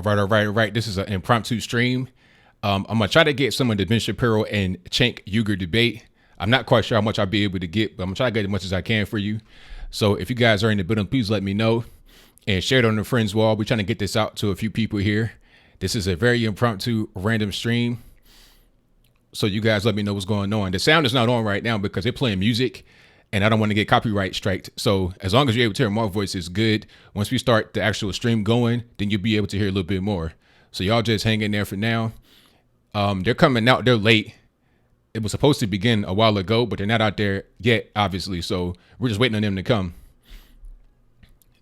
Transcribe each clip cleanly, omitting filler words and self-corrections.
All right. This is an impromptu stream. I'm gonna try to get some of the Ben Shapiro and Cenk Uygur debate. I'm not quite sure how much I'll be able to get, but I'm gonna try to get as much as I can for you. So if you guys are in the building, please let me know and share it on the friends wall. We're trying to get this out to a few people here. This is a very impromptu, random stream. So you guys let me know what's going on. The sound is not on right now because they're playing music and I don't want to get copyright striked. So as long as you're able to hear my voice, is good. Once we start the actual stream going, then you'll be able to hear a little bit more. So y'all just hang in there for now. They're coming out. They're late. It was supposed to begin a while ago, but they're not out there yet, obviously. So we're just waiting on them to come.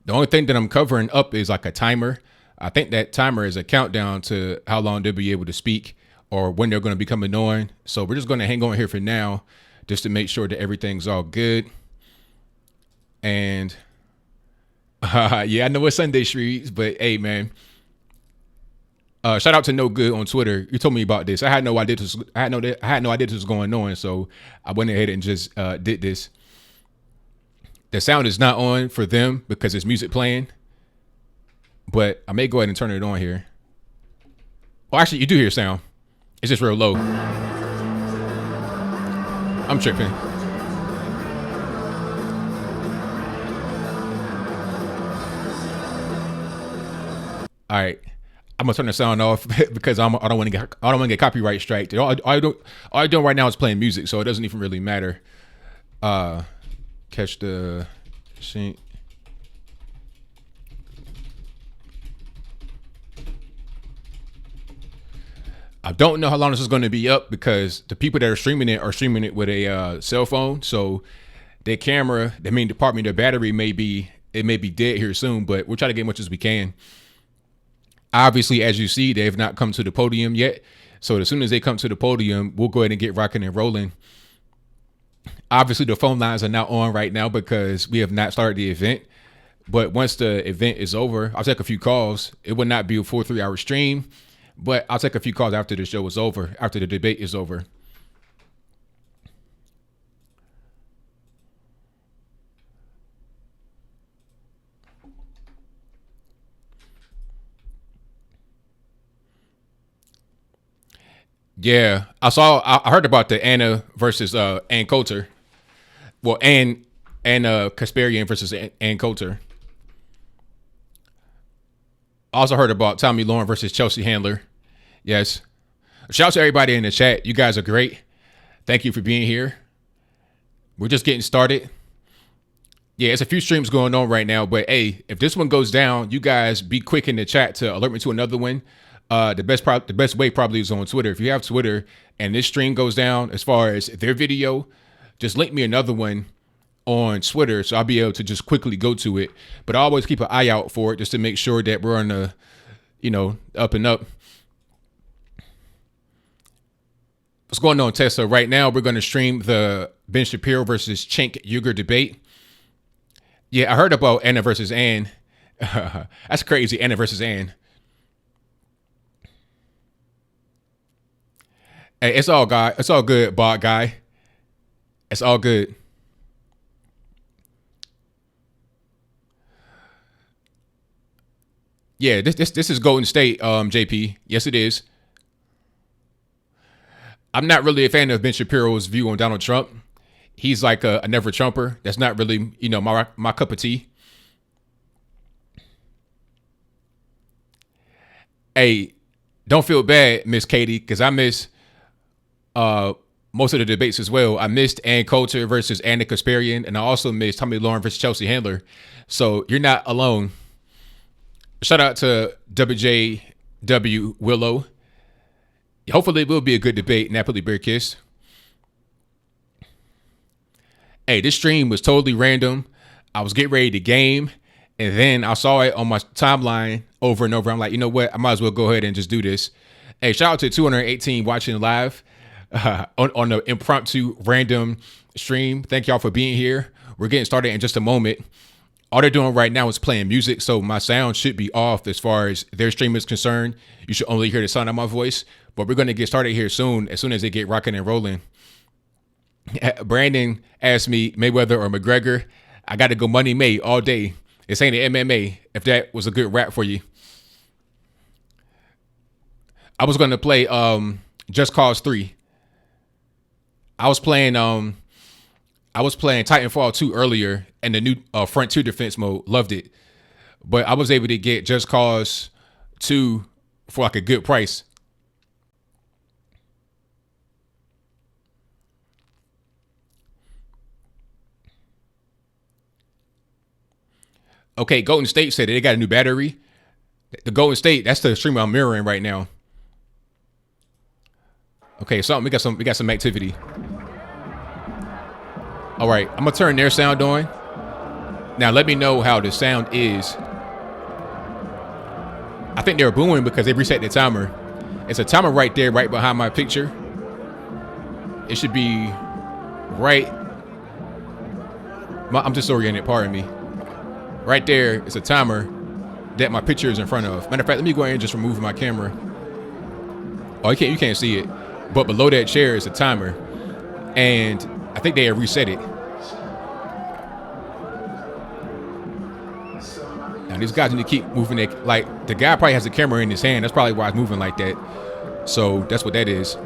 The only thing that I'm covering up is like a timer. I think that timer is a countdown to how long they'll be able to speak or when they're going to be coming on. So we're just going to hang on here for now just to make sure that everything's all good. And yeah, I know it's Sunday streets, but hey, man. Shout out to No Good on Twitter. You told me about this. I had no idea this. I had no idea this was going on. So I went ahead and just did this. The sound is not on for them because it's music playing. But I may go ahead and turn it on here. Well, actually, you do hear sound. It's just real low. I'm tripping. All right. I'm gonna turn the sound off because I don't want to get copyright striked. All I do right now is playing music, so it doesn't even really matter. Catch the sync. I don't know how long this is going to be up because the people that are streaming it with a cell phone. So their camera, their battery may be dead here soon, but we'll try to get as much as we can. Obviously, as you see, they have not come to the podium yet. So as soon as they come to the podium, we'll go ahead and get rocking and rolling. Obviously, the phone lines are not on right now because we have not started the event. But once the event is over, I'll take a few calls. It will not be a full 3-hour stream, but I'll take a few calls after the show is over, after the debate is over. Yeah, I heard about the Anna versus Ann Coulter. Well, Ann Kasparian versus Ann Coulter. Also heard about Tommy Lauren versus Chelsea Handler. Yes. Shout out to everybody in the chat. You guys are great. Thank you for being here. We're just getting started. Yeah, it's a few streams going on right now, but hey, if this one goes down, you guys be quick in the chat to alert me to another one. The best way probably is on Twitter. If you have Twitter and this stream goes down as far as their video, just link me another one on Twitter so I'll be able to just quickly go to it. But I always keep an eye out for it just to make sure that we're on the, up and up. What's going on, Tessa? Right now, we're going to stream the Ben Shapiro versus Cenk Uygur debate. Yeah, I heard about Anna versus Ann. That's crazy, Anna versus Ann. Hey, it's all good, bot guy. It's all good. Yeah, this is Golden State, JP. Yes, it is. I'm not really a fan of Ben Shapiro's view on Donald Trump. He's like a never Trumper. That's not really, my cup of tea. Hey, don't feel bad, Miss Katie, because I miss most of the debates as well. I missed Ann Coulter versus Anna Kasparian, and I also missed Tommy Lauren versus Chelsea Handler. So you're not alone. Shout out to WJW Willow. Hopefully it will be a good debate. Napoli Bear Kiss. Hey, this stream was totally random. I was getting ready to game, and then I saw it on my timeline over and over. I'm like, you know what? I might as well go ahead and just do this. Hey, shout out to 218 watching live on the impromptu random stream. Thank y'all for being here. We're getting started in just a moment. All they're doing right now is playing music, so my sound should be off as far as their stream is concerned. You should only hear the sound of my voice, but we're going to get started here soon, as soon as they get rocking and rolling. Brandon asked me Mayweather or McGregor. I got to go Money May all day. This ain't the MMA, if that was a good rap for you. I was going to play Just Cause 3. I was playing Titanfall 2 earlier, and the new Frontier Defense mode. Loved it. But I was able to get Just Cause 2 for like a good price. Okay, Golden State said that they got a new battery. The Golden State, that's the stream I'm mirroring right now. Okay, so we got some activity. All right, I'm gonna turn their sound on. Now let me know how the sound is. I think they're booing because they reset the timer. It's a timer right there, right behind my picture. It should be right. I'm disoriented, pardon me. Right there, it's a timer that my picture is in front of. Matter of fact, let me go ahead and just remove my camera. Oh, you can't see it. But below that chair is a timer. And I think they have reset it. Now these guys need to keep moving it. Like, the guy probably has a camera in his hand. That's probably why it's moving like that. So that's what that is.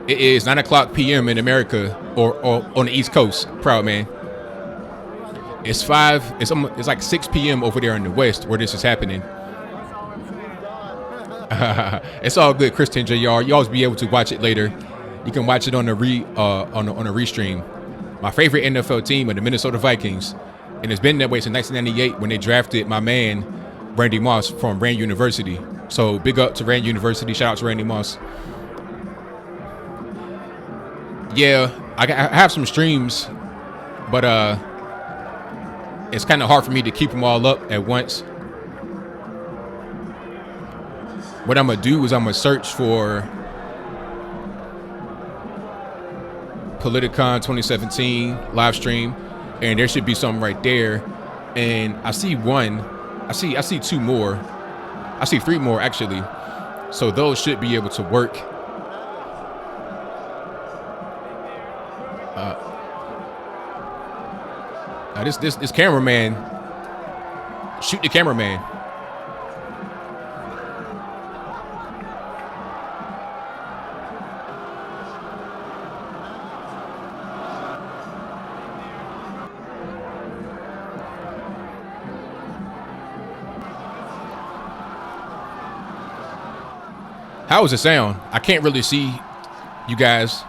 It is 9:00 p.m. in America, or on the East Coast. Proud man. It's like 6 p.m. over there in the West where this is happening. It's all good, Kristen Jr. You always be able to watch it later. You can watch it on the restream. My favorite NFL team are the Minnesota Vikings, and it's been that way since 1998 when they drafted my man Randy Moss from Rand University. So big up to Rand University. Shout out to Randy Moss. Yeah, I have some streams, but it's kind of hard for me to keep them all up at once. What I'm gonna do is I'm gonna search for Politicon 2017 live stream, and there should be something right there. And I see one, I see two more, I see three more actually. So those should be able to work. This cameraman, shoot the cameraman. How is the sound? I can't really see you guys,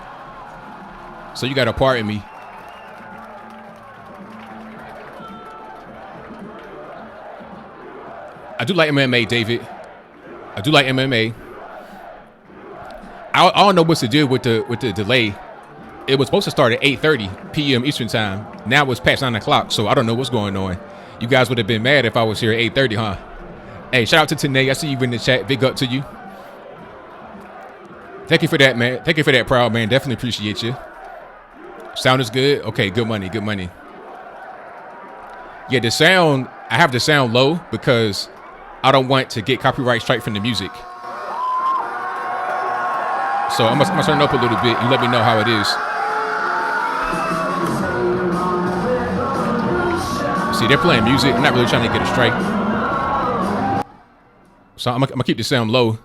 so you gotta pardon me. I do like MMA, David. I do like MMA. I don't know what's the deal with the delay. It was supposed to start at 8:30 p.m. Eastern time. Now it's past 9 o'clock, so I don't know what's going on. You guys would have been mad if I was here at 8:30, huh? Hey, shout out to Tanae. I see you in the chat. Big up to you. Thank you for that, man. Thank you for that, proud man. Definitely appreciate you. Sound is good? Okay, good money, good money. Yeah, the sound, I have the sound low because I don't want to get copyright strike from the music. So I'm gonna turn it up a little bit. You let me know how it is. See, they're playing music. I'm not really trying to get a strike. So I'm gonna keep the sound low,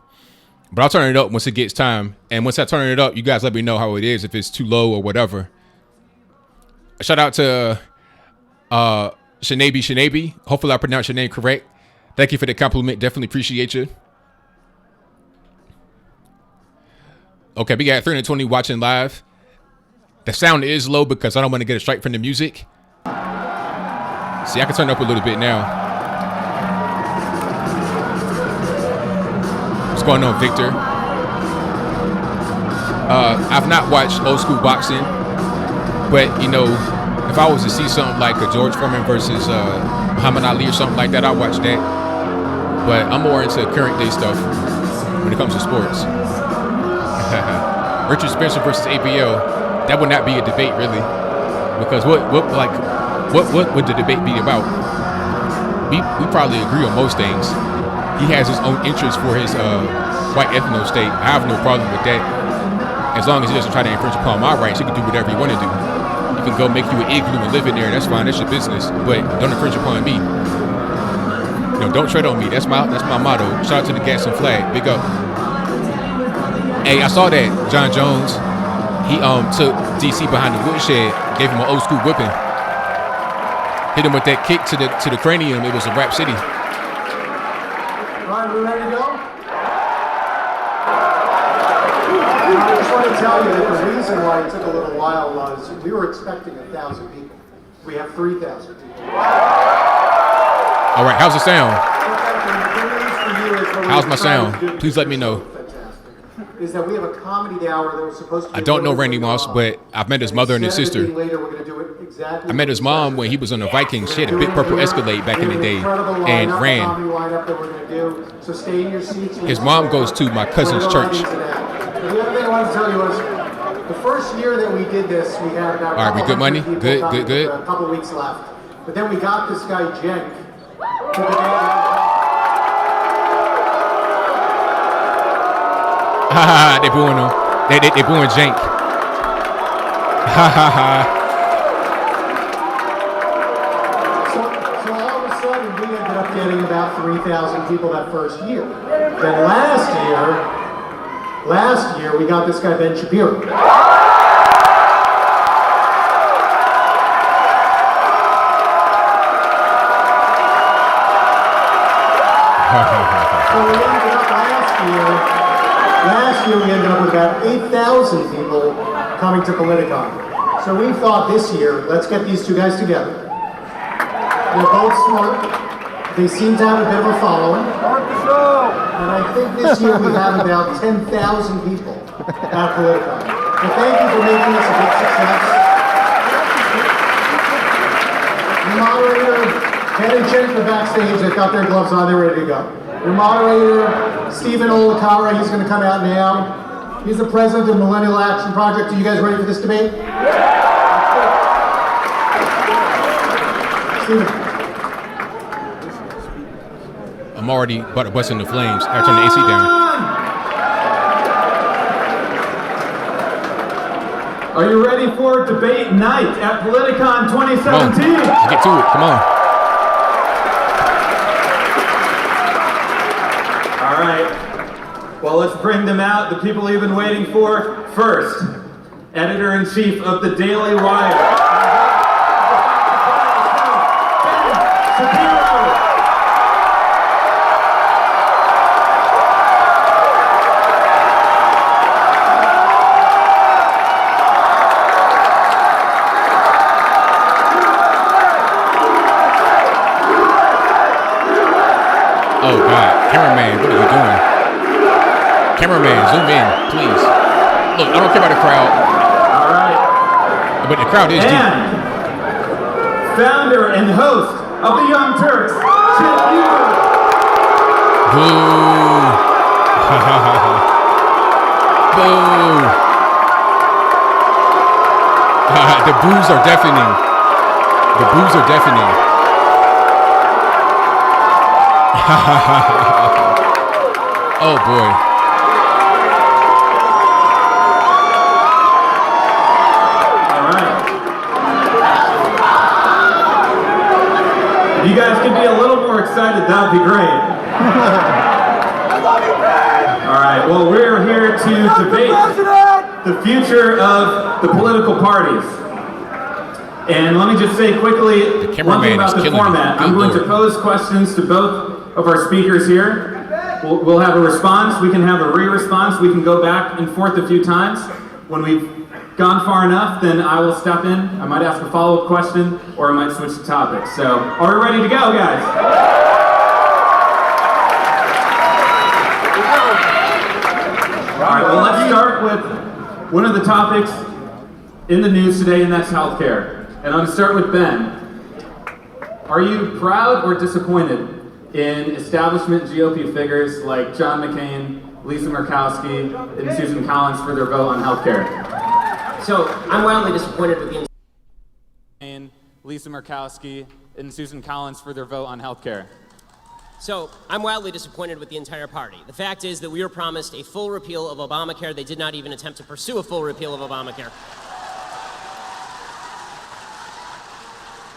but I'll turn it up once it gets time. And once I turn it up, you guys let me know how it is, if it's too low or whatever. Shout out to Shanabi. Hopefully I pronounced your name correct. Thank you for the compliment. Definitely appreciate you. Okay, we got 320 watching live. The sound is low because I don't want to get a strike from the music. See, I can turn it up a little bit now. What's going on, Victor? I've not watched old school boxing, but you know, if I was to see something like a George Foreman versus Muhammad Ali or something like that, I'll watch that. But I'm more into current day stuff when it comes to sports. Richard Spencer versus ABL, that would not be a debate really, because what would the debate be about? We probably agree on most things. He has his own interest for his white ethno state. I have no problem with that, as long as he doesn't try to infringe upon my rights. He can do whatever he want to do. You can go make you an igloo and live in there. That's fine. That's your business. But don't infringe upon me. Don't tread on me. That's my motto. Shout out to the Gaston Flag. Big up. Hey, I saw that John Jones. He took DC behind the woodshed, gave him an old school whipping, hit him with that kick to the cranium. It was a rap city. Ryan, we ready to go? I just want to tell you that the reason why it took a little while was we were expecting 1,000 people. We have 3,000 people. All right, how's the sound? How's my sound? Please let me know. Is that we have a comedy hour that was supposed to be. I don't know Randy Moss, but I've met his mother and his sister. I met his mom when he was on the Vikings. She had a big purple Escalade back in the day and ran. His mom goes to my cousin's church. The other thing I wanted to tell you was the first year that we did this, we had about all right, we good money? Good. A couple weeks left. But then we got this guy, Cenk. Ha ha, they booing him. They booing Cenk. Ha ha ha. So all of a sudden, we ended up getting about 3,000 people that first year. Then last year, we got this guy, Ben Shapiro. So we ended up last year we ended up with about 8,000 people coming to Politicon. So we thought this year, let's get these two guys together. They're both smart. They seem to have a bit of a following. And I think this year we have about 10,000 people at Politicon. So thank you for making this a big success. The moderator, Ken and Cenk are backstage. They've got their gloves on. They're ready to go. Your moderator, Stephen Olakara, he's going to come out now. He's the president of Millennial Action Project. Are you guys ready for this debate? Stephen. I'm already about to bust in the flames. I turn the AC down. Are you ready for debate night at Politicon 2017? Let's get to it. Come on. All right. Well, let's bring them out. The people you've been waiting for. First, editor-in-chief of the Daily Wire, Ben Shapiro. Oh God, cameraman, what are you doing? Cameraman, zoom in, please. Look, I don't care about the crowd. All right. But the crowd is deep. And founder and host of the Young Turks, Cenk Uygur. Boo. Boo. The boos are deafening. The boos are deafening. Oh boy. All right. If you guys could be a little more excited, that would be great. All right, well, we're here to debate the future of the political parties. And let me just say quickly one thing about the format. I'm going to pose questions to both of our speakers here. We'll have a response. We can have a re-response. We can go back and forth a few times. When we've gone far enough, then I will step in. I might ask a follow-up question, or I might switch the topic. So, are we ready to go, guys? All right, well, let's start with one of the topics in the news today, and that's healthcare. And I'm going to start with Ben. Are you proud or disappointed in establishment GOP figures like John McCain, Lisa Murkowski, and Susan Collins for their vote on healthcare? So I'm wildly disappointed with the Lisa Murkowski and Susan Collins for their vote on healthcare. So I'm wildly disappointed with the entire party. The fact is that we were promised a full repeal of Obamacare. They did not even attempt to pursue a full repeal of Obamacare.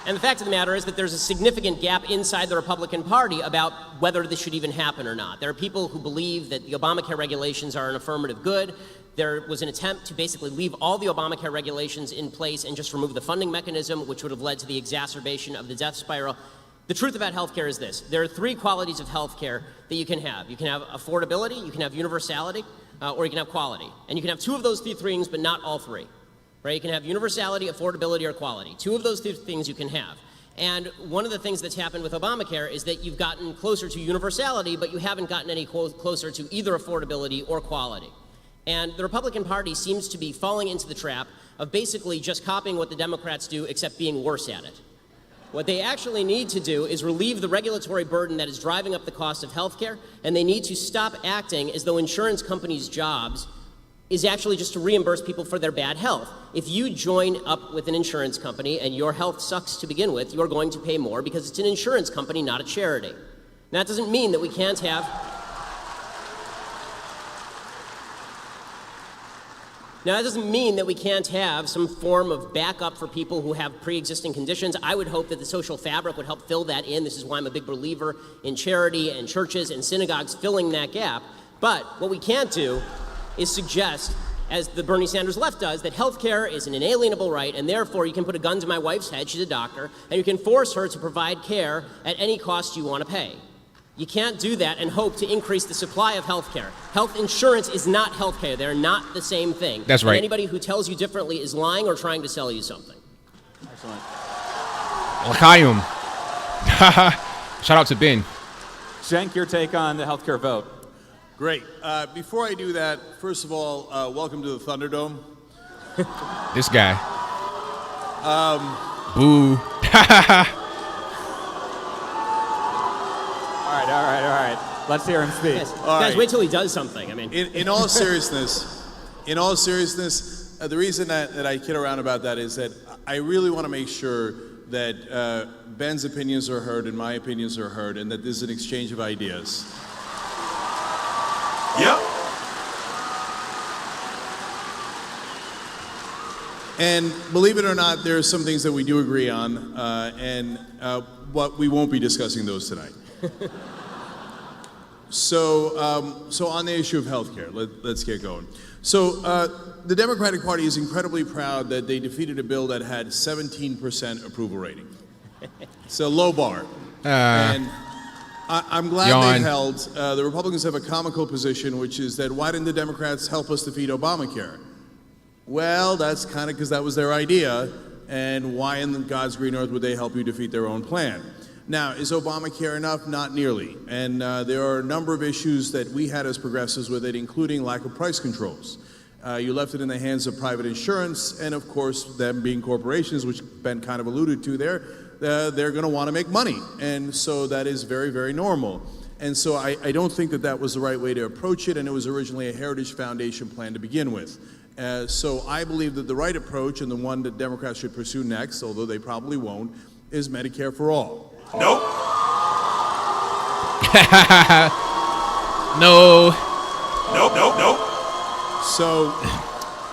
And the fact of the matter is that there's a significant gap inside the Republican Party about whether this should even happen or not. There are people who believe that the Obamacare regulations are an affirmative good. There was an attempt to basically leave all the Obamacare regulations in place and just remove the funding mechanism, which would have led to the exacerbation of the death spiral. The truth about healthcare is this. There are three qualities of healthcare that you can have. You can have affordability, you can have universality, or you can have quality. And you can have two of those three things, but not all three. Right? You can have universality, affordability, or quality. Two of those three things you can have. And one of the things that's happened with Obamacare is that you've gotten closer to universality, but you haven't gotten any closer to either affordability or quality. And the Republican Party seems to be falling into the trap of basically just copying what the Democrats do, except being worse at it. What they actually need to do is relieve the regulatory burden that is driving up the cost of health care, and they need to stop acting as though insurance companies' jobs is actually just to reimburse people for their bad health. If you join up with an insurance company and your health sucks to begin with, you are going to pay more because it's an insurance company, not a charity. And that doesn't mean that we can't have some form of backup for people who have pre-existing conditions. I would hope that the social fabric would help fill that in. This is why I'm a big believer in charity and churches and synagogues filling that gap. But what we can't do is suggest, as the Bernie Sanders left does, that health care is an inalienable right, and therefore you can put a gun to my wife's head, she's a doctor, and you can force her to provide care at any cost you want to pay. You can't do that and hope to increase the supply of health care. Health insurance is not health care. They're not the same thing. That's right. And anybody who tells you differently is lying or trying to sell you something. Excellent. L'chaim. Shout out to Ben. Cenk, your take on the healthcare vote. Great. Before I do that, first of all, welcome to the Thunderdome. This guy. Boo. All right. Let's hear him speak. Yes. All Guys, right. wait till he does something. I mean, In all seriousness, the reason that I kid around about that is that I really want to make sure that Ben's opinions are heard and my opinions are heard, and that there's an exchange of ideas. Yep. And believe it or not, there are some things that we do agree on, but we won't be discussing those tonight. So on the issue of healthcare, let's get going. So the Democratic Party is incredibly proud that they defeated a bill that had 17% approval rating. It's a low bar. And I'm glad they held. The Republicans have a comical position, which is that why didn't the Democrats help us defeat Obamacare? Well, that's kind of because that was their idea, and why in God's green earth would they help you defeat their own plan? Now, is Obamacare enough? Not nearly. And there are a number of issues that we had as progressives with it, including lack of price controls. You left it in the hands of private insurance, and of course, them being corporations, which Ben kind of alluded to there, they're going to want to make money. And so that is very, very normal. And so I don't think that was the right way to approach it, and it was originally a Heritage Foundation plan to begin with. So I believe that the right approach, and the one that Democrats should pursue next, although they probably won't, is Medicare for all. Nope. No. Nope.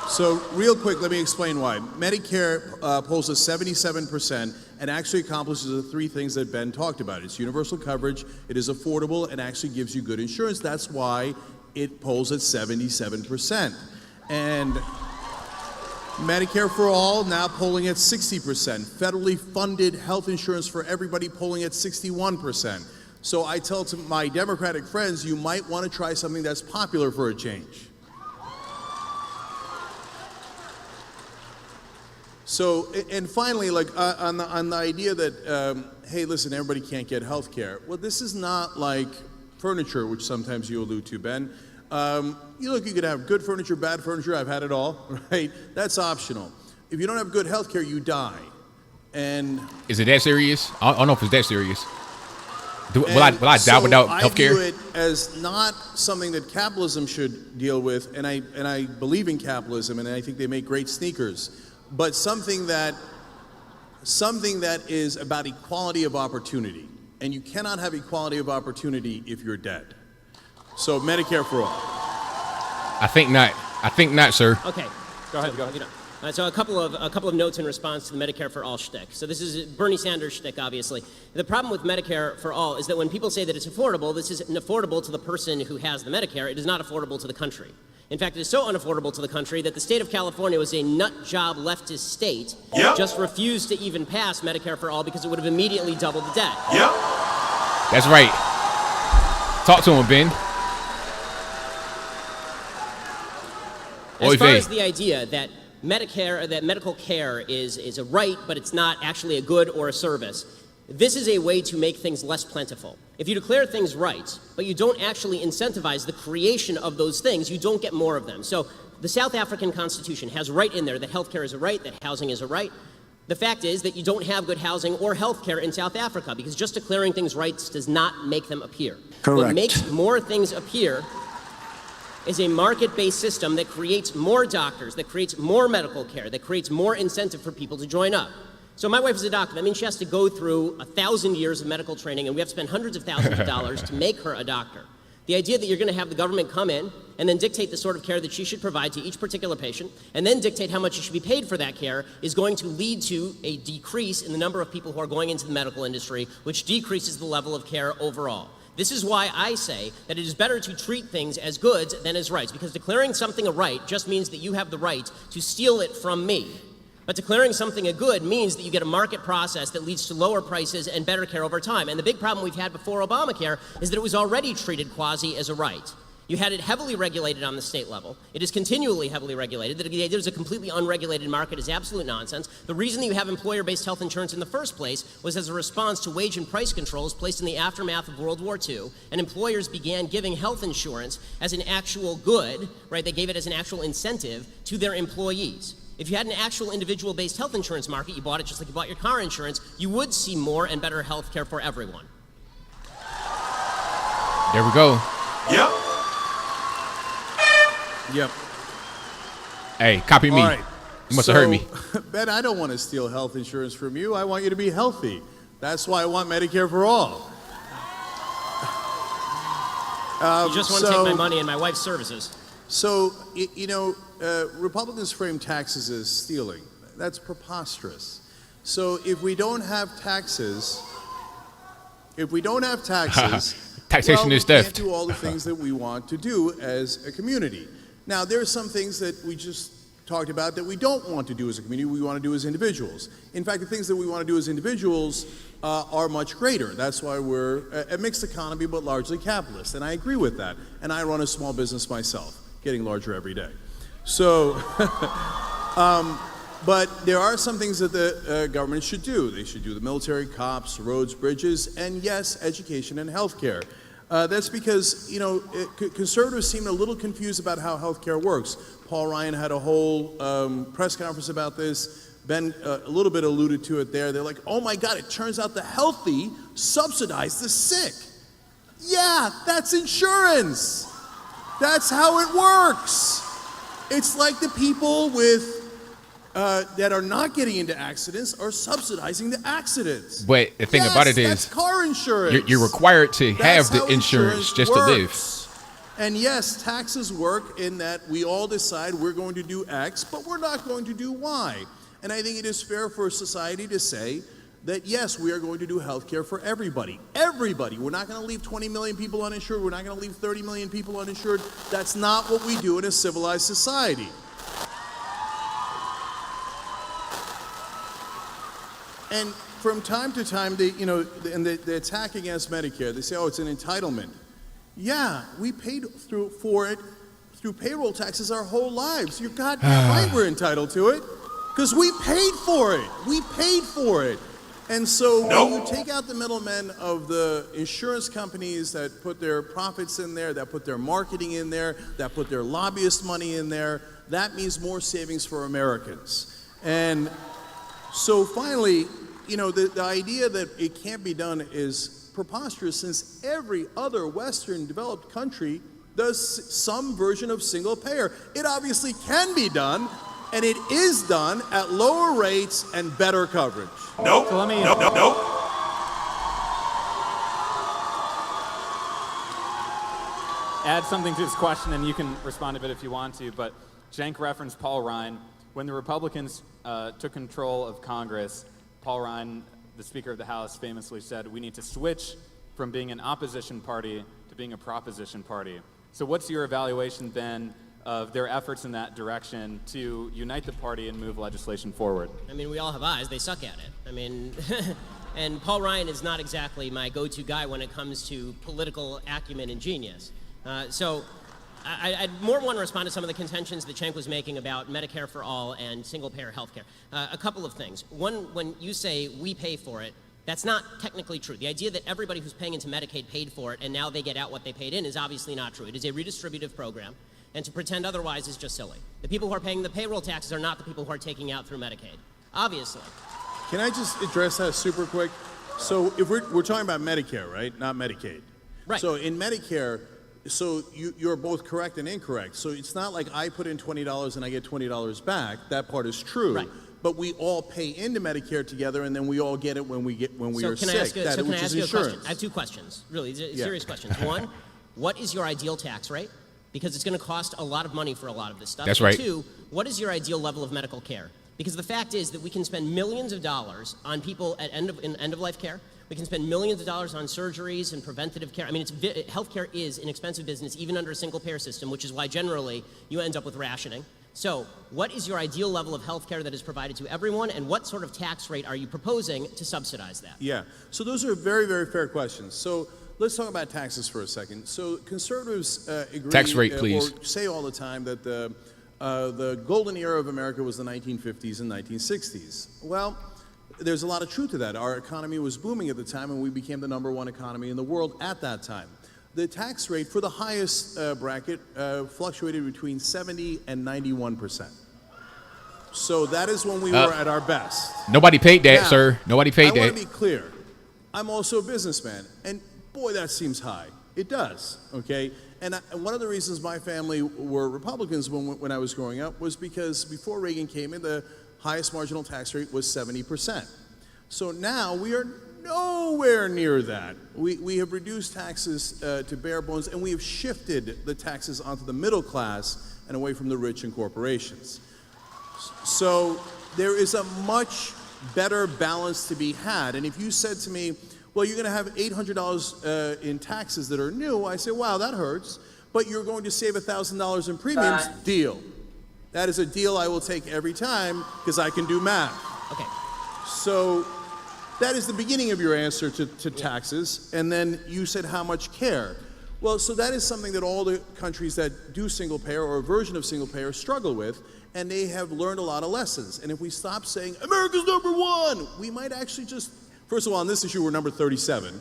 So real quick, let me explain why. Medicare polls at 77% and actually accomplishes the three things that Ben talked about. It's universal coverage, it is affordable, and actually gives you good insurance. That's why it polls at 77%. And Medicare for all now polling at 60%. Federally funded health insurance for everybody polling at 61%. So I tell to my Democratic friends, you might want to try something that's popular for a change. So, and finally, like on the idea that, hey, listen, everybody can't get health care. Well, this is not like furniture, which sometimes you allude to, Ben. You could have good furniture, bad furniture. I've had it all, right? That's optional. If you don't have good health care, you die. And is it that serious? I don't know if it's that serious. Will I die without health care? I view it as not something that capitalism should deal with, and I believe in capitalism, and I think they make great sneakers. But something that is about equality of opportunity, and you cannot have equality of opportunity if you're dead. So Medicare for all. I think not, sir. Okay. Go ahead. So a couple of notes in response to the Medicare for All shtick. So this is Bernie Sanders shtick, obviously. The problem with Medicare for All is that when people say that it's affordable, this isn't affordable to the person who has the Medicare. It is not affordable to the country. In fact, it is so unaffordable to the country that the state of California was a nut job leftist state, just refused to even pass Medicare for All because it would have immediately doubled the debt. Yep. That's right. Talk to him, Ben. As far as the idea that Medicare, that medical care is a right, but it's not actually a good or a service, this is a way to make things less plentiful. If you declare things right, but you don't actually incentivize the creation of those things, you don't get more of them. So the South African Constitution has right in there that healthcare is a right, that housing is a right. The fact is that you don't have good housing or healthcare in South Africa because just declaring things rights does not make them appear. Correct. What makes more things appear is a market-based system that creates more doctors, that creates more medical care, that creates more incentive for people to join up. So my wife is a doctor. That means she has to go through 1,000 years of medical training, and we have to spend hundreds of thousands of dollars to make her a doctor. The idea that you're going to have the government come in and then dictate the sort of care that she should provide to each particular patient, and then dictate how much she should be paid for that care, is going to lead to a decrease in the number of people who are going into the medical industry, which decreases the level of care overall. This is why I say that it is better to treat things as goods than as rights, because declaring something a right just means that you have the right to steal it from me. But declaring something a good means that you get a market process that leads to lower prices and better care over time. And the big problem we've had before Obamacare is that it was already treated quasi as a right. You had it heavily regulated on the state level. It is continually heavily regulated. The idea there's a completely unregulated market is absolute nonsense. The reason that you have employer-based health insurance in the first place was as a response to wage and price controls placed in the aftermath of World War II, and employers began giving health insurance as an actual good, right? They gave it as an actual incentive to their employees. If you had an actual individual-based health insurance market, you bought it just like you bought your car insurance, you would see more and better health care for everyone. There we go. Yep. Yep. Hey, copy me. All right. You must have heard me. Ben, I don't want to steal health insurance from you. I want you to be healthy. That's why I want Medicare for all. You just want to take my money and my wife's services. So, you know, Republicans frame taxes as stealing. That's preposterous. So if we don't have taxes, taxation is we theft. can't do all the things that we want to do as a community. Now, there are some things that we just talked about that we don't want to do as a community, we want to do as individuals. In fact, the things that we want to do as individuals are much greater. That's why we're a mixed economy, but largely capitalist. And I agree with that. And I run a small business myself, getting larger every day. So, but there are some things that the government should do. They should do the military, cops, roads, bridges, and yes, education and healthcare. That's because, you know, conservatives seem a little confused about how healthcare works. Paul Ryan had a whole press conference about this. Ben a little bit alluded to it there. They're like, oh my God, it turns out the healthy subsidize the sick. Yeah, that's insurance. That's how it works. It's like the people with that are not getting into accidents are subsidizing the accidents. But the thing about it is, that's car insurance. You're required to That's have the how insurance just to live. And yes, taxes work in that we all decide we're going to do X, but we're not going to do Y. And I think it is fair for society to say that yes, we are going to do health care for everybody. Everybody. We're not going to leave 20 million people uninsured. We're not going to leave 30 million people uninsured. That's not what we do in a civilized society. And from time to time, the attack against Medicare, they say, oh, it's an entitlement. Yeah, we paid for it through payroll taxes our whole lives. You're goddamn right we're entitled to it because we paid for it. We paid for it. And so when you take out the middlemen of the insurance companies that put their profits in there, that put their marketing in there, that put their lobbyist money in there, that means more savings for Americans. And so finally, you know, the idea that it can't be done is preposterous since every other Western developed country does some version of single payer. It obviously can be done, and it is done at lower rates and better coverage. Nope. So let me. Nope. Add something to this question, and you can respond to it if you want to. But Cenk referenced Paul Ryan. when the Republicans took control of Congress, Paul Ryan, the Speaker of the House, famously said, we need to switch from being an opposition party to being a proposition party. So what's your evaluation then of their efforts in that direction to unite the party and move legislation forward? I mean, we all have eyes. They suck at it. I mean, and Paul Ryan is not exactly my go-to guy when it comes to political acumen and genius. So I'd more want to respond to some of the contentions that Cenk was making about Medicare for all and single-payer health care. A couple of things. One, when you say we pay for it, that's not technically true. The idea that everybody who's paying into Medicaid paid for it and now they get out what they paid in is obviously not true. It is a redistributive program, and to pretend otherwise is just silly. The people who are paying the payroll taxes are not the people who are taking out through Medicaid, obviously. Can I just address that super quick? So if we're talking about Medicare, right? Not Medicaid. Right. So in Medicare, so you're both correct and incorrect. So it's not like I put in $20 and I get $20 back. That part is true. Right. But we all pay into Medicare together, and then we all get it when we are sick. Can I ask you a insurance. question? I have two questions, really serious questions. One, what is your ideal tax rate? Because it's going to cost a lot of money for a lot of this stuff. That's and right. Two, what is your ideal level of medical care? Because the fact is that we can spend millions of dollars on people at end of life care. We can spend millions of dollars on surgeries and preventative care. I mean, healthcare is an expensive business, even under a single payer system, which is why generally you end up with rationing. So what is your ideal level of health care that is provided to everyone, and what sort of tax rate are you proposing to subsidize that? Yeah, so those are very, very fair questions. So let's talk about taxes for a second. So conservatives agree, Tax rate, please. or say all the time that the golden era of America was the 1950s and 1960s. Well, there's a lot of truth to that. Our economy was booming at the time, and we became the #1 economy in the world at that time. The tax rate for the highest bracket fluctuated between 70 and 91%. So that is when we were at our best. Nobody paid that, Now, sir. Nobody paid I that. want to be clear. I'm also a businessman, and boy, that seems high. It does, okay? And one of the reasons my family were Republicans when I was growing up was because before Reagan came in, the highest marginal tax rate was 70%. So now we are nowhere near that. We have reduced taxes to bare bones, and we have shifted the taxes onto the middle class and away from the rich and corporations. So there is a much better balance to be had. And if you said to me, well, you're going to have $800 in taxes that are new, I say, wow, that hurts. But you're going to save $1,000 in premiums, deal. That is a deal I will take every time because I can do math. Okay. So that is the beginning of your answer to taxes. And then you said how much care. Well, so that is something that all the countries that do single payer or a version of single payer struggle with. And they have learned a lot of lessons. And if we stop saying, America's #1, we might actually just, first of all, on this issue, we're number 37.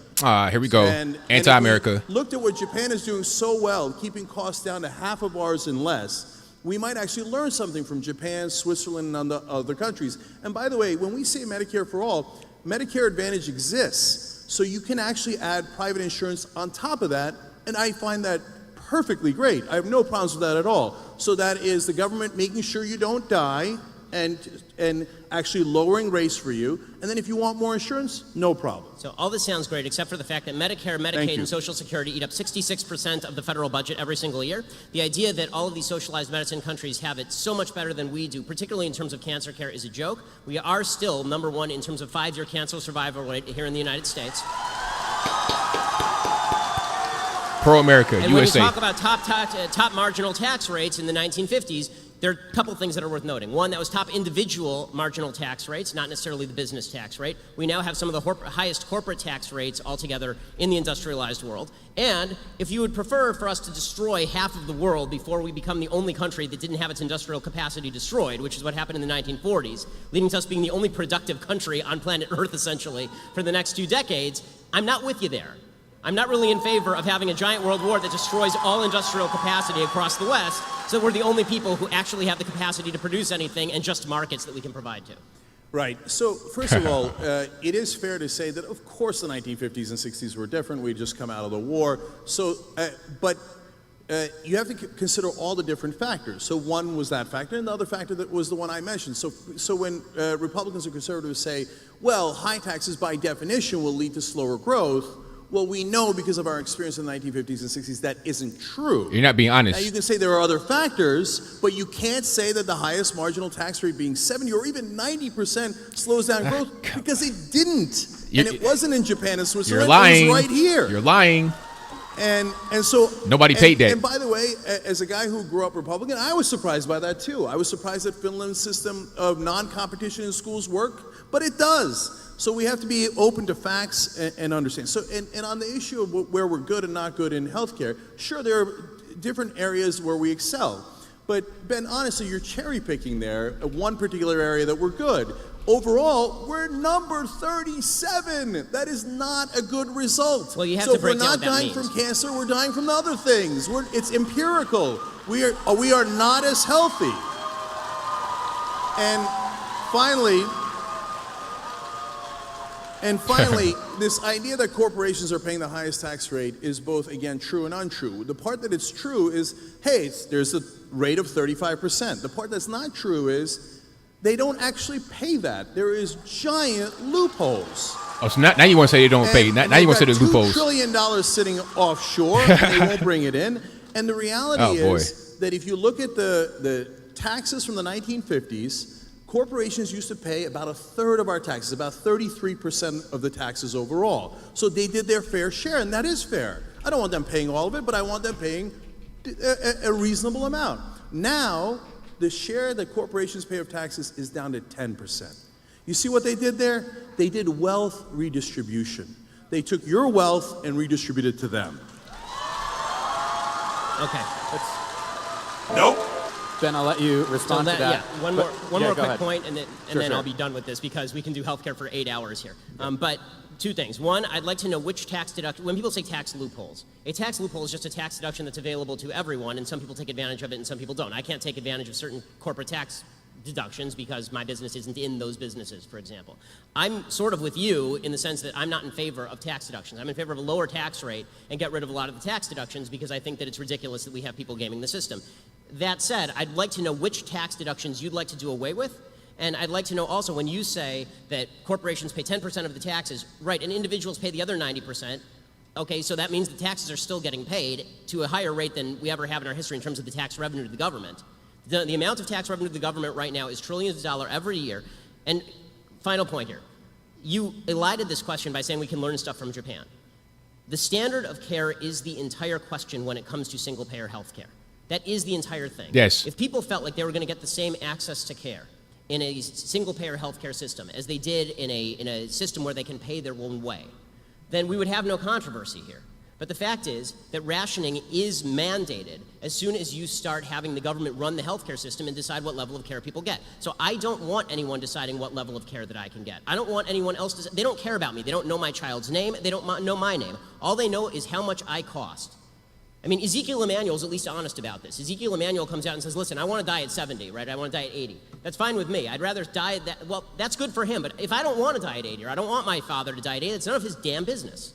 Here we go. Anti-America. If we looked at what Japan is doing so well, keeping costs down to half of ours and less, we might actually learn something from Japan, Switzerland, and other countries. And by the way, when we say Medicare for all, Medicare Advantage exists. So you can actually add private insurance on top of that, and I find that perfectly great. I have no problems with that at all. So that is the government making sure you don't die and actually lowering rates for you. And then if you want more insurance, no problem. So all this sounds great, except for the fact that Medicare, Medicaid, and Social Security eat up 66% of the federal budget every single year. The idea that all of these socialized medicine countries have it so much better than we do, particularly in terms of cancer care, is a joke. We are still #1 in terms of 5-year cancer survival rate here in the United States. Pro-America, And USA. when you talk about top marginal tax rates in the 1950s, there are a couple things that are worth noting. One, that was top individual marginal tax rates, not necessarily the business tax rate. We now have some of the highest corporate tax rates altogether in the industrialized world. And if you would prefer for us to destroy half of the world before we become the only country that didn't have its industrial capacity destroyed, which is what happened in the 1940s, leading to us being the only productive country on planet Earth, essentially, for the next 2 decades, I'm not with you there. I'm not really in favor of having a giant world war that destroys all industrial capacity across the West, so we're the only people who actually have the capacity to produce anything and just markets that we can provide to. Right. So first of all, it is fair to say that, of course, the 1950s and 60s were different. We'd just come out of the war. So, but you have to consider all the different factors. So one was that factor, and the other factor that was the one I mentioned. So when Republicans or conservatives say, well, high taxes by definition will lead to slower growth, Well, we know because of our experience in the 1950s and 60s that isn't true. You're not being honest. Now, you can say there are other factors, but you can't say that the highest marginal tax rate being 70 or even 90% slows down growth because it didn't. And it wasn't in Japan and Switzerland. You're lying. It was right here. You're lying. And so nobody paid that. And by the way, as a guy who grew up Republican, I was surprised by that too. I was surprised that Finland's system of non-competition in schools worked, but it does. So we have to be open to facts and understand. So and on the issue of where we're good and not good in healthcare, sure, there are different areas where we excel. But Ben, honestly, you're cherry picking there one particular area that we're good. Overall, we're number 37. That is not a good result. Well, you have so to break if we're not down what that dying means. from cancer, we're dying from the other things. It's empirical. We are not as healthy. And finally, this idea that corporations are paying the highest tax rate is both, again, true and untrue. The part that it's true is, hey, there's a rate of 35%. The part that's not true is they don't actually pay that. There is giant loopholes. Oh, so now you want to say they don't pay. Now you want to say the loopholes. $2 trillion sitting offshore, and they won't bring it in. And the reality is that if you look at the taxes from the 1950s, corporations used to pay about a third of our taxes, about 33% of the taxes overall. So they did their fair share, and that is fair. I don't want them paying all of it, but I want them paying a reasonable amount. Now, the share that corporations pay of taxes is down to 10%. You see what they did there? They did wealth redistribution. They took your wealth and redistributed it to them. Okay. Nope. Ben, I'll let you respond to that. Yeah, one more quick point, and then Sure. I'll be done with this because we can do healthcare for 8 hours here. But two things. One, I'd like to know which tax deduction, when people say tax loopholes, a tax loophole is just a tax deduction that's available to everyone, and some people take advantage of it and some people don't. I can't take advantage of certain corporate tax deductions because my business isn't in those businesses, for example. I'm sort of with you in the sense that I'm not in favor of tax deductions. I'm in favor of a lower tax rate and get rid of a lot of the tax deductions because I think that it's ridiculous that we have people gaming the system. That said, I'd like to know which tax deductions you'd like to do away with. And I'd like to know also when you say that corporations pay 10% of the taxes, right, and individuals pay the other 90%, okay, so that means the taxes are still getting paid to a higher rate than we ever have in our history in terms of the tax revenue to the government. The amount of tax revenue to the government right now is trillions of dollars every year. And final point here. You elided this question by saying we can learn stuff from Japan. The standard of care is the entire question when it comes to single-payer health care. That is the entire thing. Yes. If people felt like they were going to get the same access to care in a single-payer healthcare system as they did in a system where they can pay their own way, then we would have no controversy here. But the fact is that rationing is mandated as soon as you start having the government run the healthcare system and decide what level of care people get. So I don't want anyone deciding what level of care that I can get. I don't want anyone else to. They don't care about me. They don't know my child's name. They don't know my name. All they know is how much I cost. I mean, Ezekiel Emanuel's at least honest about this. Ezekiel Emanuel comes out and says, listen, I want to die at 70, right? I want to die at 80. That's fine with me. I'd rather die at that. Well, that's good for him. But if I don't want to die at 80 or I don't want my father to die at 80, it's none of his damn business.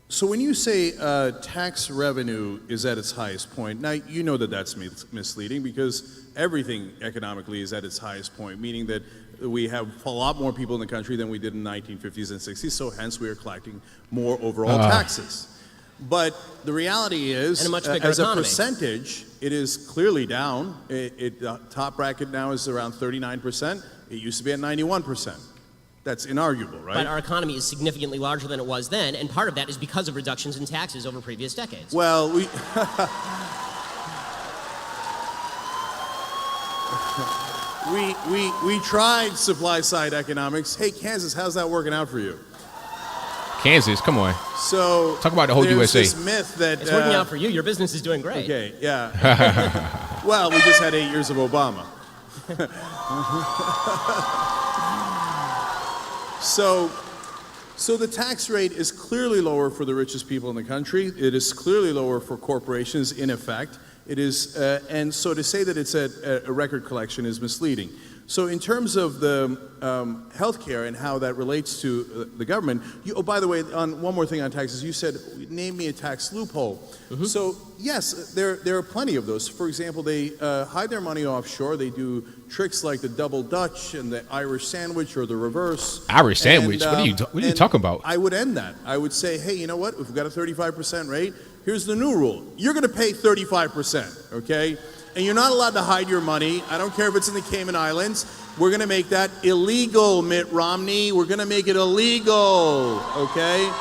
So when you say tax revenue is at its highest point, now you know that that's misleading because everything economically is at its highest point, meaning that we have a lot more people in the country than we did in the 1950s and 60s, so hence we are collecting more overall taxes. But the reality is, as a percentage, it is clearly down. The top bracket now is around 39%. It used to be at 91%. That's inarguable, right? But our economy is significantly larger than it was then, and part of that is because of reductions in taxes over previous decades. Well, we tried supply-side economics. Hey, Kansas, how's that working out for you? Kansas, come on. So talk about the whole USA. There's this myth that it's working out for you. Your business is doing great. Okay, yeah. Well, we just had 8 years of Obama. So the tax rate is clearly lower for the richest people in the country. It is clearly lower for corporations, in effect. It is, and so to say that it's a record collection is misleading. So in terms of the healthcare and how that relates to the government, oh, by the way, on one more thing on taxes, you said, name me a tax loophole. So yes, there are plenty of those. For example, they hide their money offshore. They do tricks like the double Dutch and the Irish sandwich or the reverse. Irish sandwich? What are you talking about? I would end that. I would say, hey, you know what? If we've got a 35% rate, here's the new rule. You're going to pay 35%, okay? And you're not allowed to hide your money. I don't care if it's in the Cayman Islands. We're going to make that illegal, Mitt Romney. We're going to make it illegal, okay?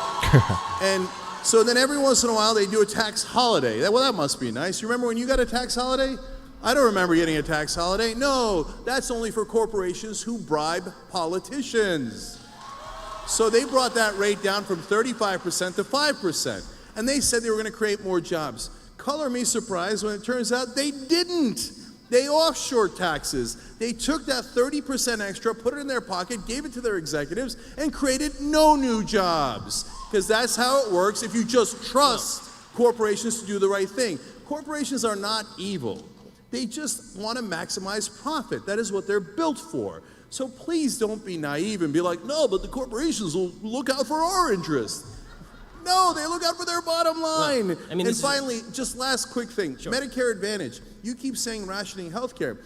And so then every once in a while they do a tax holiday. Well, that must be nice. You remember when you got a tax holiday? I don't remember getting a tax holiday. No, that's only for corporations who bribe politicians. So they brought that rate down from 35% to 5%. And they said they were going to create more jobs. Color me surprised when it turns out they didn't. They offshore taxes. They took that 30% extra, put it in their pocket, gave it to their executives, and created no new jobs. Because that's how it works if you just trust corporations to do the right thing. Corporations are not evil. They just want to maximize profit. That is what they're built for. So please don't be naive and be like, no, but the corporations will look out for our interests. No, they look out for their bottom line. Well, I mean, and finally, just last quick thing, sure. Medicare Advantage. You keep saying rationing healthcare,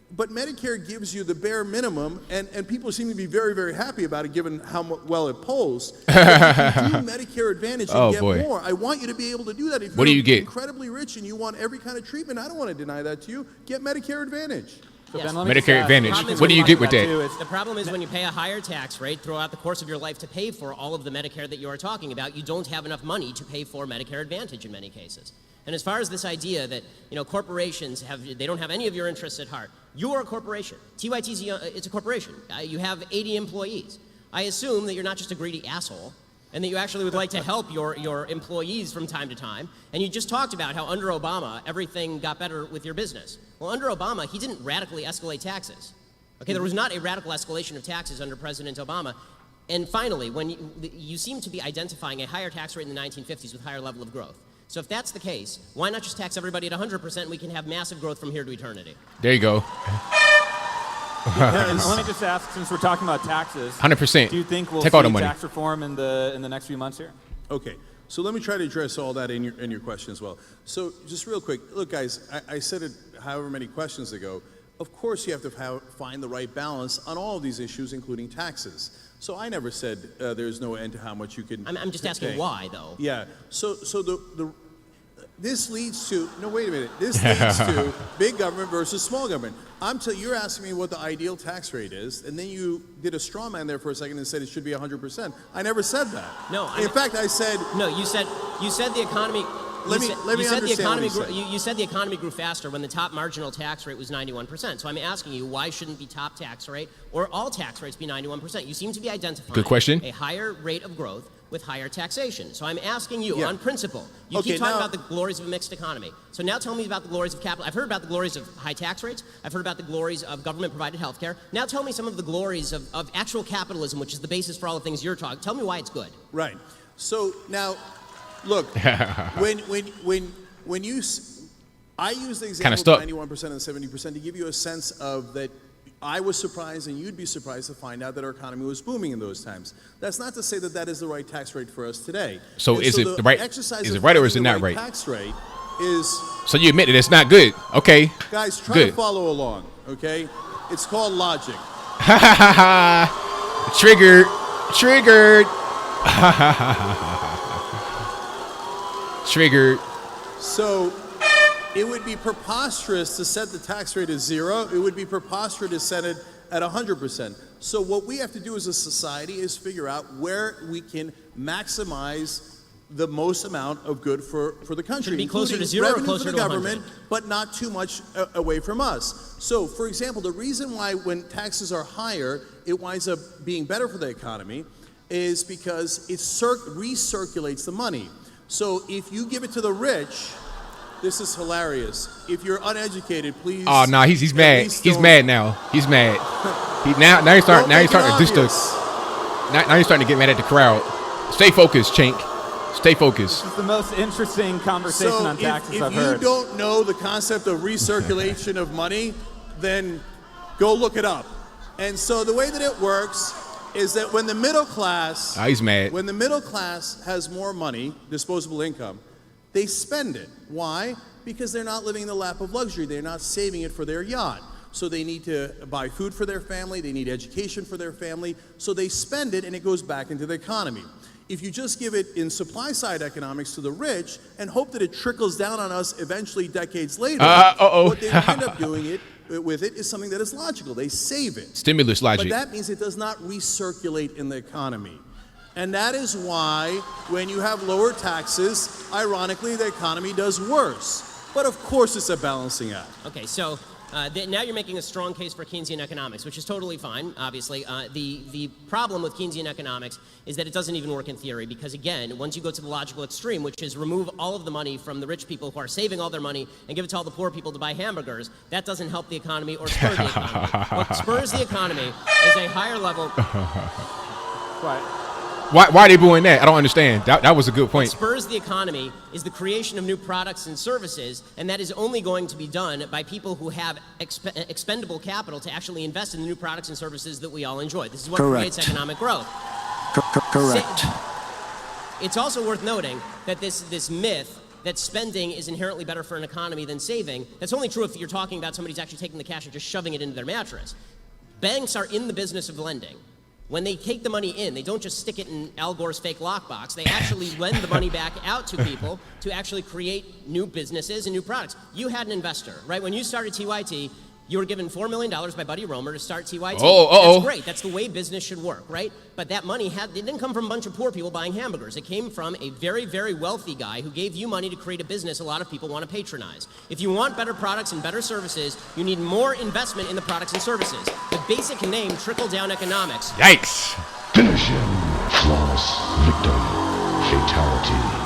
but Medicare gives you the bare minimum, and people seem to be very, very happy about it given how well it polls. But if you do Medicare Advantage and get more, I want you to be able to do that. If what do you get? Incredibly rich and you want every kind of treatment, I don't want to deny that to you. Get Medicare Advantage. So yes. Ben, Medicare Advantage. What do you get with that? The problem is when you pay a higher tax rate throughout the course of your life to pay for all of the Medicare that you are talking about, you don't have enough money to pay for Medicare Advantage in many cases. And as far as this idea that corporations they don't have any of your interests at heart, you are a corporation. TYT's it's a corporation. You have 80 employees. I assume that you're not just a greedy asshole, and that you actually would like to help your employees from time to time. And you just talked about how under Obama, everything got better with your business. Well, under Obama, he didn't radically escalate taxes. Okay, there was not a radical escalation of taxes under President Obama. And finally, when you seem to be identifying a higher tax rate in the 1950s with higher level of growth. So if that's the case, why not just tax everybody at 100% and we can have massive growth from here to eternity? There you go. Let me just ask, since we're talking about taxes, 100%. Do you think we'll take all the see money. tax reform in the next few months here? Okay, so let me try to address all that in your question as well. So just real quick, look, guys, I said it however many questions ago. Of course, you have to find the right balance on all of these issues, including taxes. So I never said there's no end to how much you can. I'm just asking why, though. Yeah. So this leads to wait a minute. This leads to big government versus small government. You're asking me what the ideal tax rate is, and then you did a straw man there for a second and said it should be 100%. I never said that. No. In fact, I said no. You said the economy. Let me understand what you said. You said the economy grew faster when the top marginal tax rate was 91%. So I'm asking you, why shouldn't the top tax rate or all tax rates be 91%? You seem to be identifying good question. A higher rate of growth with higher taxation. So I'm asking you, on principle, you keep talking about the glories of a mixed economy. So now tell me about the glories of capital. I've heard about the glories of high tax rates. I've heard about the glories of government-provided health care. Now tell me some of the glories of actual capitalism, which is the basis for all the things you're talking. Tell me why it's good. Right. So now, look, when I use the example of 91% and 70% to give you a sense of that. I was surprised, and you'd be surprised to find out that our economy was booming in those times. That's not to say that that is the right tax rate for us today. So is it the right? Is it right or is it not right? Tax rate is. So you admit that it's not good? Okay. Guys, try to follow along. Okay, it's called logic. Triggered. Triggered. So. It would be preposterous to set the tax rate at 0. It would be preposterous to set it at 100%. So what we have to do as a society is figure out where we can maximize the most amount of good for the country. Should it be closer to 0 or closer for the to government, 100? but not too much away from us. So, for example, the reason why when taxes are higher, it winds up being better for the economy is because it recirculates the money. So if you give it to the rich. This is hilarious. If you're uneducated, please. Oh no, he's mad. He's mad now. He's mad. Now he's starting. Now he's starting to do stuff. Now he's starting to get mad at the crowd. Stay focused, Cenk. Stay focused. This is the most interesting conversation on taxes I've heard. If you don't know the concept of recirculation of money, then Go look it up. And so the way that it works is that when the middle class, he's mad. When the middle class has more money, disposable income, they spend it. Why? Because they're not living in the lap of luxury. They're not saving it for their yacht. So they need to buy food for their family. They need education for their family. So they spend it, and it goes back into the economy. If you just give it in supply-side economics to the rich and hope that it trickles down on us eventually decades later, what they end up doing with it is something that is logical. They save it. Stimulus logic. But that means it does not recirculate in the economy. And that is why when you have lower taxes, ironically, the economy does worse. But of course it's a balancing act. Okay, so now you're making a strong case for Keynesian economics, which is totally fine, obviously. The problem with Keynesian economics is that it doesn't even work in theory because, again, once you go to the logical extreme, which is remove all of the money from the rich people who are saving all their money and give it to all the poor people to buy hamburgers, that doesn't help the economy or spur the economy. What spurs the economy is a higher level... Why are they doing that? I don't understand. That was a good point. What spurs the economy is the creation of new products and services, and that is only going to be done by people who have expendable capital to actually invest in the new products and services that we all enjoy. This is what creates economic growth. Correct. It's also worth noting that this myth that spending is inherently better for an economy than saving, that's only true if you're talking about somebody who's actually taking the cash and just shoving it into their mattress. Banks are in the business of lending. When they take the money in, they don't just stick it in Al Gore's fake lockbox. They actually lend the money back out to people to actually create new businesses and new products. You had an investor, right? When you started TYT, you were given $4 million by Buddy Romer to start TYT. That's great. That's the way business should work, right? But that money it didn't come from a bunch of poor people buying hamburgers. It came from a very, very wealthy guy who gave you money to create a business a lot of people want to patronize. If you want better products and better services, you need more investment in the products and services. The basic name, trickle-down economics. Yikes. Finish him. Flawless victim. Fatality.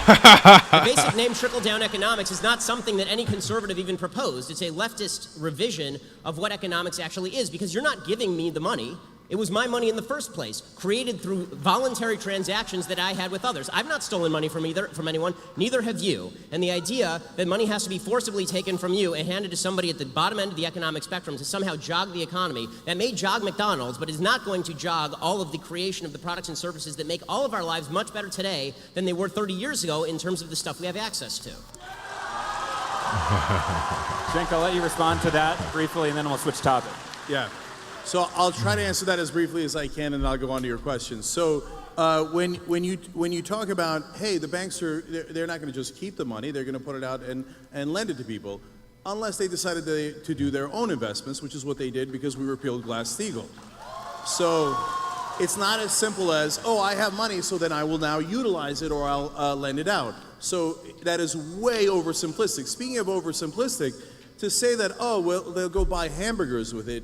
The basic name trickle-down economics is not something that any conservative even proposed. It's a leftist revision of what economics actually is, because you're not giving me the money. It was my money in the first place, created through voluntary transactions that I had with others. I've not stolen money from anyone, neither have you. And the idea that money has to be forcibly taken from you and handed to somebody at the bottom end of the economic spectrum to somehow jog the economy, that may jog McDonald's, but is not going to jog all of the creation of the products and services that make all of our lives much better today than they were 30 years ago in terms of the stuff we have access to. Cenk, I'll let you respond to that briefly, and then we'll switch topic. Yeah. So I'll try to answer that as briefly as I can, and then I'll go on to your questions. So when you talk about, hey, the banks they're not going to just keep the money, they're going to put it out and lend it to people, unless they decided to do their own investments, which is what they did because we repealed Glass-Steagall. So it's not as simple as, oh, I have money, so then I will now utilize it or I'll lend it out. So that is way oversimplistic. Speaking of oversimplistic, to say that, oh, well, they'll go buy hamburgers with it,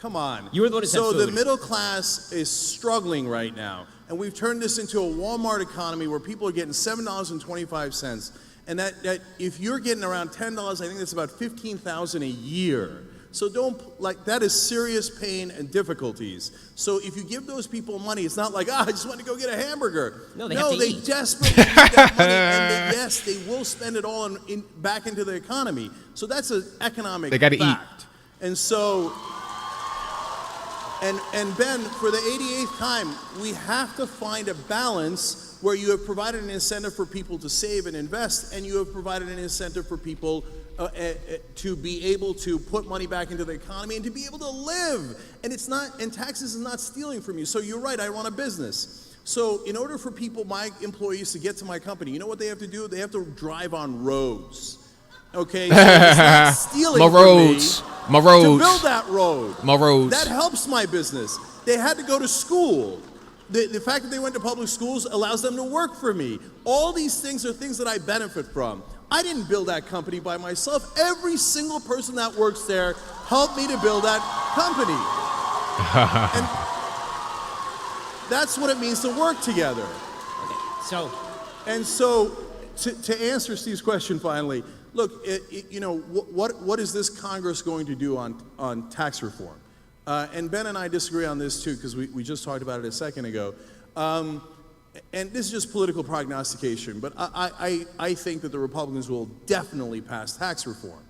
come on. You were the one who said So food. the middle class is struggling right now. And we've turned this into a Walmart economy where people are getting $7.25. And that if you're getting around $10, I think that's about $15,000 a year. So that is serious pain and difficulties. So if you give those people money, it's not like, I just want to go get a hamburger. No, they have to eat. Desperately need that money, and yes, they will spend it all back into the economy. So that's an economic They gotta fact. And so... And Ben, for the 88th time, we have to find a balance where you have provided an incentive for people to save and invest, and you have provided an incentive for people to be able to put money back into the economy and to be able to live. And taxes is not stealing from you. So you're right, I run a business. So in order for my employees to get to my company, you know what they have to do? They have to drive on roads. Okay, so it's not stealing My from roads. me My roads. to build that road. My roads. That helps my business. They had to go to school. The fact that they went to public schools allows them to work for me. All these things are things that I benefit from. I didn't build that company by myself. Every single person that works there helped me to build that company. And that's what it means to work together. Okay, So to answer Steve's question finally, look, what is this Congress going to do on tax reform? And Ben and I disagree on this too, because we just talked about it a second ago. And this is just political prognostication, but I think that the Republicans will definitely pass tax reform.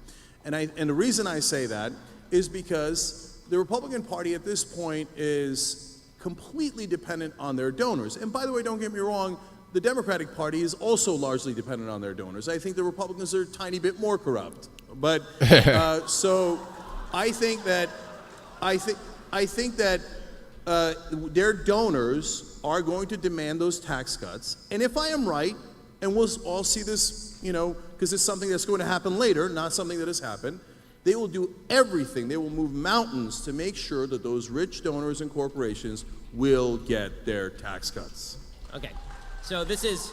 And the reason I say that is because the Republican Party at this point is completely dependent on their donors. And by the way, don't get me wrong, the Democratic Party is also largely dependent on their donors. I think the Republicans are a tiny bit more corrupt. But so I think that their donors are going to demand those tax cuts. And if I am right, and we'll all see this, because it's something that's going to happen later, not something that has happened, they will do everything. They will move mountains to make sure that those rich donors and corporations will get their tax cuts. Okay, so this is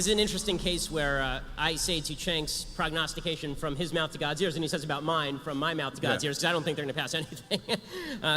an interesting case where I say to Cenk's prognostication from his mouth to God's ears, and he says about mine from my mouth to God's ears, because I don't think they're going to pass anything,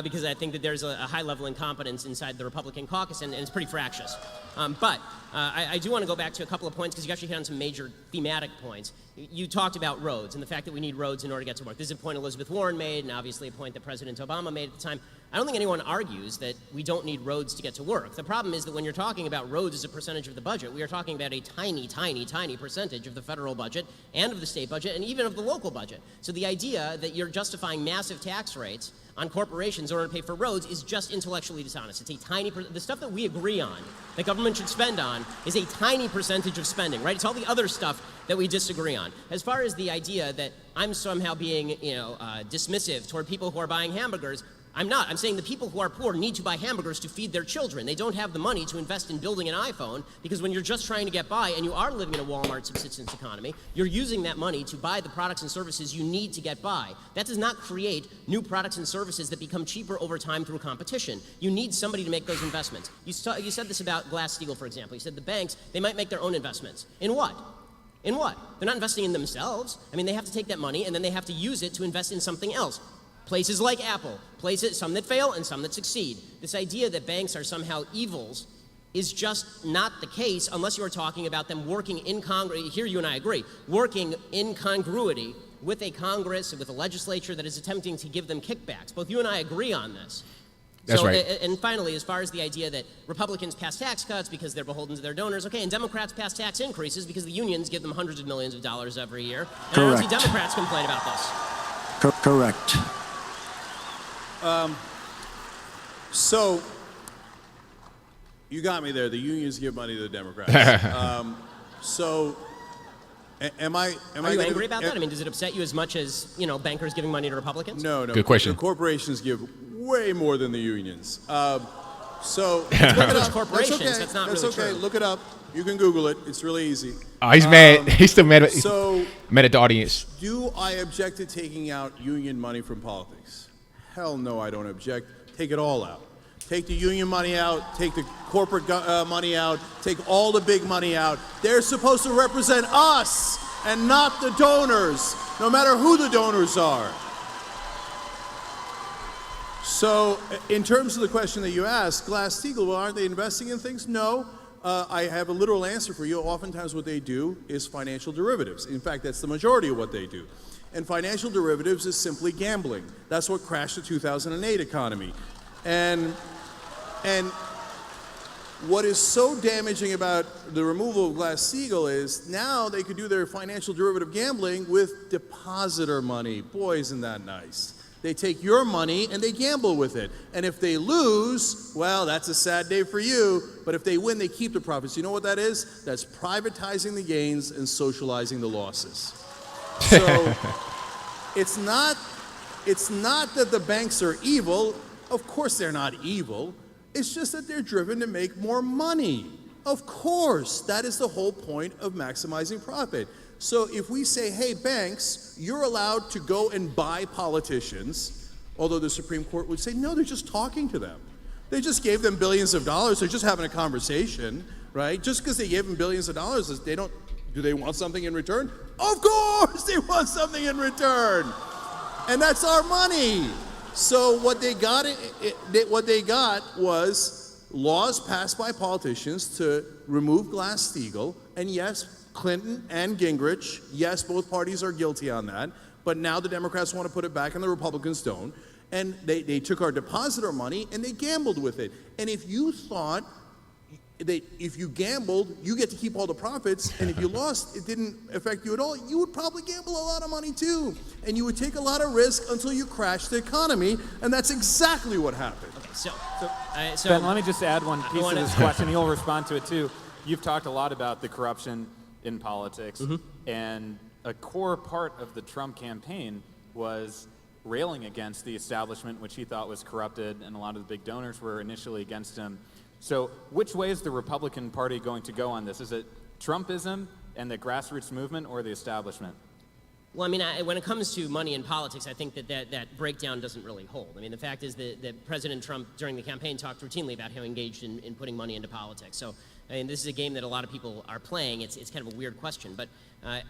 because I think that there's a high level of incompetence inside the Republican caucus, and it's pretty fractious. But I do want to go back to a couple of points, because you actually hit on some major thematic points. You talked about roads and the fact that we need roads in order to get to work. This is a point Elizabeth Warren made, and obviously a point that President Obama made at the time. I don't think anyone argues that we don't need roads to get to work. The problem is that when you're talking about roads as a percentage of the budget, we are talking about a tiny, tiny, tiny percentage of the federal budget and of the state budget and even of the local budget. So the idea that you're justifying massive tax rates on corporations in order to pay for roads is just intellectually dishonest. It's a tiny, the stuff that we agree on, that government should spend on, is a tiny percentage of spending, right? It's all the other stuff that we disagree on. As far as the idea that I'm somehow being, dismissive toward people who are buying hamburgers, I'm not. I'm saying the people who are poor need to buy hamburgers to feed their children. They don't have the money to invest in building an iPhone, because when you're just trying to get by and you are living in a Walmart subsistence economy, you're using that money to buy the products and services you need to get by. That does not create new products and services that become cheaper over time through competition. You need somebody to make those investments. You said this about Glass-Steagall, for example. You said the banks, they might make their own investments. In what? In what? They're not investing in themselves. I mean, they have to take that money and then they have to use it to invest in something else. Places like Apple, some that fail and some that succeed. This idea that banks are somehow evils is just not the case unless you are talking about them working in Congress. Here you and I agree, working in congruity with a Congress and with a legislature that is attempting to give them kickbacks. Both you and I agree on this. That's right. And finally, as far as the idea that Republicans pass tax cuts because they're beholden to their donors, okay, and Democrats pass tax increases because the unions give them hundreds of millions of dollars every year. And I don't see Democrats complain about this. Correct. So, you got me there. The unions give money to the Democrats. Am I angry about that? I mean, does it upset you as much as, bankers giving money to Republicans? No. Good question. The corporations give way more than the unions. So it's corporations. That's okay. That's not That's really okay. true. Look it up. You can Google it. It's really easy. Oh, he's mad. He's still mad. So, mad at the audience. Do I object to taking out union money from politics? Hell no, I don't object. Take it all out. Take the union money out, take the corporate money out, take all the big money out. They're supposed to represent us and not the donors, no matter who the donors are. So, in terms of the question that you asked, Glass-Steagall, well, aren't they investing in things? No. I have a literal answer for you. Oftentimes what they do is financial derivatives. In fact, that's the majority of what they do. And financial derivatives is simply gambling. That's what crashed the 2008 economy. And what is so damaging about the removal of Glass-Steagall is now they could do their financial derivative gambling with depositor money. Boy, isn't that nice. They take your money and they gamble with it. And if they lose, well, that's a sad day for you. But if they win, they keep the profits. You know what that is? That's privatizing the gains and socializing the losses. So it's not that the banks are evil. Of course they're not evil. It's just that they're driven to make more money. Of course, that is the whole point of maximizing profit. So if we say, hey, banks, you're allowed to go and buy politicians, although the Supreme Court would say, no, they're just talking to them. They just gave them billions of dollars. They're just having a conversation, right? Just because they gave them billions of dollars, do they want something in return? Of course they want something in return. And that's our money. So what they got was laws passed by politicians to remove Glass-Steagall. And yes, Clinton and Gingrich, yes, both parties are guilty on that. But now the Democrats want to put it back and the Republicans don't. And they took our depositor money and they gambled with it. And if you thought if you gambled, you get to keep all the profits, and if you lost, it didn't affect you at all. You would probably gamble a lot of money too, and you would take a lot of risk until you crash the economy, and that's exactly what happened. Okay, so Ben, let me just add one piece to this question. You'll respond to it too. You've talked a lot about the corruption in politics, and a core part of the Trump campaign was railing against the establishment, which he thought was corrupted, and a lot of the big donors were initially against him. So which way is the Republican Party going to go on this? Is it Trumpism and the grassroots movement, or the establishment? Well, I mean, when it comes to money in politics, I think that breakdown doesn't really hold. I mean, the fact is that President Trump, during the campaign, talked routinely about how he engaged in putting money into politics. So, I mean, this is a game that a lot of people are playing. It's kind of a weird question. But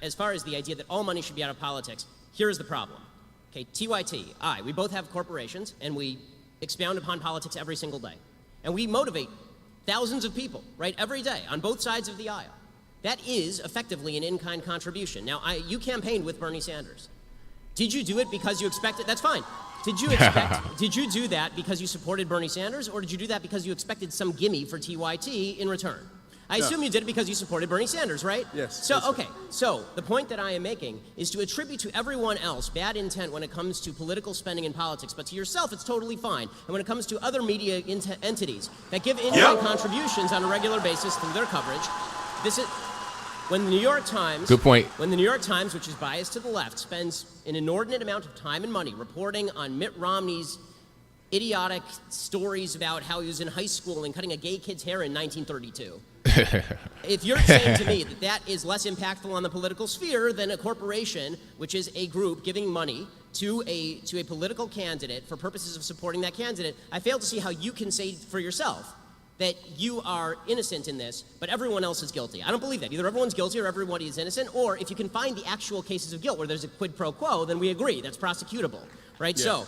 as far as the idea that all money should be out of politics, here's the problem. Okay, TYT, we both have corporations, and we expound upon politics every single day. And we motivate thousands of people, right, every day on both sides of the aisle. That is effectively an in-kind contribution. Now, you campaigned with Bernie Sanders. Did you do it because you expected? That's fine. Did you do that because you supported Bernie Sanders, or did you do that because you expected some gimme for TYT in return? I assume you did it because you supported Bernie Sanders, right? Yes. So, okay. So, the point that I am making is to attribute to everyone else bad intent when it comes to political spending in politics, but to yourself, it's totally fine. And when it comes to other media entities that give in-kind contributions on a regular basis through their coverage, this is when the New York Times, good point. When the New York Times, which is biased to the left, spends an inordinate amount of time and money reporting on Mitt Romney's idiotic stories about how he was in high school and cutting a gay kid's hair in 1932. If you're saying to me that that is less impactful on the political sphere than a corporation, which is a group giving money to a political candidate for purposes of supporting that candidate, I fail to see how you can say for yourself that you are innocent in this, but everyone else is guilty. I don't believe that. Either everyone's guilty or everybody is innocent, or if you can find the actual cases of guilt where there's a quid pro quo, then we agree. That's prosecutable, right? Yes. So,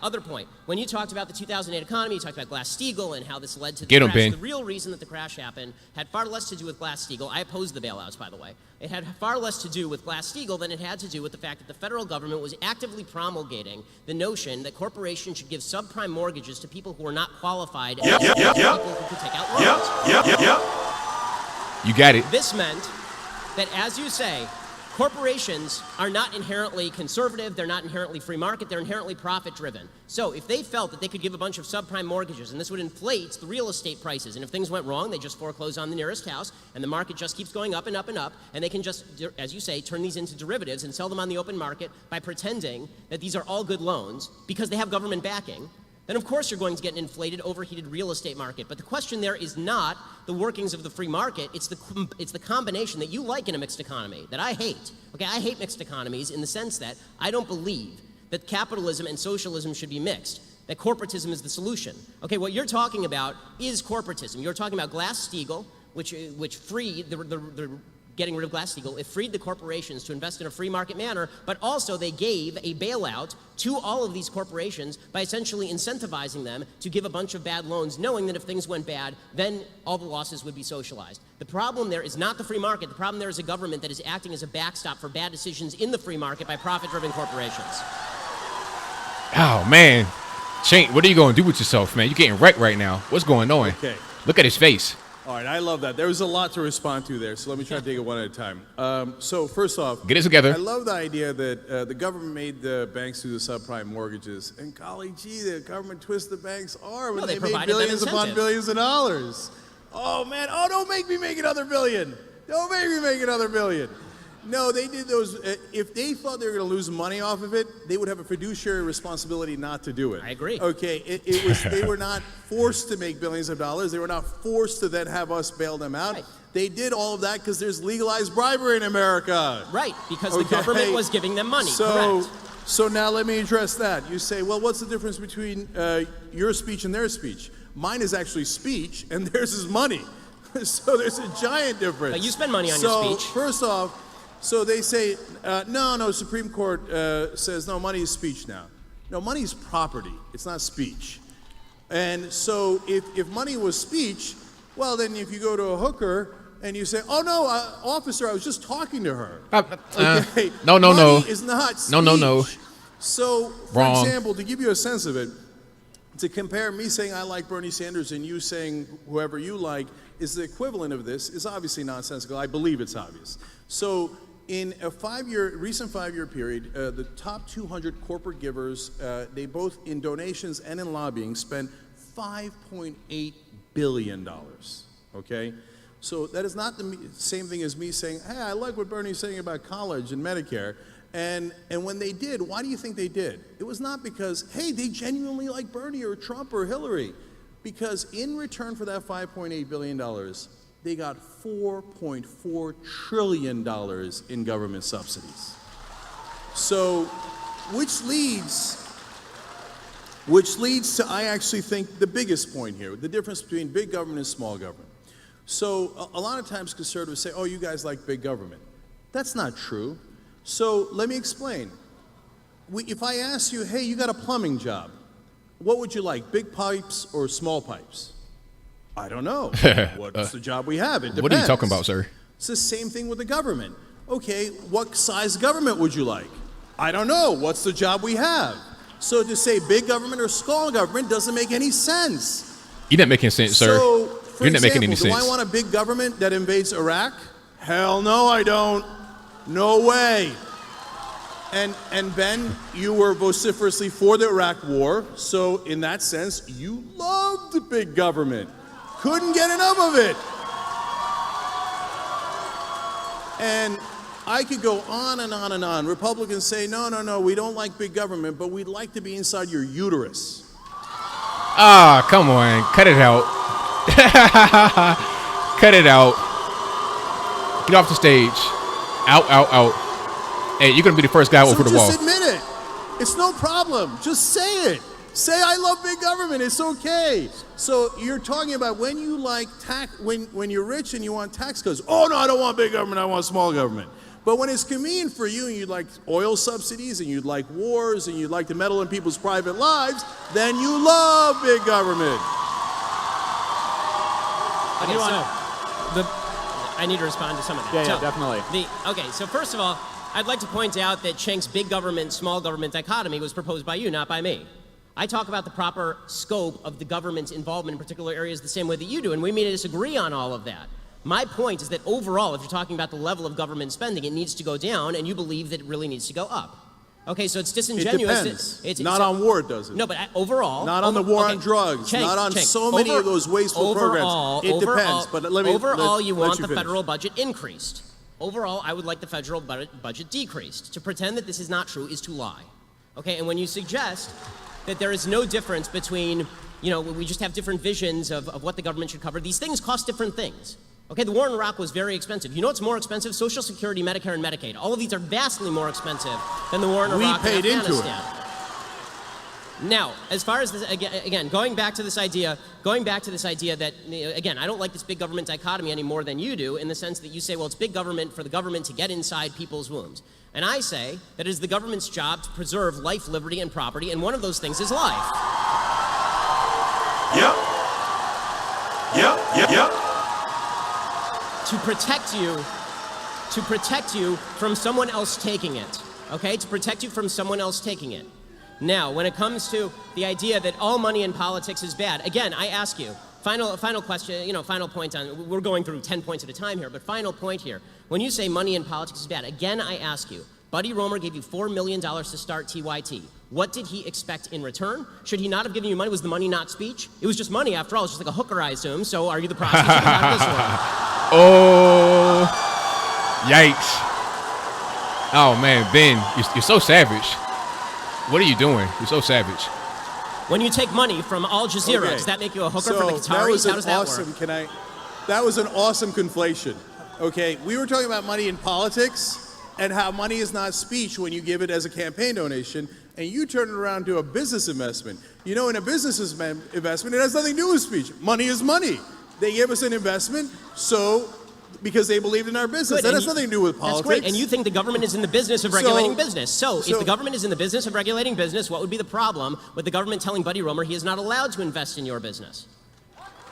other point. When you talked about the 2008 economy, you talked about Glass-Steagall and how this led to the crash. Ben. The real reason that the crash happened had far less to do with Glass-Steagall. I opposed the bailouts, by the way. It had far less to do with Glass-Steagall than it had to do with the fact that the federal government was actively promulgating the notion that corporations should give subprime mortgages to people who are not qualified and people who could take out loans. You got it. This meant that, as you say, corporations are not inherently conservative, they're not inherently free market, they're inherently profit-driven. So if they felt that they could give a bunch of subprime mortgages and this would inflate the real estate prices, and if things went wrong, they just foreclose on the nearest house, and the market just keeps going up and up and up, and they can just, as you say, turn these into derivatives and sell them on the open market by pretending that these are all good loans because they have government backing, then of course you're going to get an inflated, overheated real estate market. But the question there is not the workings of the free market, it's the combination that you like in a mixed economy, that I hate. Okay, I hate mixed economies in the sense that I don't believe that capitalism and socialism should be mixed, that corporatism is the solution. Okay, what you're talking about is corporatism. You're talking about Glass-Steagall, which freed the getting rid of Glass-Steagall, it freed the corporations to invest in a free market manner, but also they gave a bailout to all of these corporations by essentially incentivizing them to give a bunch of bad loans, knowing that if things went bad, then all the losses would be socialized. The problem there is not the free market. The problem there is a government that is acting as a backstop for bad decisions in the free market by profit-driven corporations. Oh, man. Cenk, what are you going to do with yourself, man? You're getting wrecked right now. What's going on? Okay. Look at his face. All right, I love that. There was a lot to respond to there, so let me try to take it one at a time. So first off, get it together. I love the idea that the government made the banks do the subprime mortgages, and golly gee, the government twisted the bank's arm, and they made billions upon billions of dollars. Oh man, don't make me make another billion. Don't make me make another billion. No, they did those. If they thought they were going to lose money off of it, they would have a fiduciary responsibility not to do it. I agree. Okay, it was. They were not forced to make billions of dollars. They were not forced to then have us bail them out. Right. They did all of that because there's legalized bribery in America. Right, because the government was giving them money. Correct. So now let me address that. You say, well, what's the difference between your speech and their speech? Mine is actually speech, and theirs is money. So there's a giant difference. But you spend money on your speech. First off. So they say, no, Supreme Court says, no, money is speech now. No, money is property. It's not speech. And so if money was speech, well, then if you go to a hooker and you say, oh, no, officer, I was just talking to her. Okay. No. Money is not speech. No. So, for example, to give you a sense of it, To compare me saying I like Bernie Sanders and you saying whoever you like is the equivalent of this is obviously nonsensical. I believe it's obvious. So in a recent five-year period, the top 200 corporate givers, they both in donations and in lobbying spent $5.8 billion, okay? So that is not the same thing as me saying, hey, I like what Bernie's saying about college and Medicare. And when they did, why do you think they did? It was not because, hey, they genuinely like Bernie or Trump or Hillary. Because in return for that $5.8 billion, they got $4.4 trillion in government subsidies. So, which leads to, I actually think, the biggest point here, the difference between big government and small government. So a lot of times conservatives say, oh, you guys like big government. That's not true. So let me explain. If I ask you, hey, you got a plumbing job, what would you like, big pipes or small pipes? I don't know. What's the job we have? It depends. What are you talking about, sir? It's the same thing with the government. Okay, what size government would you like? I don't know. What's the job we have? So to say big government or small government doesn't make any sense. You're not making sense, sir. So, for You're not example, making any sense. do I want a big government that invades Iraq? Hell no, I don't. No way. And Ben, you were vociferously for the Iraq war, so in that sense, you loved big government. Couldn't get enough of it. And I could go on and on and on. Republicans say, no, we don't like big government, but we'd like to be inside your uterus. Ah, come on. Cut it out. Cut it out. Get off the stage. Out. Hey, you're going to be the first guy over the wall. Just admit it. It's no problem. Just say it. Say, I love big government. It's okay. So you're talking about when you like when you're rich and you want tax cuts. Oh, no, I don't want big government. I want small government. But when it's convenient for you and you'd like oil subsidies and you'd like wars and you'd like to meddle in people's private lives, then you love big government. Okay, I need to respond to some of that. Yeah, definitely. Okay, so first of all, I'd like to point out that Cenk's big government, small government dichotomy was proposed by you, not by me. I talk about the proper scope of the government's involvement in particular areas the same way that you do, and we may disagree on all of that. My point is that overall, if you're talking about the level of government spending, it needs to go down, and you believe that it really needs to go up. Okay, so it's disingenuous. It depends. Not on war, does it? No, but overall. Not on the war on drugs. Not on so many of those wasteful programs. It depends. But let me. Overall, you want the federal budget increased. Overall, I would like the federal budget decreased. To pretend that this is not true is to lie. Okay, and when you suggest that there is no difference between, we just have different visions of what the government should cover, these things cost different things. Okay, the war in Iraq was very expensive. You know what's more expensive? Social Security, Medicare, and Medicaid. All of these are vastly more expensive than the war in Iraq and Afghanistan. We paid into it. Now, as far as this, again, going back to this idea that, again, I don't like this big government dichotomy any more than you do, in the sense that you say, well, it's big government for the government to get inside people's wombs. And I say that it is the government's job to preserve life, liberty, and property, and one of those things is life. Yep. To protect you from someone else taking it, okay? To protect you from someone else taking it. Now, when it comes to the idea that all money in politics is bad, again, I ask you, final question, final point on, we're going through 10 points at a time here, but final point here. When you say money in politics is bad, again, I ask you, Buddy Roemer gave you $4 million to start TYT. What did he expect in return? Should he not have given you money? Was the money not speech? It was just money, after all. It's just like a hooker, I assume. So are you the prostitute? How does this work? Oh, yikes. Oh, man, Ben, you're so savage. What are you doing? You're so savage. When you take money from Al Jazeera, does that make you a hooker for the Qataris? How does that work? That was an awesome conflation. Okay, we were talking about money in politics and how money is not speech when you give it as a campaign donation, and you turn it around to a business investment. In a business investment, it has nothing to do with speech. Money is money. They gave us an investment, because they believed in our business. That has nothing to do with politics. That's great. And you think the government is in the business of regulating business. So if the government is in the business of regulating business, what would be the problem with the government telling Buddy Roemer he is not allowed to invest in your business?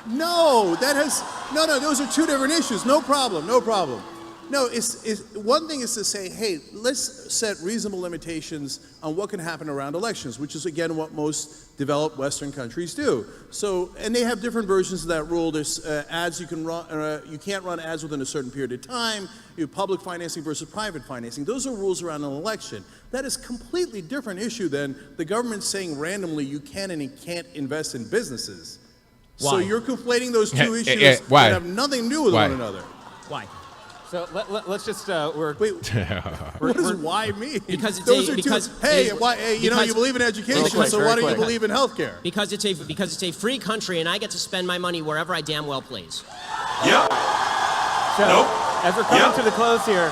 No, those are two different issues. No problem. No, one thing is to say, hey, let's set reasonable limitations on what can happen around elections, which is, again, what most developed Western countries do. So, and they have different versions of that rule. There's ads you can run, you can't run ads within a certain period of time. You have public financing versus private financing. Those are rules around an election. That is a completely different issue than the government saying randomly you can and you can't invest in businesses. Why? So you're conflating those two issues Why? that have nothing to do with one another. Why? So let's just What does why mean? Because it's those a, are because two. Hey, it- why? Hey, you know, you believe in education, quick, so very why don't you quick. believe in healthcare? Because it's a free country, and I get to spend my money wherever I damn well please. Yep. so as we're coming to the close here,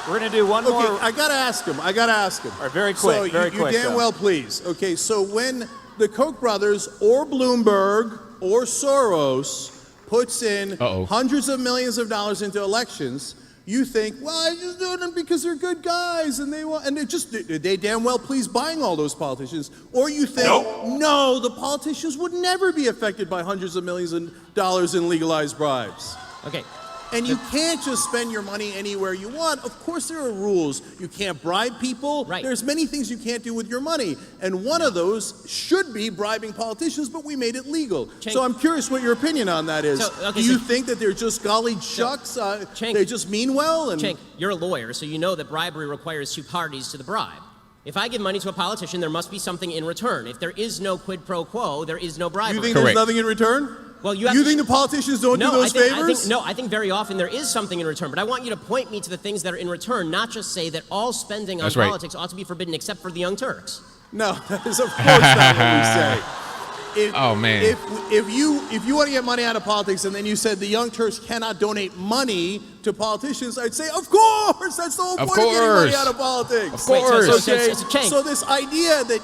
we're going to do one Okay, more. I gotta ask him. All right, very quick, So very you quick, damn though. well please. Okay, so when the Koch brothers or Bloomberg or Soros puts in hundreds of millions of dollars into elections, you think, well, I just do them because they're good guys and they damn well please buying all those politicians. Or you think, no, the politicians would never be affected by hundreds of millions of dollars in legalized bribes. Okay. And you can't just spend your money anywhere you want. Of course there are rules. You can't bribe people. Right. There's many things you can't do with your money. And one of those should be bribing politicians, but we made it legal. So I'm curious what your opinion on that is. Do you think that they're just golly shucks, they just mean well? And Cenk, you're a lawyer, so you know that bribery requires two parties to the bribe. If I give money to a politician, there must be something in return. If there is no quid pro quo, there is no bribery. You think there's nothing in return? Well, you think the politicians don't do those favors? I think very often there is something in return, but I want you to point me to the things that are in return, not just say that all spending on politics ought to be forbidden except for the Young Turks. No, that is of course not what we say. If you want to get money out of politics and then you said the Young Turks cannot donate money to politicians, I'd say, of course, that's the whole point of getting money out of politics. Of course. So this idea that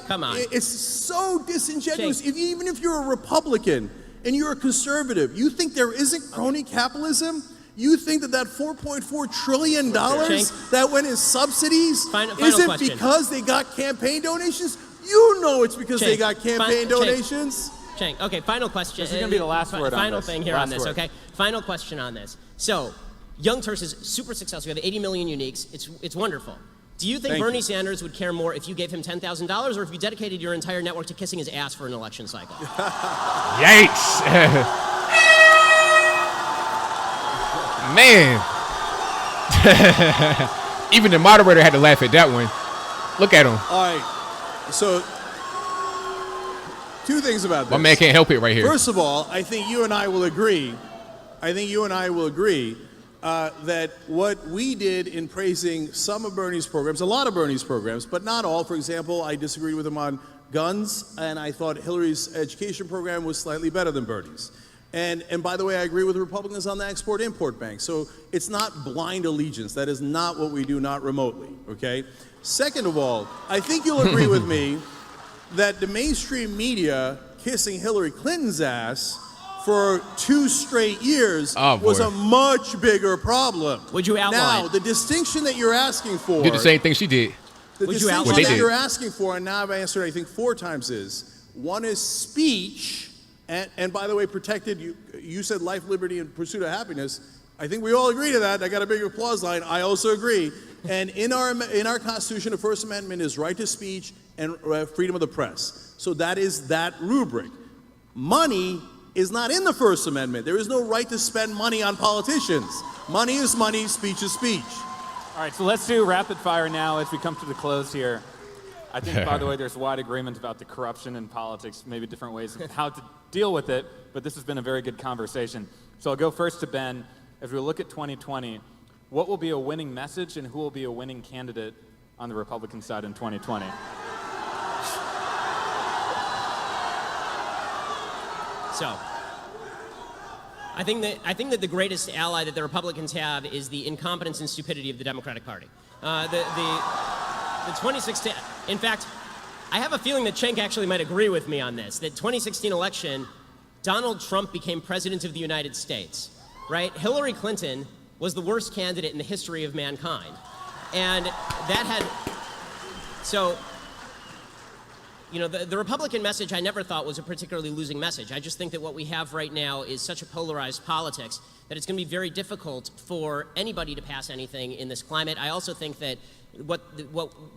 Come on. It's so disingenuous. Even if you're a Republican and you're a conservative, you think there isn't crony capitalism? You think that $4.4 trillion that went in subsidies isn't because they got campaign donations? You know it's because they got campaign donations. Cenk, okay, final question. This is going to be the last word on Final this. thing here on this, okay? Final question on this. So, Young Turks is super successful. We have 80 million uniques. It's wonderful. Do you think Bernie Sanders would care more if you gave him $10,000 or if you dedicated your entire network to kissing his ass for an election cycle? Yikes. Man. Even the moderator had to laugh at that one. Look at him. All right. So, two things about this. My man can't help it right here. First of all, I think you and I will agree. That what we did in praising some of Bernie's programs, a lot of Bernie's programs, but not all. For example, I disagreed with him on guns, and I thought Hillary's education program was slightly better than Bernie's. And by the way, I agree with Republicans on the Export-Import Bank. So it's not blind allegiance. That is not what we do, not remotely, okay? Second of all, I think you'll agree with me that the mainstream media kissing Hillary Clinton's ass for 2 straight years was a much bigger problem. Would you outline? Now, the distinction that you're asking for... Did the same thing she did. The distinction that you're asking for, and now I've answered, I think, 4 times is, one is speech, and by the way, protected, you said life, liberty, and pursuit of happiness. I think we all agree to that. I got a big applause line. I also agree. And in our Constitution, the First Amendment is right to speech and freedom of the press. So that is that rubric. Money is not in the First Amendment. There is no right to spend money on politicians. Money is money, speech is speech. All right, so let's do rapid fire now as we come to the close here. I think, by the way, there's wide agreement about the corruption in politics, maybe different ways of how to deal with it, but this has been a very good conversation. So I'll go first to Ben. As we look at 2020, what will be a winning message and who will be a winning candidate on the Republican side in 2020? So, I think that the greatest ally that the Republicans have is the incompetence and stupidity of the Democratic Party. The 2016, in fact, I have a feeling that Cenk actually might agree with me on this, that 2016 election, Donald Trump became president of the United States, right? Hillary Clinton was the worst candidate in the history of mankind. And that had, so you know, the Republican message I never thought was a particularly losing message. I just think that what we have right now is such a polarized politics that it's going to be very difficult for anybody to pass anything in this climate. I also think that what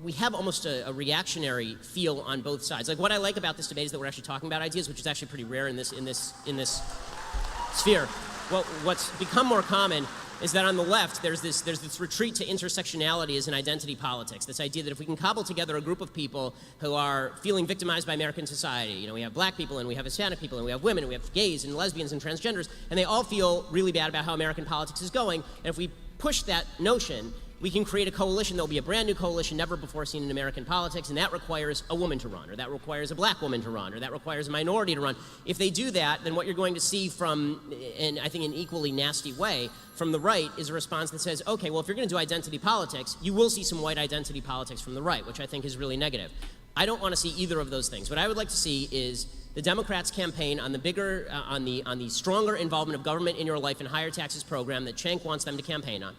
we have almost a reactionary feel on both sides. Like, what I like about this debate is that we're actually talking about ideas, which is actually pretty rare in this sphere. Well, what's become more common is that on the left, there's this retreat to intersectionality as an identity politics. This idea that if we can cobble together a group of people who are feeling victimized by American society, you know, we have black people and we have Hispanic people and we have women and we have gays and lesbians and transgenders, and they all feel really bad about how American politics is going. And if we push that notion, we can create a coalition that will be a brand new coalition never before seen in American politics, and that requires a woman to run, or that requires a black woman to run, or that requires a minority to run. If they do that, then what you're going to see from, and I think in an equally nasty way, from the right is a response that says, okay, well, if you're going to do identity politics, you will see some white identity politics from the right, which I think is really negative. I don't want to see either of those things. What I would like to see is the Democrats campaign on the bigger, on the stronger involvement of government in your life and higher taxes program that Cenk wants them to campaign on,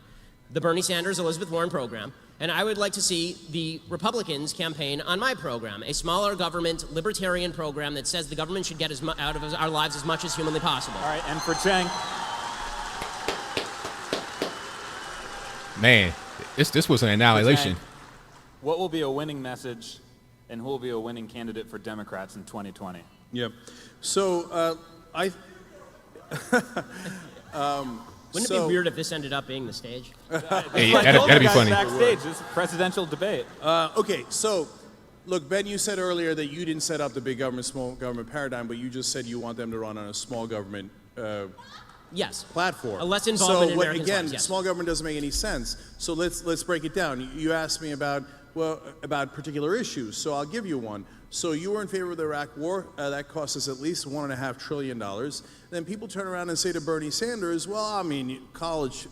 the Bernie Sanders, Elizabeth Warren program, and I would like to see the Republicans campaign on my program, a smaller government, libertarian program that says the government should get out of our lives as much as humanly possible. All right, and for Cenk. Man, this was an annihilation. What will be a winning message, and who will be a winning candidate for Democrats in 2020? Yep. So Wouldn't it be weird if this ended up being the stage? Hey, that'd be funny. Backstage, this is a presidential debate. Okay, so look, Ben, you said earlier that you didn't set up the big government, small government paradigm, but you just said you want them to run on a small government yes. platform. A less involvement in American again, lives, yes. small government doesn't make any sense. So let's break it down. You asked me about particular issues, so I'll give you one. So you were in favor of the Iraq War. That cost us at least $1.5 trillion. Then people turn around and say to Bernie Sanders, well, I mean, college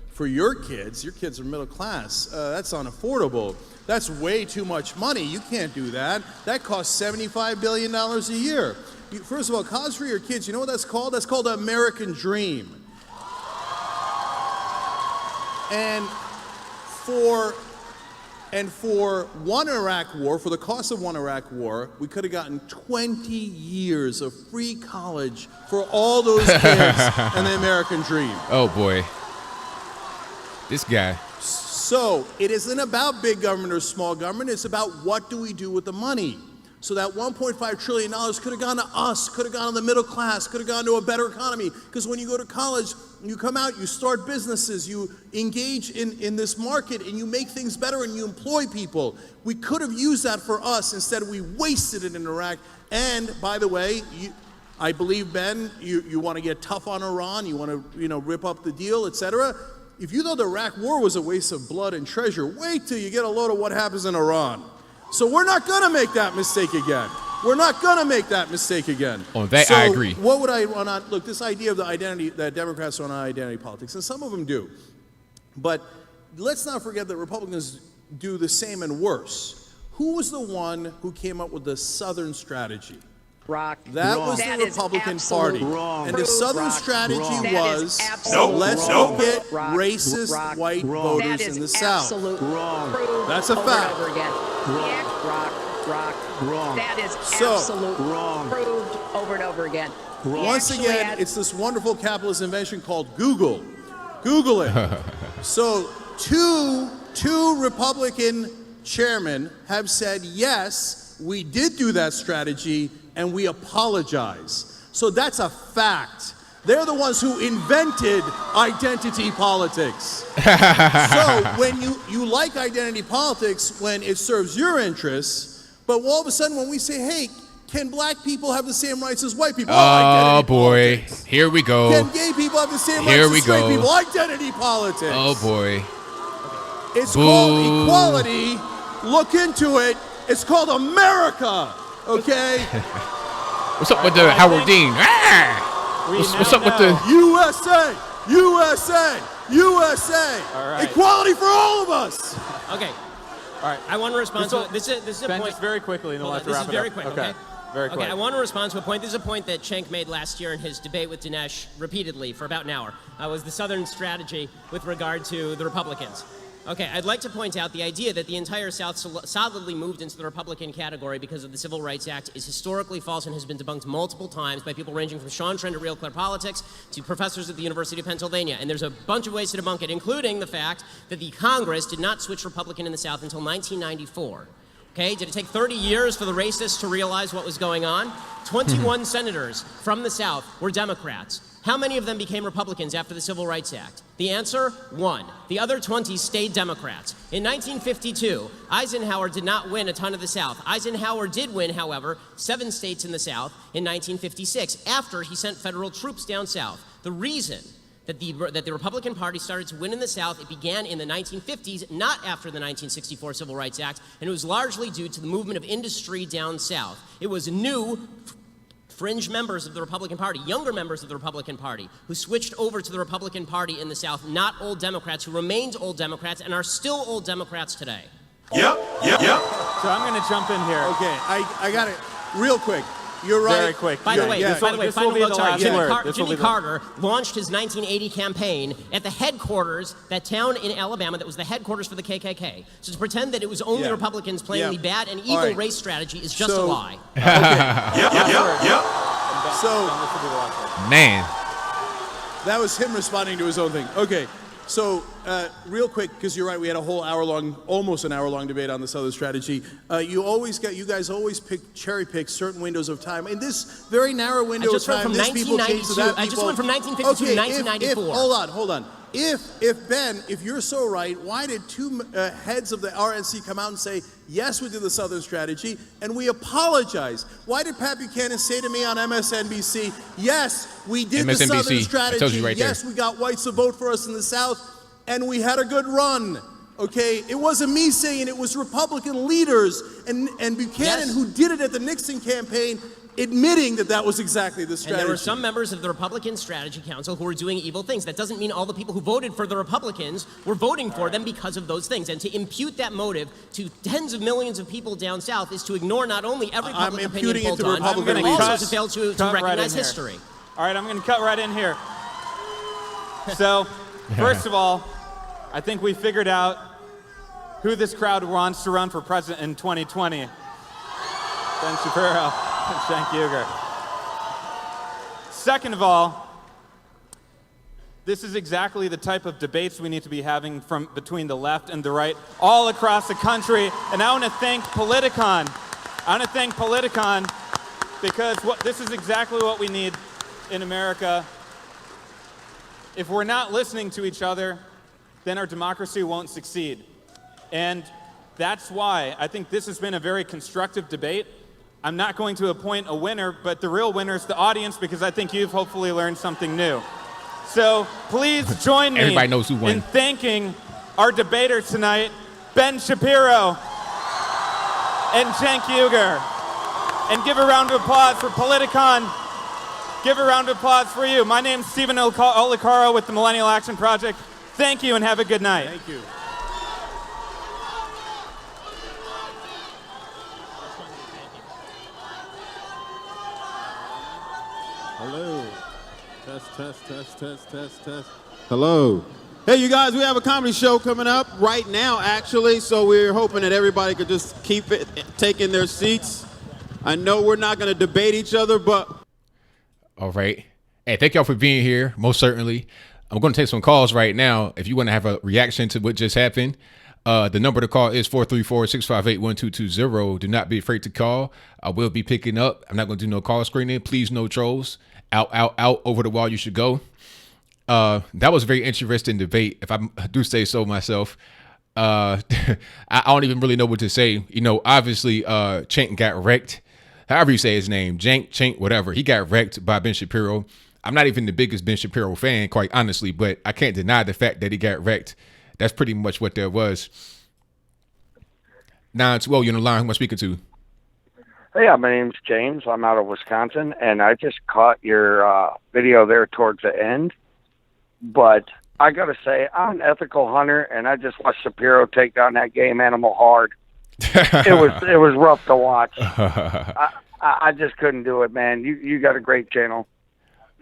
for your kids are middle class. That's unaffordable. That's way too much money. You can't do that. That costs $75 billion a year. First of all, college for your kids, you know what that's called? That's called the American dream. And for one Iraq war, for the cost of one Iraq war, we could have gotten 20 years of free college for all those kids and the American dream. Oh, boy. This guy. So it isn't about big government or small government. It's about what do we do with the money. So that $1.5 trillion could have gone to us, could have gone to the middle class, could have gone to a better economy. Because when you go to college, you come out, you start businesses, you engage in this market, and you make things better, and you employ people. We could have used that for us. Instead, we wasted it in Iraq. And, by the way, I believe, Ben, you want to get tough on Iran, you want to rip up the deal, etc. If you thought the Iraq war was a waste of blood and treasure, wait till you get a load of what happens in Iran. So we're not going to make that mistake again. We're not going to make that mistake again. On that, I agree. What would I run on? Look, this idea of the identity, that Democrats run on identity politics, and some of them do. But let's not forget that Republicans do the same and worse. Who was the one who came up with the Southern strategy? That was the Republican Party. And the Southern strategy was, let's go get racist white voters in the South. That's a fact. That is absolute wrong. Proved over and over again. Once again, it's this wonderful capitalist invention called Google. Google it. So two Republican chairmen have said, yes, we did do that strategy, and we apologize. So that's a fact. They're the ones who invented identity politics. So when you like identity politics when it serves your interests, but all of a sudden when we say, hey, can black people have the same rights as white people? Oh, boy. Politics. Here we go. Can gay people have the same rights as straight people? Identity politics. Oh, boy. It's called equality. Look into it. It's called America. Okay? What's up with the Howard Dean? What's up with the USA? USA! USA! All right. Equality for all of us! Okay. All right. I want to respond to this is a Ben, point. Just very quickly, and then we'll have to wrap it up. This is very quick, okay? Very quick. Okay, I want to respond to a point. This is a point that Cenk made last year in his debate with Dinesh repeatedly for about an hour. Was the Southern strategy with regard to the Republicans. Okay, I'd like to point out the idea that the entire South solidly moved into the Republican category because of the Civil Rights Act is historically false and has been debunked multiple times by people ranging from Sean Trent at Real Clear Politics to professors at the University of Pennsylvania. And there's a bunch of ways to debunk it, including the fact that the Congress did not switch Republican in the South until 1994. Okay, did it take 30 years for the racists to realize what was going on? 21 senators from the South were Democrats. How many of them became Republicans after the Civil Rights Act? The answer, 1. The other 20 stayed Democrats. In 1952, Eisenhower did not win a ton of the South. Eisenhower did win, however, 7 states in the South in 1956, after he sent federal troops down south. The reason that the Republican Party started to win in the South, it began in the 1950s, not after the 1964 Civil Rights Act, and it was largely due to the movement of industry down south. It was new fringe members of the Republican Party, younger members of the Republican Party, who switched over to the Republican Party in the South, not old Democrats, who remained old Democrats and are still old Democrats today. Yep. So I'm going to jump in here. Okay, I got it real quick. You're right. Very quick. By the way, final note, sorry, Jimmy Carter Carter launched his 1980 campaign at the headquarters, that town in Alabama that was the headquarters for the KKK. So to pretend that it was only Republicans playing the bad and evil race strategy is just a lie. So, Man. that was him responding to his own thing. Okay, so real quick, because you're right, we had a whole hour-long, almost an hour-long debate on the Southern strategy. You guys always cherry pick certain windows of time. In this very narrow window of time, this people came to that people. I just went from 1952 to 1994. Hold on. If Ben, if you're so right, why did two heads of the RNC come out and say, yes, we did the Southern strategy, and we apologize? Why did Pat Buchanan say to me on MSNBC, yes, we did the Southern strategy, I told you right there. yes, we got whites to vote for us in the South, and we had a good run? Okay, it wasn't me saying it was Republican leaders and Buchanan who did it at the Nixon campaign, admitting that was exactly the strategy. And there were some members of the Republican Strategy Council who were doing evil things. That doesn't mean all the people who voted for the Republicans were voting for them because of those things. And to impute that motive to tens of millions of people down south is to ignore not only every public opinion poll done, but also to fail to recognize history. All right, I'm going to cut right in here. So, first of all, I think we figured out who this crowd wants to run for president in 2020. Ben Shapiro. Cenk Uygur. Second of all, this is exactly the type of debates we need to be having between the left and the right all across the country. And I want to thank Politicon. Because this is exactly what we need in America. If we're not listening to each other, then our democracy won't succeed. And that's why I think this has been a very constructive debate. I'm not going to appoint a winner, but the real winner is the audience, because I think you've hopefully learned something new. So please join me in thanking our debaters tonight, Ben Shapiro and Cenk Uygur. And give a round of applause for Politicon. Give a round of applause for you. My name's Stephen Olicaro with the Millennial Action Project. Thank you and have a good night. Thank you. Hello. Test. Hello. Hey, you guys, we have a comedy show coming up right now, actually, so we're hoping that everybody could just keep it, taking their seats. I know we're not going to debate each other, but... All right. Hey, thank y'all for being here, most certainly. I'm going to take some calls right now. If you want to have a reaction to what just happened, the number to call is 434-658-1220. Do not be afraid to call. I will be picking up. I'm not going to do no call screening. Please, no trolls. Out, over the wall you should go. That was a very interesting debate, if I do say so myself. I don't even really know what to say. You know, obviously, Cenk got wrecked. However you say his name, Cenk, whatever. He got wrecked by Ben Shapiro. I'm not even the biggest Ben Shapiro fan, quite honestly, but I can't deny the fact that he got wrecked. That's pretty much what there was. 912, you're on the line. Who am I speaking to? Hey, my name's James. I'm out of Wisconsin, and I just caught your video there towards the end. But I got to say, I'm an ethical hunter, and I just watched Shapiro take down that game animal hard. It was rough to watch. I just couldn't do it, man. You got a great channel.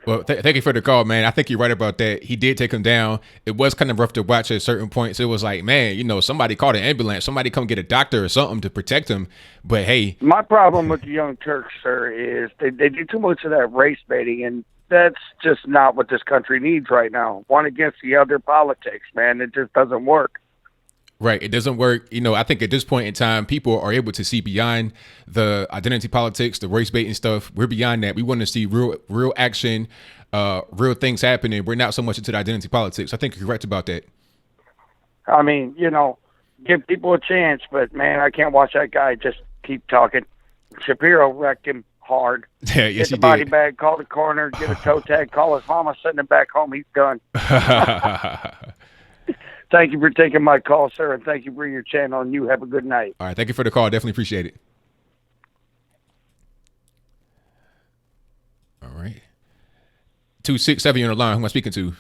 Well, thank you for the call, man. I think you're right about that. He did take him down. It was kind of rough to watch at certain points. It was like, man, somebody called an ambulance, somebody come get a doctor or something to protect him. But hey, my problem with the Young Turks, sir, is they do too much of that race baiting, and that's just not what this country needs right now. One against the other politics, man. It just doesn't work. Right. It doesn't work. I think at this point in time, people are able to see beyond the identity politics, the race baiting stuff. We're beyond that. We want to see real action, real things happening. We're not so much into the identity politics. I think you're correct about that. I mean, give people a chance, but man, I can't watch that guy just keep talking. Shapiro wrecked him hard. Yeah, yes, get the body bag, call the coroner, get a toe tag, call his mama, send him back home. He's done. Thank you for taking my call, sir, and thank you for your channel, and you have a good night. All right, thank you for the call. Definitely appreciate it. All right. 267, you're on the line. Who am I speaking to?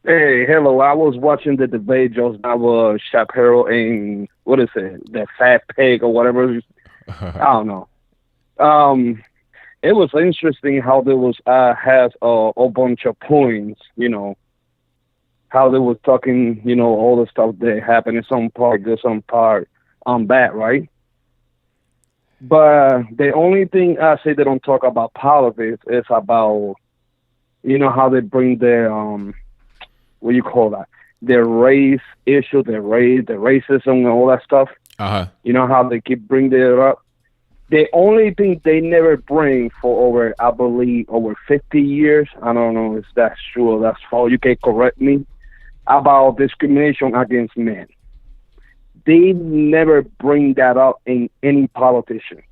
Hey, hello. I was watching the debate just now, Shapiro and, what is it, that fat pig or whatever. I don't know. It was interesting how there was has a bunch of points, how they was talking, all the stuff that happened in some part good, some part bad, right? But the only thing I say they don't talk about politics is about, how they bring their, what do you call that? Their race issue, the racism and all that stuff. Uh-huh. How they keep bringing it up. The only thing they never bring for I believe, over 50 years, I don't know if that's true or that's false, you can correct me, about discrimination against men. They never bring that up in any politician.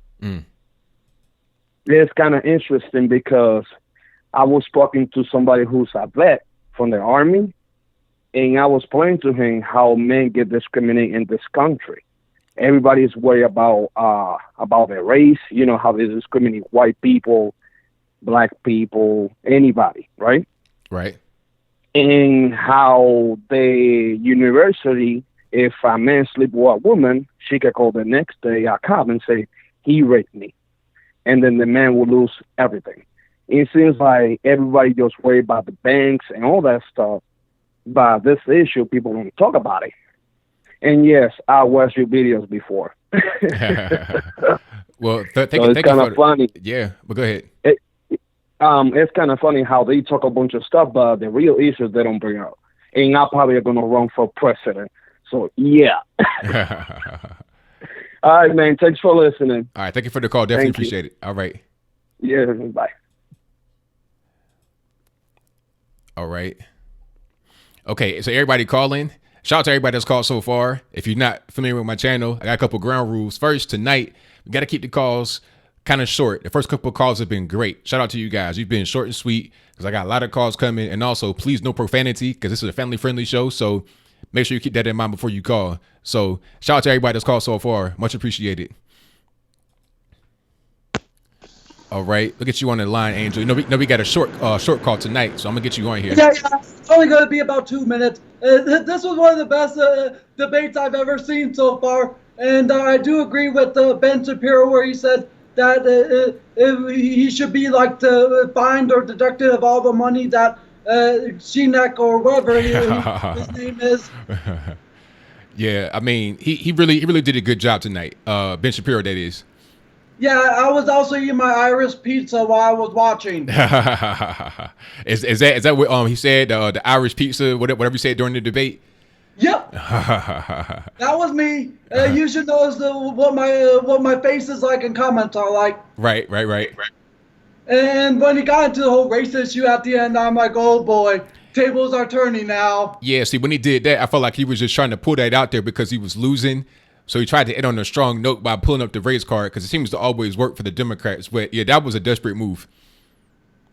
It's kind of interesting because I was talking to somebody who's a vet from the Army, and I was explaining to him how men get discriminated in this country. Everybody's worried about their race, how they discriminate white people, black people, anybody, right? Right. And how the university, if a man sleep with a woman, she could call the next day a cop and say, he raped me. And then the man will lose everything. It seems like everybody just worry about the banks and all that stuff. But this issue, people don't talk about it. And yes, I watched your videos before. Well, it's kind of funny. Yeah, but go ahead. It's kind of funny how they talk a bunch of stuff, but the real issues they don't bring up. And I'm probably going to run for president. So, yeah. All right, man. Thanks for listening. All right. Thank you for the call. Definitely appreciate it. All right. Yeah, bye. All right. Okay, so everybody calling. Shout out to everybody that's called so far. If you're not familiar with my channel, I got a couple ground rules. First, tonight, we got to keep the calls kind of short. The first couple of calls have been great. Shout out to you guys. You've been short and sweet because I got a lot of calls coming. And also, please no profanity because this is a family-friendly show. So make sure you keep that in mind before you call. So shout out to everybody that's called so far. Much appreciated. All right, look at you on the line, Angel. We got a short call tonight, so I'm gonna get you on here. Yeah, it's only gonna be about 2 minutes. This was one of the best debates I've ever seen so far, and I do agree with Ben Shapiro where he said that he should be like fined or deducted of all the money that Shenek or whatever his name is. Yeah, I mean, he really did a good job tonight. Ben Shapiro, that is. Yeah, I was also eating my Irish pizza while I was watching. Is that what he said? The Irish pizza, whatever you said during the debate. Yep. That was me. You should notice what my face is like and comments are like. Right. And when he got into the whole race issue at the end, I'm like, oh boy, tables are turning now. Yeah. See, when he did that, I felt like he was just trying to pull that out there because he was losing. So he tried to end on a strong note by pulling up the race card because it seems to always work for the Democrats. But yeah, that was a desperate move.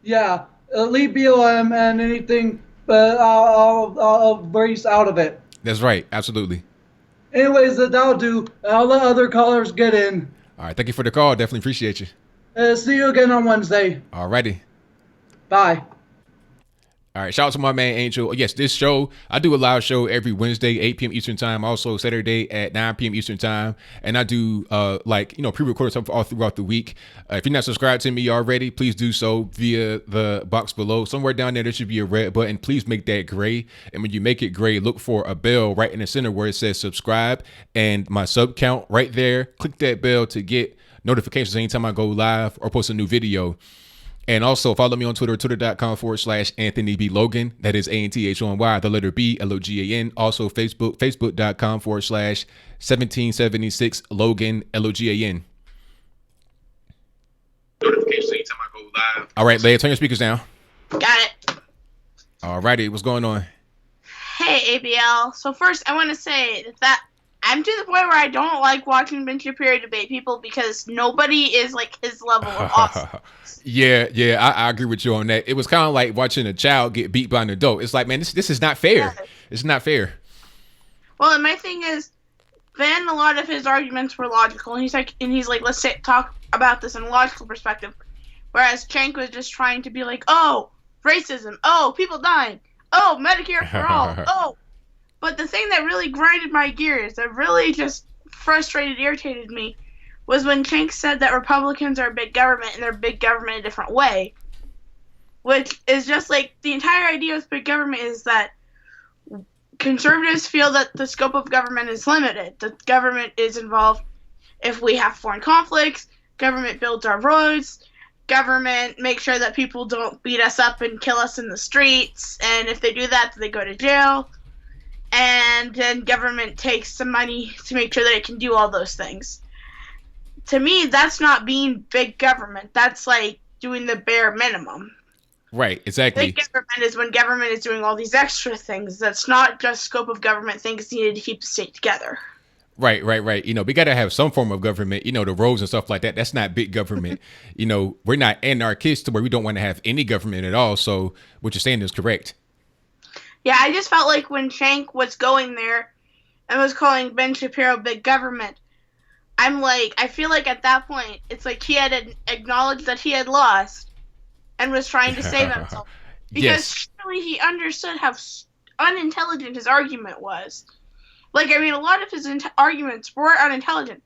Yeah, leave BLM and anything, I'll race out of it. That's right, absolutely. Anyways, that'll do. I'll let other callers get in. All right, thank you for the call. Definitely appreciate you. See you again on Wednesday. All righty. Bye. All right, shout out to my man Angel. Yes, this show, I do a live show every Wednesday, 8 p.m. Eastern time, also Saturday at 9 p.m. Eastern time. And I do pre-recorded stuff all throughout the week. If you're not subscribed to me already, please do so via the box below. Somewhere down there should be a red button. Please make that gray. And when you make it gray, look for a bell right in the center where it says subscribe and my sub count right there. Click that bell to get notifications anytime I go live or post a new video. And also follow me on Twitter, twitter.com/Anthony B. Logan. That is ANTHONY, the letter B, LOGAN. Also Facebook, facebook.com/1776 Logan, LOGAN. Notifications anytime I go live. All right, Leia, turn your speakers down. Got it. All righty, what's going on? Hey, ABL. So first, I want to say that I'm to the point where I don't like watching Ben Shapiro debate people because nobody is like his level of awesome. Yeah, I agree with you on that. It was kind of like watching a child get beat by an adult. It's like, man, this is not fair. Yeah. It's not fair. Well, and my thing is, Ben, a lot of his arguments were logical, and he's like, let's talk about this in a logical perspective. Whereas Cenk was just trying to be like, oh, racism, oh, people dying, oh, Medicare for all, oh. But the thing that really grinded my gears, that really just irritated me, was when Cenk said that Republicans are big government and they're big government a different way. Which is just like, the entire idea of big government is that conservatives feel that the scope of government is limited. The government is involved if we have foreign conflicts, government builds our roads, government makes sure that people don't beat us up and kill us in the streets, and if they do that, they go to jail. And then government takes some money to make sure that it can do all those things. To me, that's not being big government. That's like doing the bare minimum. Right, exactly. Big government is when government is doing all these extra things. That's not just scope of government things needed to keep the state together. Right. We got to have some form of government, the roads and stuff like that. That's not big government. We're not anarchists to where we don't want to have any government at all. So what you're saying is correct. Yeah, I just felt like when Cenk was going there and was calling Ben Shapiro big government, I feel like at that point, it's like he had acknowledged that he had lost and was trying to save himself. Because surely he understood how unintelligent his argument was. A lot of his arguments were unintelligent.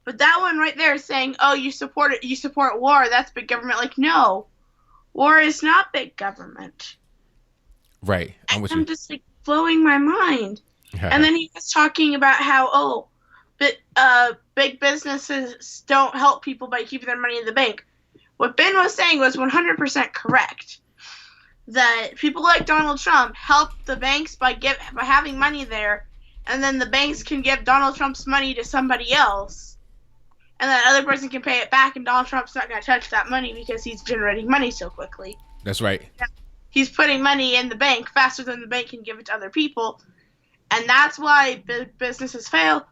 But that one right there saying, oh, you support war, that's big government. No, war is not big government. Right. I'm just blowing my mind. And then he was talking about how, big businesses don't help people by keeping their money in the bank. What Ben was saying was 100% correct. That people like Donald Trump help the banks by having money there, and then the banks can give Donald Trump's money to somebody else, and that other person can pay it back, and Donald Trump's not going to touch that money because he's generating money so quickly. That's right. He's putting money in the bank faster than the bank can give it to other people. And that's why businesses fail,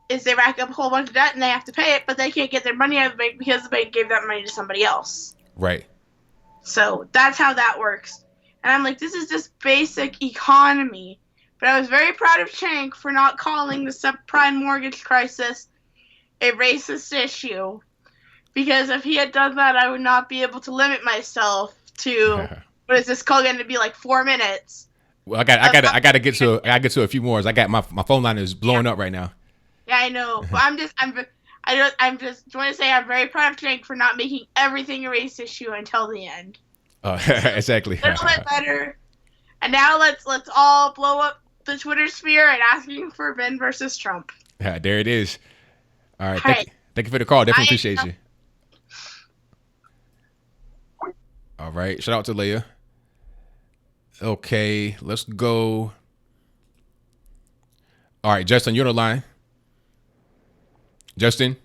is they rack up a whole bunch of debt and they have to pay it, but they can't get their money out of the bank because the bank gave that money to somebody else. Right. So that's how that works. And I'm like, this is just basic economy. But I was very proud of Cenk for not calling the subprime mortgage crisis a racist issue. Because if he had done that, I would not be able to limit myself to... What is this call going to be 4 minutes? Well, I got to get to a few more. I got my phone line is blowing up right now. Yeah, I know. But I'm just want to say I'm very proud of Cenk for not making everything a race issue until the end. Exactly. A little bit better. And now let's all blow up the Twitter sphere and asking for Ben versus Trump. Yeah, there it is. All right. Thank you for the call. Definitely appreciate you. All right. Shout out to Leia. Okay, let's go. All right, Justin, you're on the line. Justin?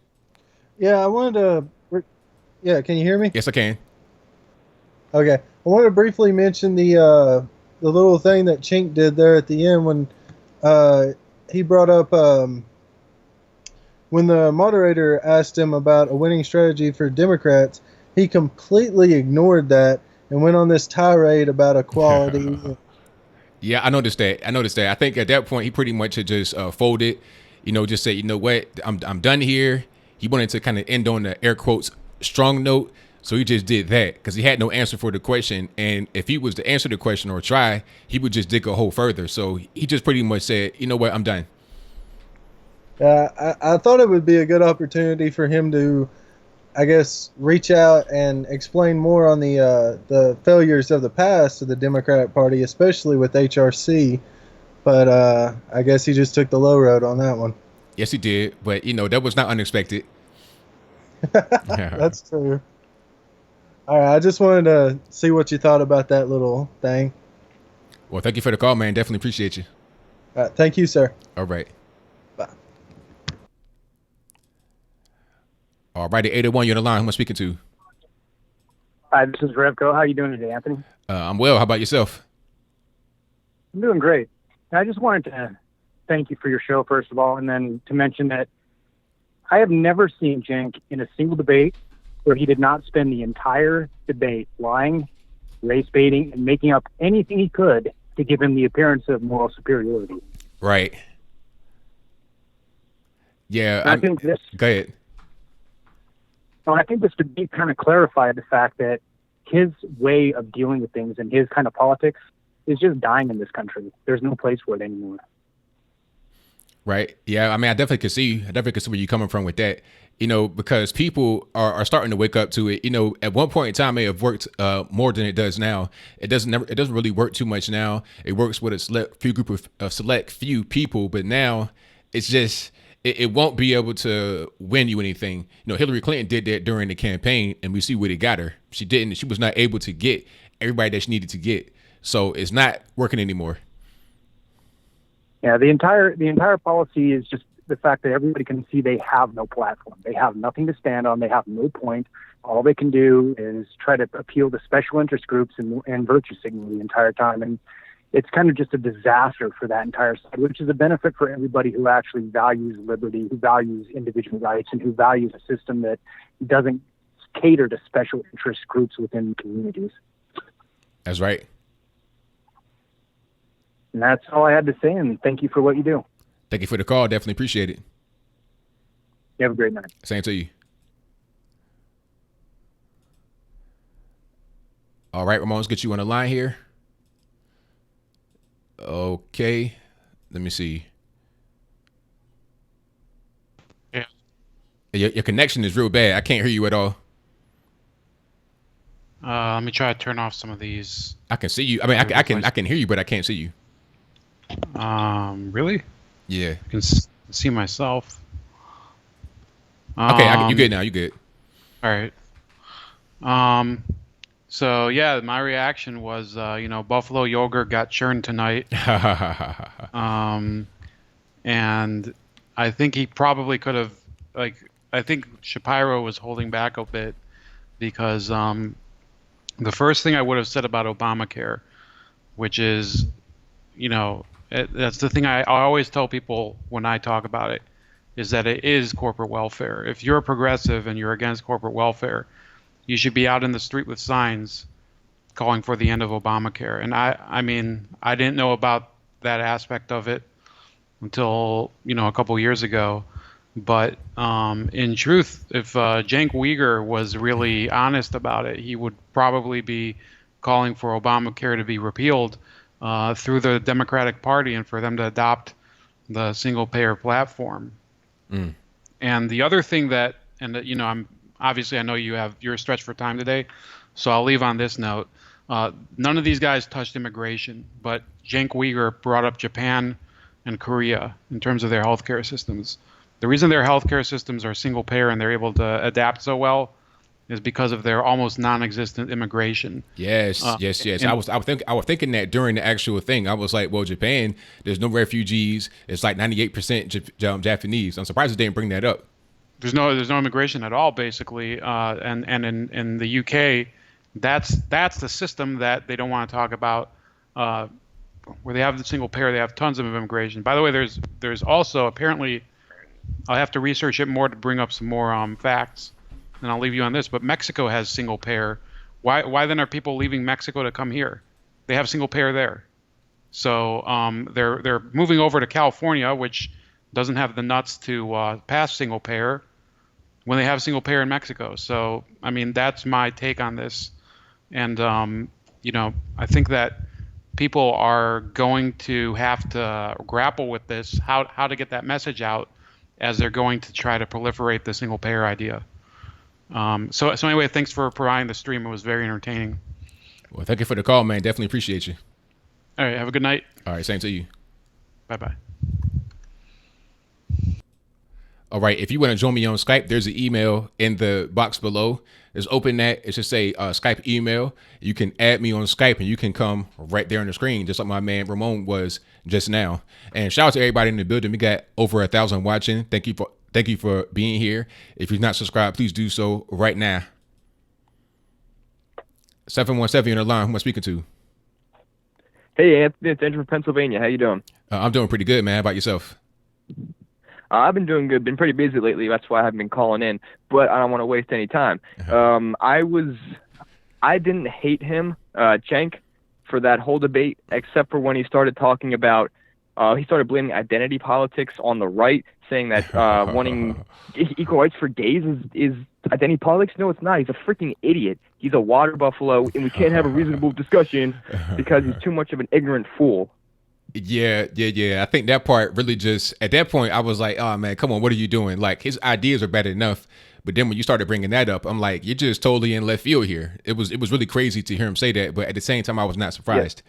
Yeah, I wanted to... Yeah, can you hear me? Yes, I can. Okay. I wanted to briefly mention the little thing that Cenk did there at the end when he brought up... when the moderator asked him about a winning strategy for Democrats, he completely ignored that and went on this tirade about equality. Yeah, I noticed that. I think at that point he pretty much had just folded, just said, you know what, I'm done here. He wanted to kind of end on the air quotes strong note, So he just did that because he had no answer for the question. And if he was to answer the question or try, he would just dig a hole further. So he just pretty much said, you know what, I'm done. I thought it would be a good opportunity for him to, I guess, reach out and explain more on the failures of the past of the Democratic Party, especially with HRC. But I guess he just took the low road on that one. Yes, he did. But, that was not unexpected. That's true. All right, I just wanted to see what you thought about that little thing. Well, thank you for the call, man. Definitely appreciate you. All right, thank you, sir. All right. Bye. All righty, 801, you're on the line. Who am I speaking to? Hi, this is Revco. How are you doing today, Anthony? I'm well. How about yourself? I'm doing great. I just wanted to thank you for your show, first of all, and then to mention that I have never seen Cenk in a single debate where he did not spend the entire debate lying, race baiting, and making up anything he could to give him the appearance of moral superiority. Right. Yeah. I think this. Go ahead. Well, I think this debate kind of clarified the fact that his way of dealing with things and his kind of politics is just dying in this country. There's no place for it anymore. Right. Yeah. I mean, I definitely could see where you're coming from with that, because people are starting to wake up to it. At one point in time, it may have worked more than it does now. It doesn't really work too much now. It works with a select few people, but now it's just, it won't be able to win you anything. Hillary Clinton did that during the campaign, and we see what it got her. She was not able to get everybody that she needed to get. So it's not working anymore. Yeah, the entire policy is just the fact that everybody can see they have no platform. They have nothing to stand on. They have no point. All they can do is try to appeal to special interest groups and virtue signal the entire time. And it's kind of just a disaster for that entire side, which is a benefit for everybody who actually values liberty, who values individual rights, and who values a system that doesn't cater to special interest groups within communities. That's right. And that's all I had to say, and thank you for what you do. Thank you for the call. Definitely appreciate it. You have a great night. Same to you. All right, Ramon, let's get you on the line here. Okay. Let me see. Yeah. Your connection is real bad. I can't hear you at all. Let me try to turn off some of these. I can see you. I mean, I can hear you, but I can't see you. Really? Yeah. I can see myself. Okay, you good now. You good. All right. So yeah, my reaction was, buffalo yogurt got churned tonight. And I think he probably could have, I think Shapiro was holding back a bit because the first thing I would have said about Obamacare, which is, that's the thing I always tell people when I talk about it, is that it is corporate welfare. If you're a progressive and you're against corporate welfare, you should be out in the street with signs calling for the end of Obamacare. And I mean, I didn't know about that aspect of it until, a couple years ago. But in truth, if Cenk Uygur was really honest about it, he would probably be calling for Obamacare to be repealed through the Democratic Party and for them to adopt the single-payer platform. Mm. And the other thing that, I know you're stretched for time today, so I'll leave on this note. None of these guys touched immigration, but Cenk Uygur brought up Japan and Korea in terms of their healthcare systems. The reason their healthcare systems are single payer and they're able to adapt so well is because of their almost non-existent immigration. Yes. I was thinking that during the actual thing. I was like, well, Japan, there's no refugees. It's like 98% Japanese. I'm surprised they didn't bring that up. There's no immigration at all, basically. And in the UK, that's the system that they don't want to talk about. Where they have the single payer, they have tons of immigration. By the way, there's also apparently, I'll have to research it more to bring up some more facts, and I'll leave you on this. But Mexico has single payer. Why then are people leaving Mexico to come here? They have single payer there. So they're moving over to California, which doesn't have the nuts to pass single payer. when they have single payer in Mexico. So, I mean, that's my take on this. And, I think that people are going to have to grapple with this, how to get that message out as they're going to try to proliferate the single payer idea. So anyway, thanks for providing the stream. It was very entertaining. Well, thank you for the call, man. Definitely appreciate you. All right. Have a good night. All right. Same to you. Bye-bye. All right. If you want to join me on Skype, there's an email in the box below. Just open that. It should say Skype email. You can add me on Skype and you can come right there on the screen, just like my man Ramon was just now. And shout out to everybody in the building. We got over 1,000 watching. Thank you for being here. If you're not subscribed, please do so right now. 717 on the line. Who am I speaking to? Hey, Anthony, it's Andrew from Pennsylvania. How you doing? I'm doing pretty good, man. How about yourself? I've been doing good. Been pretty busy lately. That's why I haven't been calling in. But I don't want to waste any time. I didn't hate him, Cenk, for that whole debate, except for when he started talking about, he started blaming identity politics on the right, saying that wanting equal rights for gays is identity politics. No, it's not. He's a freaking idiot. He's a water buffalo, and we can't have a reasonable discussion because he's too much of an ignorant fool. Yeah. I think that part really just, at that point, I was like, oh, man, come on, what are you doing? Like, his ideas are bad enough. But then when you started bringing that up, I'm like, you're just totally in left field here. It was really crazy to hear him say that. But at the same time, I was not surprised.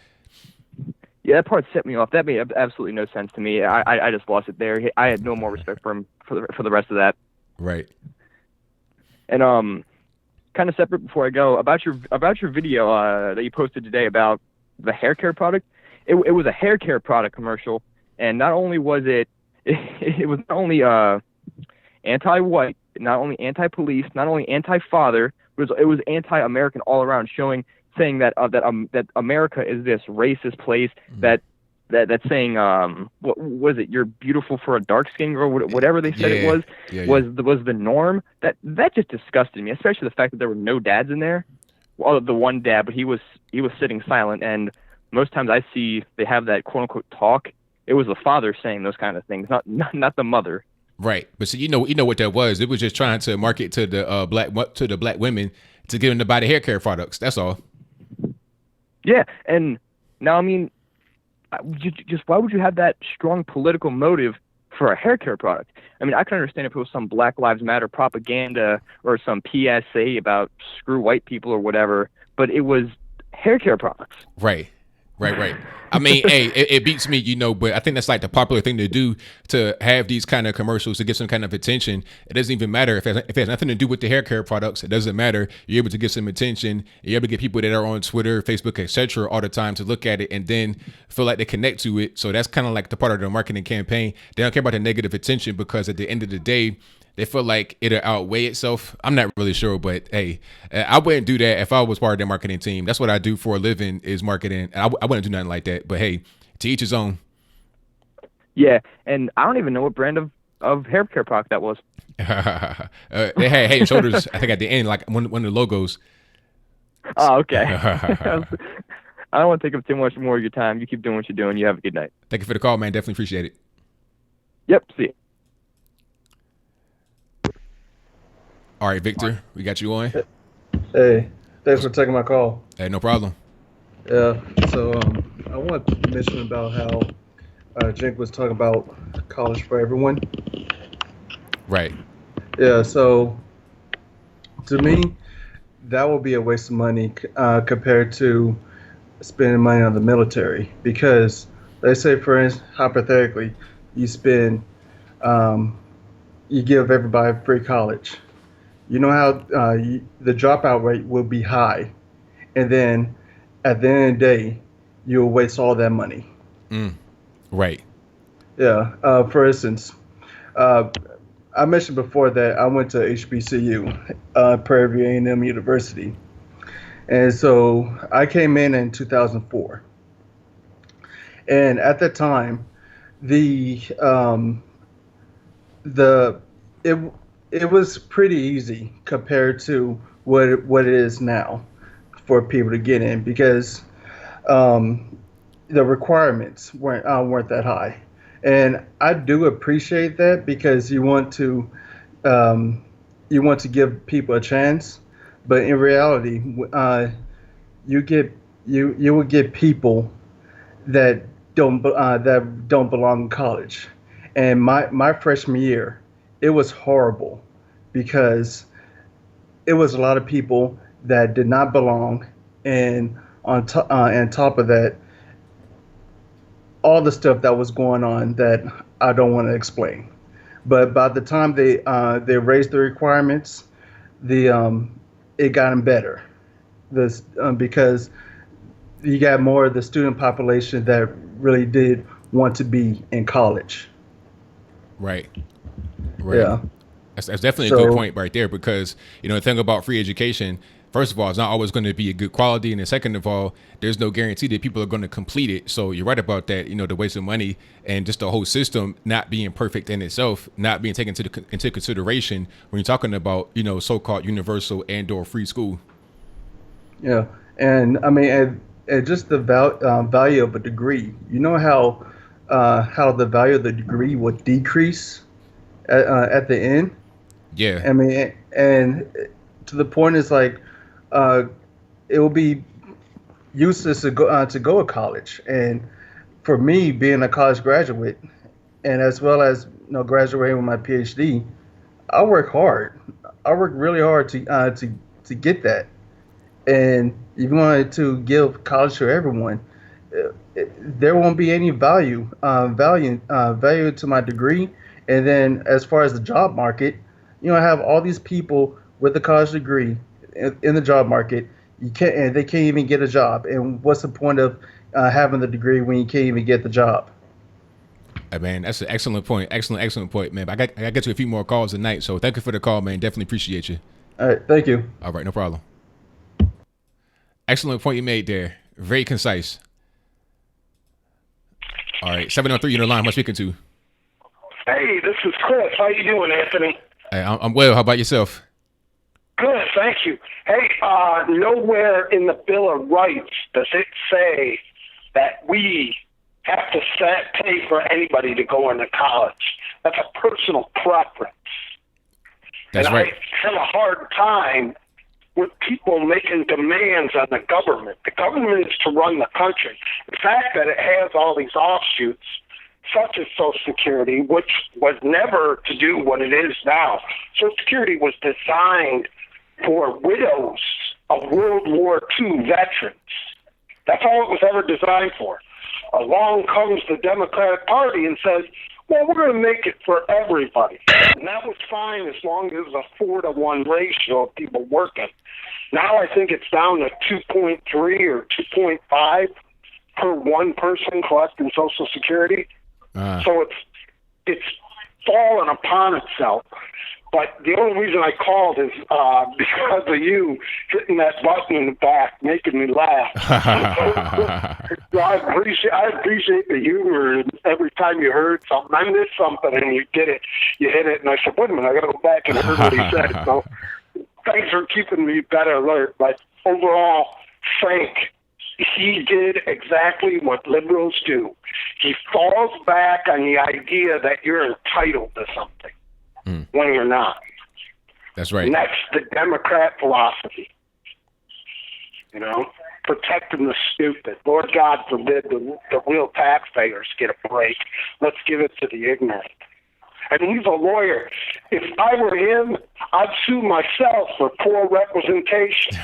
Yeah, that part set me off. That made absolutely no sense to me. I just lost it there. I had no more respect for him for the rest of that. Right. And kind of separate before I go, about your video that you posted today about the hair care product. It was a hair care product commercial, and not only was it was not only anti-white, not only anti-police, not only anti-father, it was anti-American all around, saying that America is this racist place, that's saying what was it? You're beautiful for a dark skinned girl, whatever they said was the norm. That just disgusted me, especially the fact that there were no dads in there. Well, the one dad, but he was sitting silent. And most times I see they have that quote unquote talk. It was the father saying those kind of things, not the mother. Right, but see, you know what that was. It was just trying to market to the black women to get them to buy the hair care products. That's all. Yeah, and now I mean, just why would you have that strong political motive for a hair care product? I mean, I can understand if it was some Black Lives Matter propaganda or some PSA about screw white people or whatever, but it was hair care products. Right. I mean, hey, it beats me, but I think that's like the popular thing to do, to have these kind of commercials to get some kind of attention. It doesn't even matter if it has nothing to do with the hair care products. It doesn't matter. You're able to get some attention. You're able to get people that are on Twitter, Facebook, etc. all the time to look at it and then feel like they connect to it. So that's kind of like the part of the marketing campaign. They don't care about the negative attention because at the end of the day, they feel like it'll outweigh itself. I'm not really sure, but hey, I wouldn't do that if I was part of their marketing team. That's what I do for a living, is marketing. I wouldn't do nothing like that. But hey, to each his own. Yeah, and I don't even know what brand of hair care product that was. They had Head and Shoulders, I think, at the end, like one of the logos. Oh, okay. I don't want to take up too much more of your time. You keep doing what you're doing. You have a good night. Thank you for the call, man. Definitely appreciate it. Yep, see you. All right, Victor, we got you on. Hey, thanks for taking my call. Hey, no problem. Yeah, so I want to mention about how Cenk was talking about college for everyone. Right. Yeah, so to me, that will be a waste of money compared to spending money on the military. Because let's say, for instance, hypothetically, you spend, you give everybody free college. You know how the dropout rate will be high, and then at the end of the day, you'll waste all that money. Right. Yeah. For instance, I mentioned before that I went to HBCU, Prairie View A&M University, and so I came in 2004, and at that time, it was pretty easy compared to what it is now for people to get in, because the requirements weren't that high, and I do appreciate that, because you want to you want to give people a chance, but in reality, you will get people that don't belong in college. And my freshman year, it was horrible because it was a lot of people that did not belong, and on top of that, all the stuff that was going on that I don't want to explain. But by the time they raised the requirements, it gotten better. Because you got more of the student population that really did want to be in college. Right. Right. Yeah. That's definitely a good point right there, because, the thing about free education, first of all, it's not always going to be a good quality. And then second of all, there's no guarantee that people are going to complete it. So you're right about that, the waste of money and just the whole system not being perfect in itself, not being taken into consideration when you're talking about, so-called universal and or free school. Yeah. And I mean, and just the value of a degree, how the value of the degree would decrease at the end. Yeah. I mean, and to the point is like, it will be useless to go to college. And for me, being a college graduate, and as well as graduating with my PhD, I work hard. I work really hard to get that. And if you wanted to give college to everyone, there won't be any value to my degree. And then as far as the job market, I have all these people with a college degree in the job market. And they can't even get a job. And what's the point of having the degree when you can't even get the job? Hey, man, that's an excellent point. Excellent point, man. But I got to get you a few more calls tonight. So thank you for the call, man. Definitely appreciate you. All right. Thank you. All right. No problem. Excellent point you made there. Very concise. All right. 703 in the line. Who am I speaking to? Hey, this is Chris. How you doing, Anthony? Hey, I'm well. How about yourself? Good, thank you. Hey, nowhere in the Bill of Rights does it say that we have to pay for anybody to go into college. That's a personal preference. That's right. I have a hard time with people making demands on the government. The government is to run the country. The fact that it has all these offshoots, such as Social Security, which was never to do what it is now. Social Security was designed for widows of World War II veterans. That's all it was ever designed for. Along comes the Democratic Party and says, well, we're going to make it for everybody. And that was fine as long as it was a 4-to-1 ratio of people working. Now I think it's down to 2.3 or 2.5 per one person collecting Social Security. So it's fallen upon itself. But the only reason I called is because of you hitting that button in the back, making me laugh. So I appreciate the humor. Every time you heard something, I missed something, and you did it. You hit it, and I said, wait a minute, I got to go back and hear what he said. So thanks for keeping me better alert. But overall, Cenk, he did exactly what liberals do. He falls back on the idea that you're entitled to something when you're not. That's right. And that's the Democrat philosophy. Protecting the stupid. Lord God forbid the real taxpayers get a break. Let's give it to the ignorant. And he's a lawyer. If I were him, I'd sue myself for poor representation.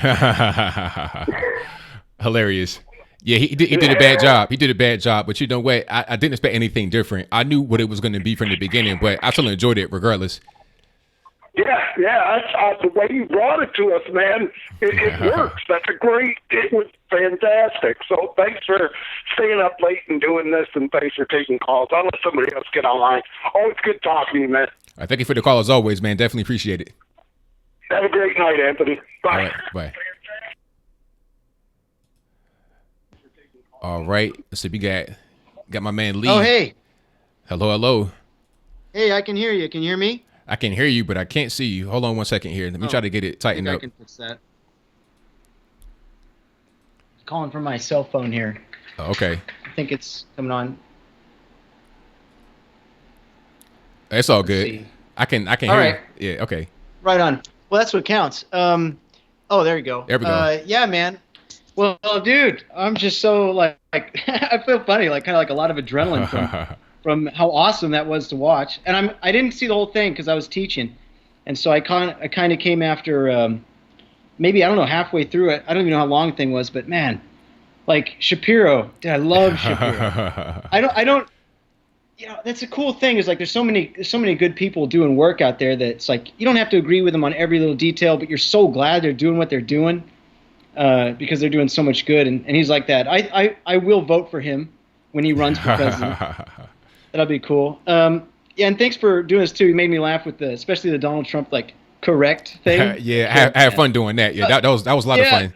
Hilarious. Yeah, he did a bad job. He did a bad job, but you know what? I didn't expect anything different. I knew what it was going to be from the beginning, but I still enjoyed it regardless. Yeah, that's the way you brought it to us, man. It works. It was fantastic. So thanks for staying up late and doing this, and thanks for taking calls. I'll let somebody else get online. Always good talking to you, man. All right, thank you for the call as always, man. Definitely appreciate it. Have a great night, Anthony. Bye. All right, bye. All right, let's see. We got my man Lee. Oh, hey. Hello. Hey, I can hear you. Can you hear me? I can hear you, but I can't see you. Hold on one second here. Let me try to get it tightened up. I can fix that. Calling from my cell phone here. Oh, okay. I think it's coming on. It's all good. I can hear right. you. Yeah, okay. Right on. Well, that's what counts. Oh, there you go. There we go. Yeah, man. Well, dude, I'm just so like I feel funny, like kind of like a lot of adrenaline from how awesome that was to watch. And I didn't see the whole thing because I was teaching, and so I kind of came after maybe, I don't know, halfway through it. I don't even know how long the thing was, but man, like Shapiro, dude, I love Shapiro. I don't. You know, that's a cool thing is like there's so many good people doing work out there that it's like you don't have to agree with them on every little detail, but you're so glad they're doing what they're doing because they're doing so much good. And he's like that. I will vote for him when he runs for president. That'll be cool. Yeah, and thanks for doing this too. You made me laugh with especially the Donald Trump like correct thing. Yeah, I had fun doing that. Yeah, that was a lot of fun.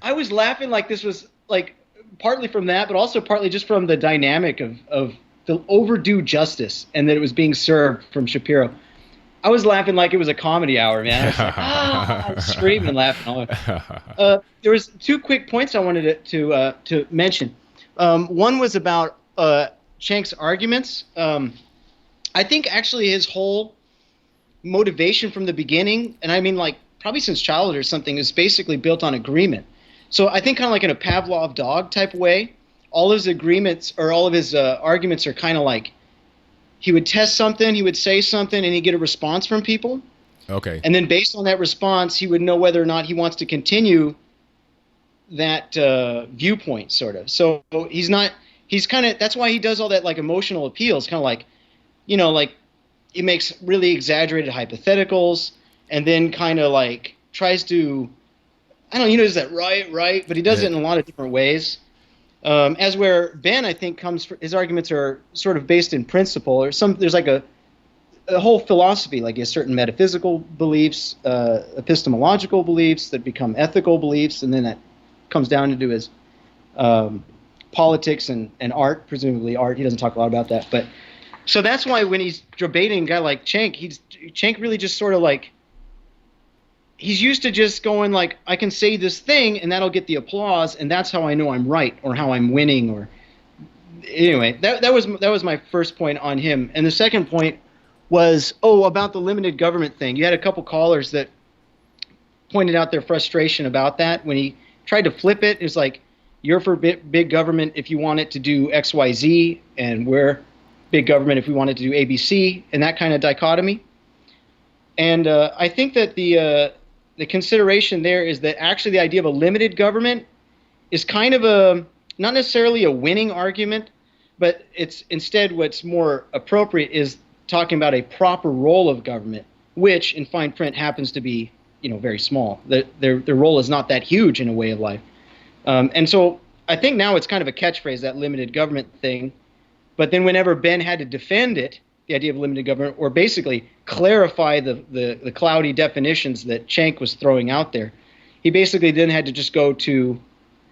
I was laughing like this was like partly from that, but also partly just from the dynamic of the overdue justice and that it was being served from Shapiro. I was laughing like it was a comedy hour, man. I was like, I was screaming and laughing. There was two quick points I wanted to mention. One was about Cenk's arguments. I think actually his whole motivation from the beginning, and I mean like probably since childhood or something, is basically built on agreement. So I think kind of like in a Pavlov dog type way, all his agreements or all of his arguments are kind of like he would test something, he would say something, and he'd get a response from people. Okay. And then based on that response, he would know whether or not he wants to continue that viewpoint, sort of. So he's kind of, that's why he does all that like emotional appeals, kind of like, you know, like he makes really exaggerated hypotheticals and then kind of like tries to, I don't know, he does that right, but he does it in a lot of different ways. As where Ben, I think, his arguments are sort of based in principle, or there's like a whole philosophy, like a certain metaphysical beliefs, epistemological beliefs that become ethical beliefs, and then that comes down into his politics and art, presumably art. He doesn't talk a lot about that, but so that's why when he's debating a guy like Cenk, Cenk really just sort of like, he's used to just going like, I can say this thing and that'll get the applause, and that's how I know I'm right or how I'm winning. Or anyway, that was my first point on him. And the second point was about the limited government thing. You had a couple callers that pointed out their frustration about that when he tried to flip it. It's like, you're for big government if you want it to do X, Y, Z, and we're big government if we want it to do A, B, C, and that kind of dichotomy. And I think that the consideration there is that actually the idea of a limited government is kind of not necessarily a winning argument, but it's instead what's more appropriate is talking about a proper role of government, which in fine print happens to be, you know, very small. Their role is not that huge in a way of life. And so I think now it's kind of a catchphrase, that limited government thing. But then whenever Ben had to defend it, the idea of limited government, or basically clarify the cloudy definitions that Cenk was throwing out there, he basically then had to just go to,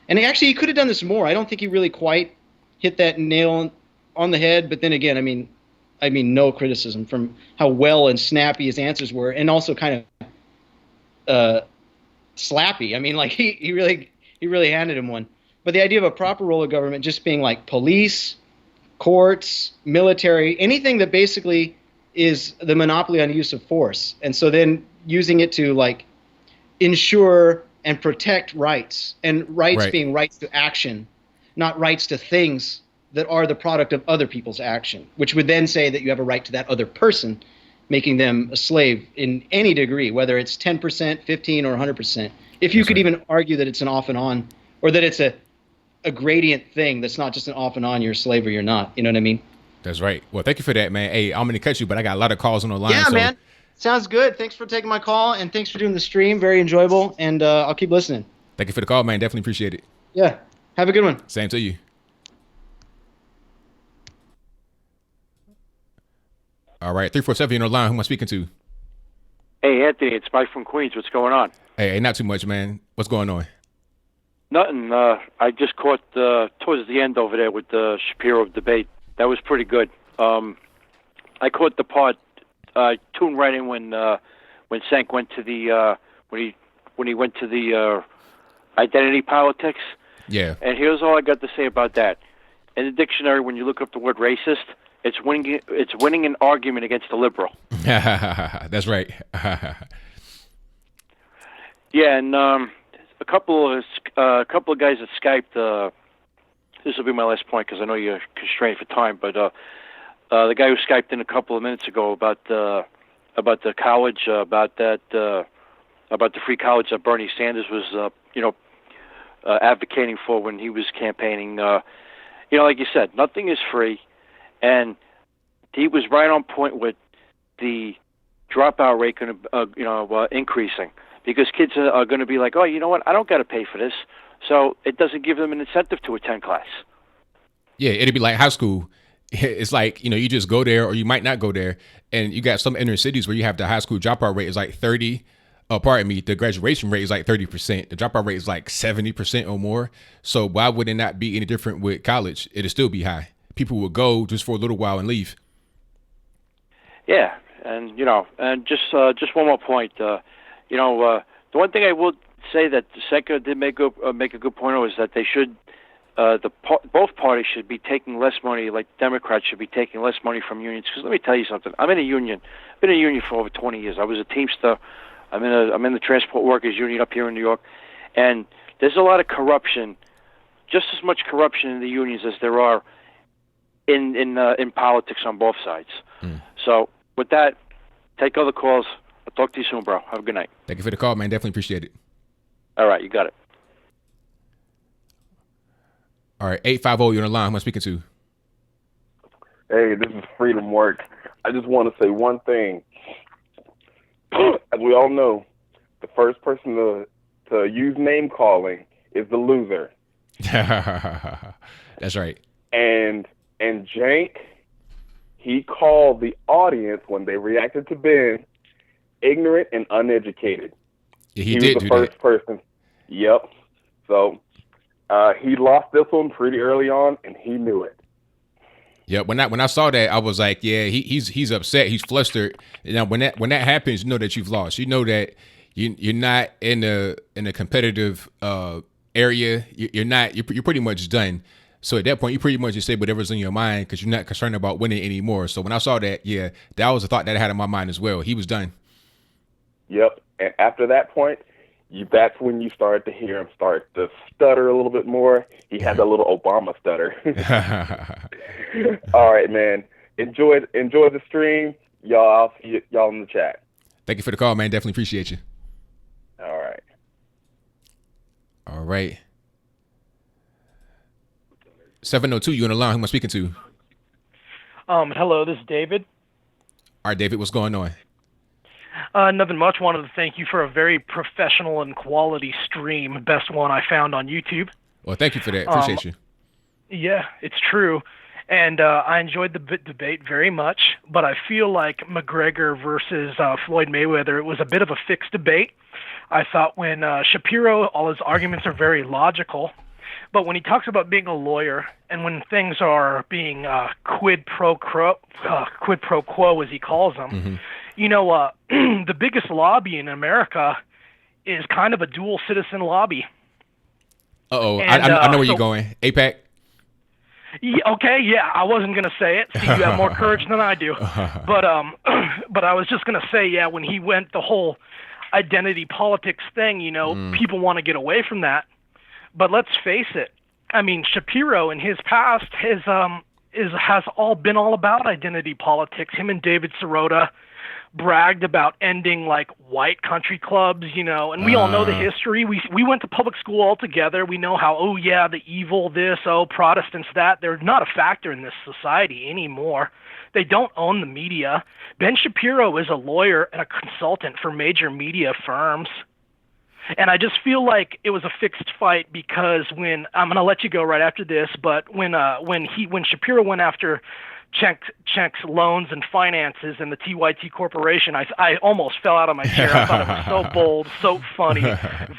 and actually he could have done this more. I don't think he really quite hit that nail on the head. But then again, I mean no criticism from how well and snappy his answers were, and also kind of slappy. I mean, like he really handed him one. But the idea of a proper role of government just being like police, courts, military, anything that basically is the monopoly on use of force. And so then using it to like ensure and protect rights, and rights being rights to action, not rights to things that are the product of other people's action, which would then say that you have a right to that other person, making them a slave in any degree, whether it's 10%, 15, or 100%. If you could even argue that it's an off and on, or that it's a gradient thing that's not just an off and on, you're a slave or you're not. You know what I mean? That's right. Well, thank you for that, man. Hey, I'm going to cut you, but I got a lot of calls on the line. Yeah, so. Man. Sounds good. Thanks for taking my call, and thanks for doing the stream. Very enjoyable, and I'll keep listening. Thank you for the call, man. Definitely appreciate it. Yeah. Have a good one. Same to you. All right. 347, you're on the line. Who am I speaking to? Hey, Anthony. It's Mike from Queens. What's going on? Hey, not too much, man. What's going on? Nothing. I just caught towards the end over there with the Shapiro debate. That was pretty good. I caught the part tuned right in when Cenk went to the when he went to the identity politics. Yeah. And here's all I got to say about that. In the dictionary, when you look up the word racist, it's winning an argument against a liberal. That's right. Yeah, and a couple of guys that Skyped. This will be my last point because I know you're constrained for time. But the guy who Skyped in a couple of minutes ago about the college, about the free college that Bernie Sanders was, advocating for when he was campaigning. Like you said, nothing is free, and he was right on point with the dropout rate increasing, because kids are going to be like, oh, you know what, I don't got to pay for this, so it doesn't give them an incentive to attend class. Yeah, it'd be like high school. It's like, you just go there or you might not go there, and you got some inner cities where you have the high school dropout rate is like 30. The graduation rate is like 30%. The dropout rate is like 70% or more. So why would it not be any different with college? It'd still be high. People would go just for a little while and leave. Yeah, and and just one more point. The one thing I will say that Cenk did make a good point of is that they should, both parties should be taking less money. Like Democrats should be taking less money from unions. Because let me tell you something. I'm in a union. I've been in a union for over 20 years. I was a Teamster. I'm in the Transport Workers Union up here in New York, and there's a lot of corruption, just as much corruption in the unions as there are in politics on both sides. So with that, take other calls. I'll talk to you soon, bro. Have a good night. Thank you for the call, man. Definitely appreciate it. All right, you got it. All right, 850, you're on the line. Who am I speaking to? Hey, this is Freedom Work. I just want to say one thing. As we all know, the first person to use name calling is the loser. That's right. And Cenk, he called the audience when they reacted to Ben ignorant and uneducated. Yeah, he did was the first person. Yep. So he lost this one pretty early on, and he knew it. Yeah, when I saw that, I was like, yeah, he's upset, he's flustered. Now, when that happens, you know that you've lost. You know that you're not in a competitive area. You're pretty much done. So at that point, you pretty much just say whatever's in your mind because you're not concerned about winning anymore. So when I saw that, yeah, that was a thought that I had in my mind as well. He was done. Yep. And after that point, that's when you started to hear him start to stutter a little bit more. He had that little Obama stutter. All right, man. Enjoy the stream. I'll see y'all in the chat. Thank you for the call, man. Definitely appreciate you. All right. All right. 702, you on the line. Who am I speaking to? Hello, this is David. All right, David, what's going on? Nothing much. Wanted to thank you for a very professional and quality stream. Best one I found on YouTube. Well, thank you for that. Appreciate you. Yeah, it's true. And I enjoyed the debate very much, but I feel like McGregor versus Floyd Mayweather, it was a bit of a fixed debate. I thought when Shapiro, all his arguments are very logical, but when he talks about being a lawyer and when things are being quid pro quo, as he calls them, the biggest lobby in America is kind of a dual citizen lobby. Uh-oh, I know where you're going. APAC? Yeah, okay, yeah, I wasn't going to say it. See, you have more courage than I do. But I was just going to say, yeah, when he went the whole identity politics thing, people want to get away from that. But let's face it. I mean, Shapiro in his past has all about identity politics. Him and David Sirota bragged about ending like white country clubs, and we all know the history. We went to public school all together. We know how, the evil this, Protestants that. They're not a factor in this society anymore. They don't own the media. Ben Shapiro is a lawyer and a consultant for major media firms. And I just feel like it was a fixed fight because when I'm going to let you go right after this, but when Shapiro went after Cenk's loans and finances and the TYT Corporation, I almost fell out of my chair. I thought it was so bold, so funny,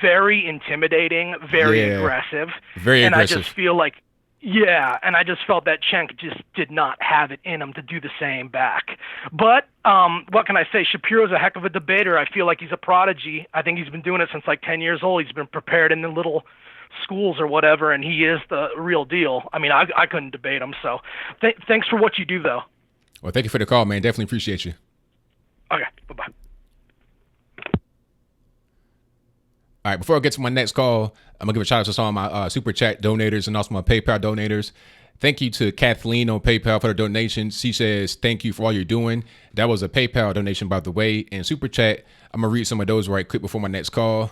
very intimidating, very aggressive. Very aggressive. And I just feel like, and I just felt that Cenk just did not have it in him to do the same back. But what can I say? Shapiro's a heck of a debater. I feel like he's a prodigy. I think he's been doing it since like 10 years old. He's been prepared in the little schools or whatever, and he is the real deal. I mean, I couldn't debate him. So thanks for what you do, though. Well, thank you for the call, man. Definitely appreciate you. Okay, bye-bye. All right, before I get to my next call, I'm going to give a shout out to some of my Super Chat donators and also my PayPal donators. Thank you to Kathleen on PayPal for the donation. She says, thank you for all you're doing. That was a PayPal donation, by the way. And Super Chat, I'm going to read some of those right quick before my next call.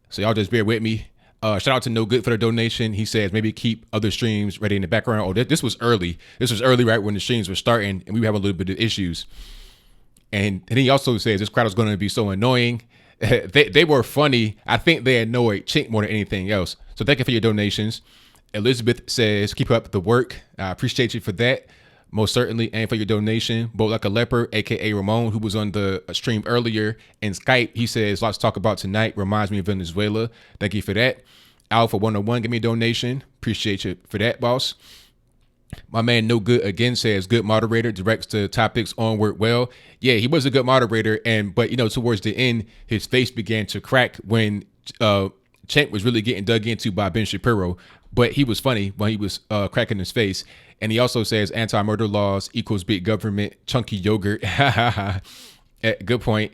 So y'all just bear with me. Shout out to No Good for the donation. He says, maybe keep other streams ready in the background. Oh, this was early. This was early, right when the streams were starting, and we were having a little bit of issues. And he also says this crowd is going to be so annoying. They were funny. I think they annoyed Cenk more than anything else. So thank you for your donations. Elizabeth says, keep up the work. I appreciate you for that. Most certainly. And for your donation. Boat Like a Leper, a.k.a. Ramon, who was on the stream earlier in Skype. He says, lots to talk about tonight. Reminds me of Venezuela. Thank you for that. Alpha 101, give me a donation. Appreciate you for that, boss. My man No Good again says, good moderator, directs the topics onward well. Yeah, he was a good moderator, but towards the end, his face began to crack when Cenk was really getting dug into by Ben Shapiro. But he was funny when he was cracking his face. And he also says anti-murder laws equals big government, chunky yogurt. Good point.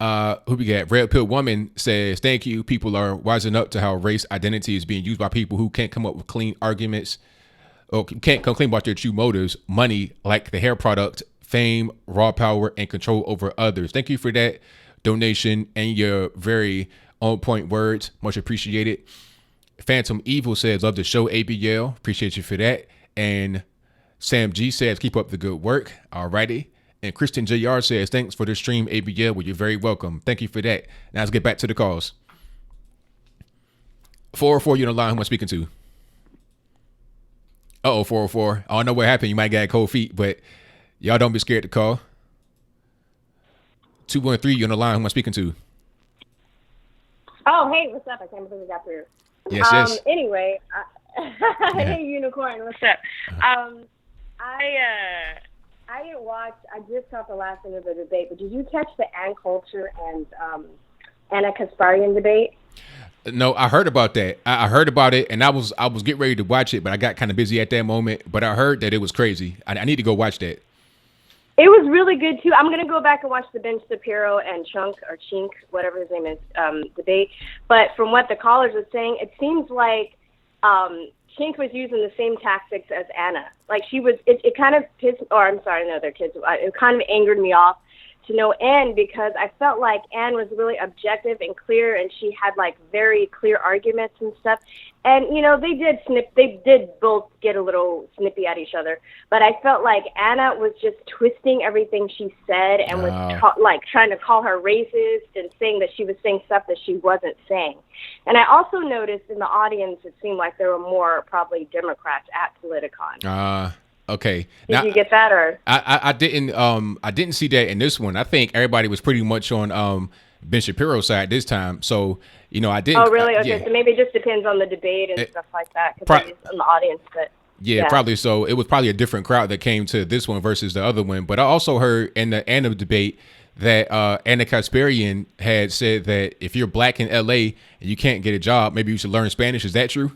Who we got? Red Pill Woman says, thank you. People are wising up to how race identity is being used by people who can't come up with clean arguments. Or can't come clean about their true motives, money, like the hair product, fame, raw power, and control over others. Thank you for that donation and your very on point words. Much appreciated. Phantom Evil says, love the show, ABL. Appreciate you for that. And Sam G says, keep up the good work. Alrighty. And Kristen JR says, thanks for the stream, ABL. Well, you're very welcome. Thank you for that. Now let's get back to the calls. 404, you're on the line. Who am I speaking to? 404. I don't know what happened. You might get cold feet, but y'all don't be scared to call. 213, you're on the line. Who am I speaking to? Oh, hey, what's up? I can't believe we got through. Yes. Anyway, hey, Unicorn, what's up? I didn't watch. I just caught the last end of the debate, but did you catch the Ann Coulter and Anna Kasparian debate? No, I heard about that. I heard about it, and I was getting ready to watch it, but I got kind of busy at that moment. But I heard that it was crazy. I need to go watch that. It was really good too. I'm gonna go back and watch the Ben Shapiro and Cenk, whatever his name is, debate. But from what the callers were saying, it seems like Cenk was using the same tactics as Anna. Like she was. It kind of pissed. Or I'm sorry, no, they're kids. It kind of angered me off to no end because I felt like Anne was really objective and clear, and she had like very clear arguments and stuff. And they did both get a little snippy at each other. But I felt like Anna was just twisting everything she said and was trying to call her racist and saying that she was saying stuff that she wasn't saying. And I also noticed in the audience it seemed like there were more probably Democrats at Politicon. Okay. Did you get that, or I didn't see that in this one. I think everybody was pretty much on Ben Shapiro's side this time. So I didn't. Oh, really? Okay, so maybe it just depends on the debate and stuff like that because in the audience, but. Yeah, probably so. It was probably a different crowd that came to this one versus the other one. But I also heard in the Anna debate that Anna Kasparian had said that if you're black in LA and you can't get a job, maybe you should learn Spanish. Is that true?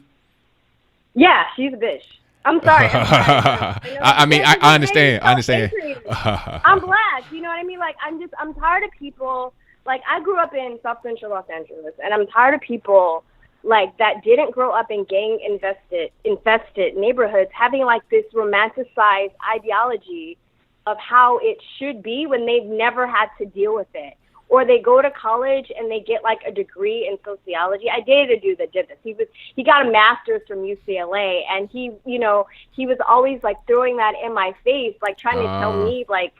Yeah, she's a bitch. I'm sorry. I understand. I understand. I'm black. You know what I mean? Like, I'm tired of people. Like, I grew up in South Central Los Angeles, and I'm tired of people like that didn't grow up in gang infested neighborhoods having like this romanticized ideology of how it should be when they've never had to deal with it. Or they go to college and they get like a degree in sociology. I dated a dude that did this. He got a master's from UCLA, and he was always like throwing that in my face, like trying to tell me like,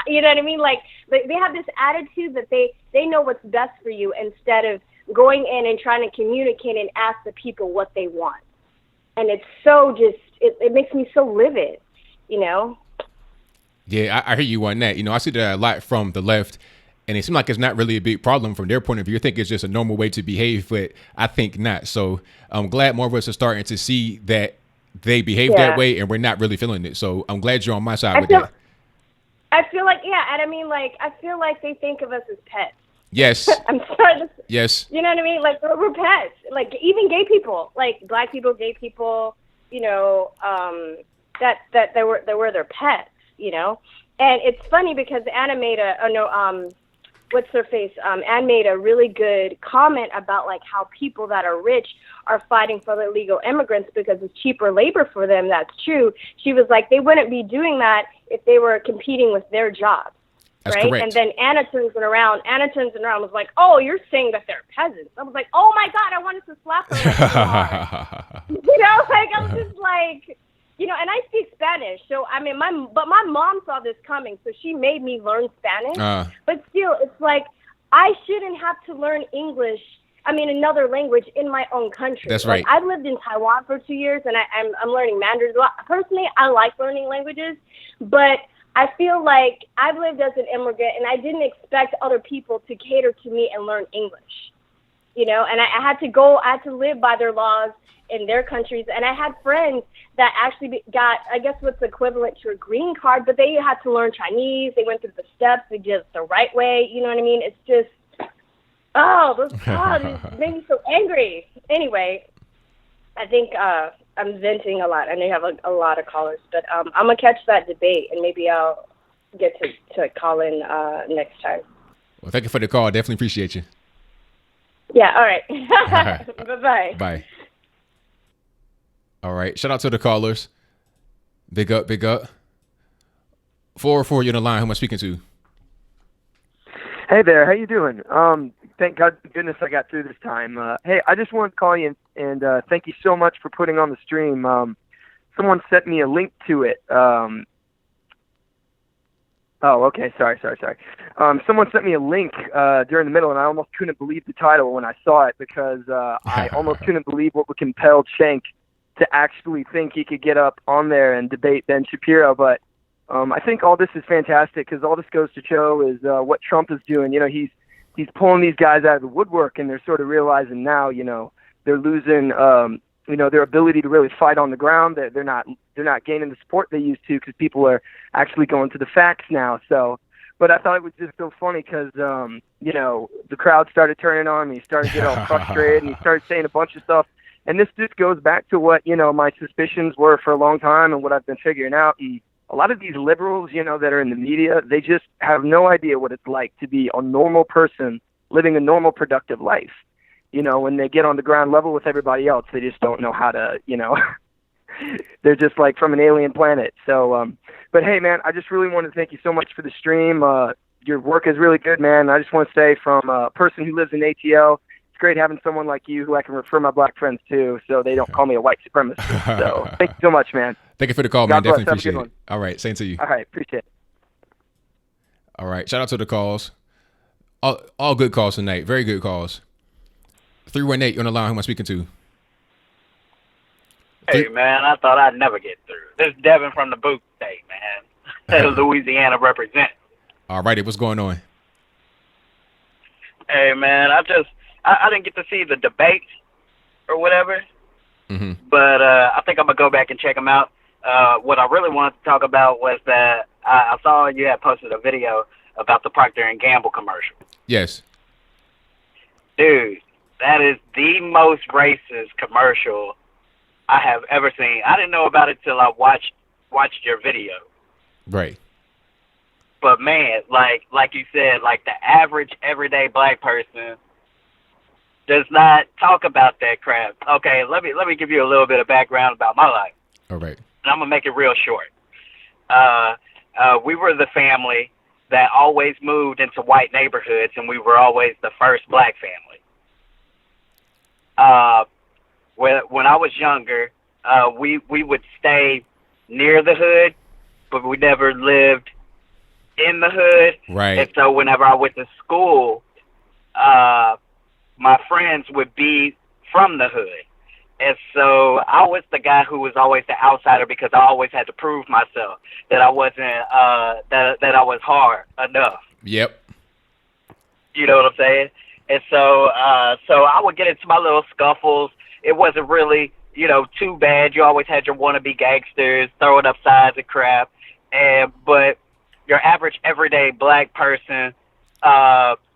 you know what I mean? Like they have this attitude that they know what's best for you instead of going in and trying to communicate and ask the people what they want. And it's so it makes me so livid, Yeah, I hear you on that. I see that a lot from the left. And it seems like it's not really a big problem from their point of view. I think it's just a normal way to behave, but I think not. So I'm glad more of us are starting to see that they behave that way and we're not really feeling it. So I'm glad you're on my side with that. I feel like, and I mean, like, I feel like they think of us as pets. Yes. I'm sorry. Yes. You know what I mean? Like we're pets. Like even gay people, like black people, gay people. You know, that they were their pets. You know, and it's funny because Anna made what's her face? Anne made a really good comment about like how people that are rich are fighting for the illegal immigrants because it's cheaper labor for them. That's true. She was like, they wouldn't be doing that if they were competing with their jobs. That's right? correct. And then Anna turns it around. Anna turns it around and was like, oh, you're saying that they're peasants. I was like, oh my God, I wanted to slap her. Like, so hard. You know, like I was just like, you know, and I speak Spanish. So, I mean, my mom saw this coming, so she made me learn Spanish. But still, it's like, I shouldn't have to learn English, another language in my own country. That's right. Like, I've lived in Taiwan for 2 years, and I'm learning Mandarin a lot. Personally, I like learning languages, but I feel like I've lived as an immigrant, and I didn't expect other people to cater to me and learn English. You know, and I had to live by their laws in their countries. And I had friends that actually got, I guess, what's equivalent to a green card, but they had to learn Chinese. They went through the steps. They did it the right way. You know what I mean? It's just, it made me so angry. Anyway, I think I'm venting a lot. I know you have a lot of callers, but I'm going to catch that debate, and maybe I'll get to call in next time. Well, thank you for the call. Definitely appreciate you. Yeah, all right. Right. Bye-bye. Bye. All right. Shout out to the callers. Big up, big up. 404, you're on the line. Who am I speaking to? Hey there. How you doing? Thank goodness I got through this time. Hey, I just wanted to call you and thank you so much for putting on the stream. Someone sent me a link to it. Oh, okay. Sorry. Someone sent me a link during the middle, and I almost couldn't believe the title when I saw it because I almost couldn't believe what would compel Cenk to actually think he could get up on there and debate Ben Shapiro. But I think all this is fantastic because all this goes to show is what Trump is doing. You know, he's pulling these guys out of the woodwork, and they're sort of realizing now, you know, they're losing, their ability to really fight on the ground. They're not gaining the support they used to because people are actually going to the facts now. So, but I thought it was just so funny because, the crowd started turning on me, started to get all frustrated, and he started saying a bunch of stuff. And this just goes back to what, my suspicions were for a long time and what I've been figuring out. And a lot of these liberals, that are in the media, they just have no idea what it's like to be a normal person living a normal, productive life. When they get on the ground level with everybody else, they just don't know how to, they're just like from an alien planet. So, but hey, man, I just really want to thank you so much for the stream. Your work is really good, man. I just want to say from a person who lives in ATL, it's great having someone like you who I can refer my black friends to so they don't call me a white supremacist. So thank you so much, man. Thank you for the call, man. Definitely appreciate it. All right. Same to you. All right. Appreciate it. All right. Shout out to the calls. All good calls tonight. Very good calls. 318, you're on the line. Who am I speaking to? Hey, man, I thought I'd never get through. This is Devin from the Boot State, man. Louisiana represent. All righty. What's going on? Hey, man, I didn't get to see the debate or whatever, but I think I'm going to go back and check them out. What I really wanted to talk about was that I saw you had posted a video about the Procter & Gamble commercial. Yes. Dude, that is the most racist commercial I have ever seen. I didn't know about it till I watched your video. Right. But man, like you said, like the average everyday black person does not talk about that crap. Okay, let me give you a little bit of background about my life. All right. And I'm gonna make it real short. We were the family that always moved into white neighborhoods, and we were always the first black family. When I was younger, we would stay near the hood, but we never lived in the hood. Right. And so whenever I went to school, my friends would be from the hood. And so I was the guy who was always the outsider because I always had to prove myself that I wasn't, that I was hard enough. Yep. You know what I'm saying? And so I would get into my little scuffles. It wasn't really, too bad. You always had your wannabe gangsters throwing up signs and crap. But your average everyday black person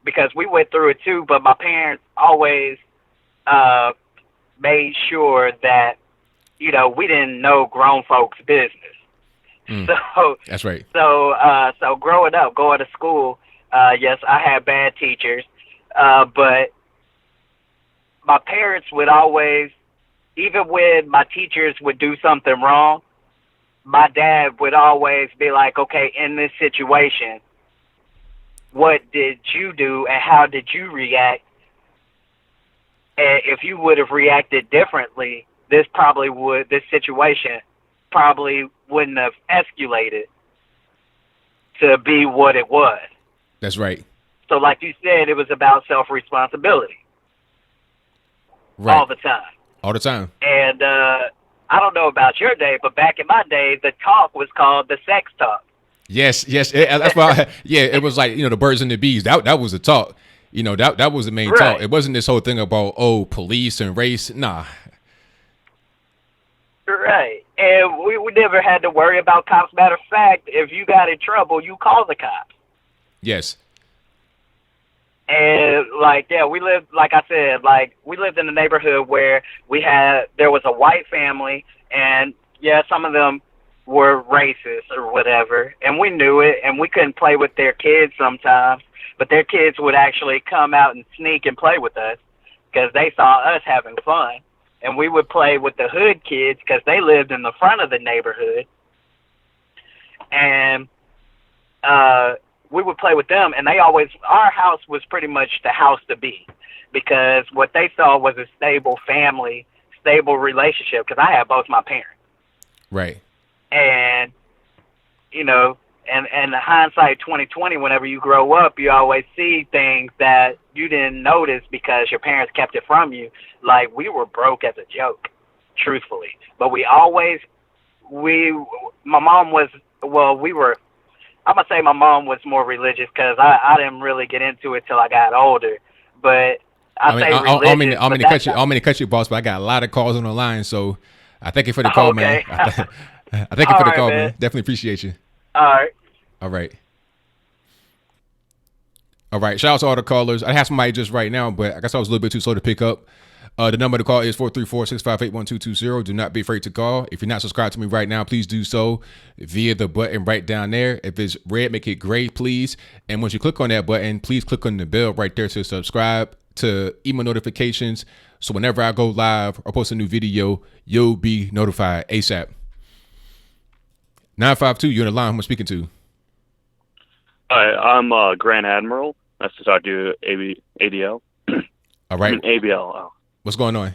because we went through it too, but my parents always made sure that, you know, we didn't know grown folks' business. So that's right. So growing up, going to school, yes, I had bad teachers, but my parents would always, even when my teachers would do something wrong, my dad would always be like, okay, in this situation, what did you do and how did you react? And if you would have reacted differently, this situation probably wouldn't have escalated to be what it was. That's right. So like you said, it was about self-responsibility. Right. All the time. All the time. And I don't know about your day, but back in my day, the talk was called the sex talk. Yes. That's why. It was like, you know, the birds and the bees. That was the talk. You know, that was the main talk. It wasn't this whole thing about police and race. Nah. Right. And we never had to worry about cops. Matter of fact, if you got in trouble, you call the cops. Yes. And we lived, like I said, we lived in a neighborhood where there was a white family, and some of them were racist or whatever, and we knew it, and we couldn't play with their kids sometimes, but their kids would actually come out and sneak and play with us because they saw us having fun, and we would play with the hood kids because they lived in the front of the neighborhood, and we would play with them, and our house was pretty much the house to be, because what they saw was a stable family, stable relationship, because I had both my parents. Right. And, you know, and the hindsight 2020, whenever you grow up, you always see things that you didn't notice because your parents kept it from you. Like, we were broke as a joke, truthfully. But I'm going to say my mom was more religious because I didn't really get into it till I got older. But I mean to cut you, boss, but I got a lot of calls on the line, so I thank you for the call, man. I thank you for the call, man. Definitely appreciate you. All right. Shout out to all the callers. I have somebody just right now, but I guess I was a little bit too slow to pick up. The number to call is 434-658-1220. Do not be afraid to call. If you're not subscribed to me right now, please do so via the button right down there. If it's red, make it gray, please. And once you click on that button, please click on the bell right there to subscribe, to email notifications. So whenever I go live or post a new video, you'll be notified ASAP. 952, you're on the line. Who am I speaking to? Hi, I'm Grand Admiral. Nice to talk to you, ABL. All right. ABL. What's going on?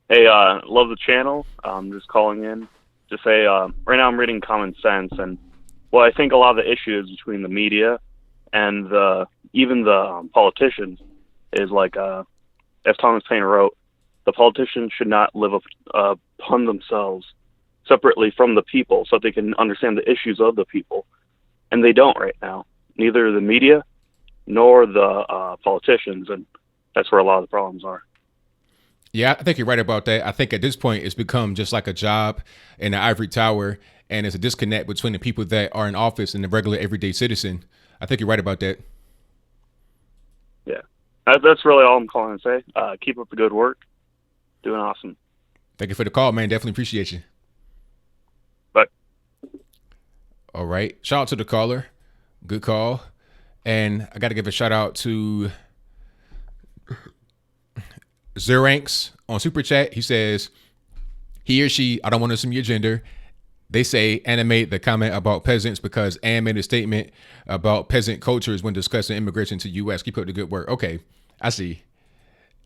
Hey, love the channel. I'm just calling in to say right now I'm reading Common Sense, and I think a lot of the issues between the media and even the politicians is like, as Thomas Paine wrote, the politicians should not live upon themselves separately from the people so that they can understand the issues of the people. And they don't right now. Neither the media nor the politicians, and that's where a lot of the problems are. Yeah, I think you're right about that. I think at this point it's become just like a job in the ivory tower, and it's a disconnect between the people that are in office and the regular everyday citizen. I think you're right about that. Yeah, that's really all I'm calling to say. Keep up the good work. Doing awesome. Thank you for the call, man. Definitely appreciate you. Bye. All right. Shout out to the caller. Good call. And I got to give a shout out to Zeranks on Super Chat. He says, he or she, I don't want to assume your gender. They say animate the comment about peasants because Ann made a statement about peasant cultures when discussing immigration to U.S. Keep up the good work. Okay, I see.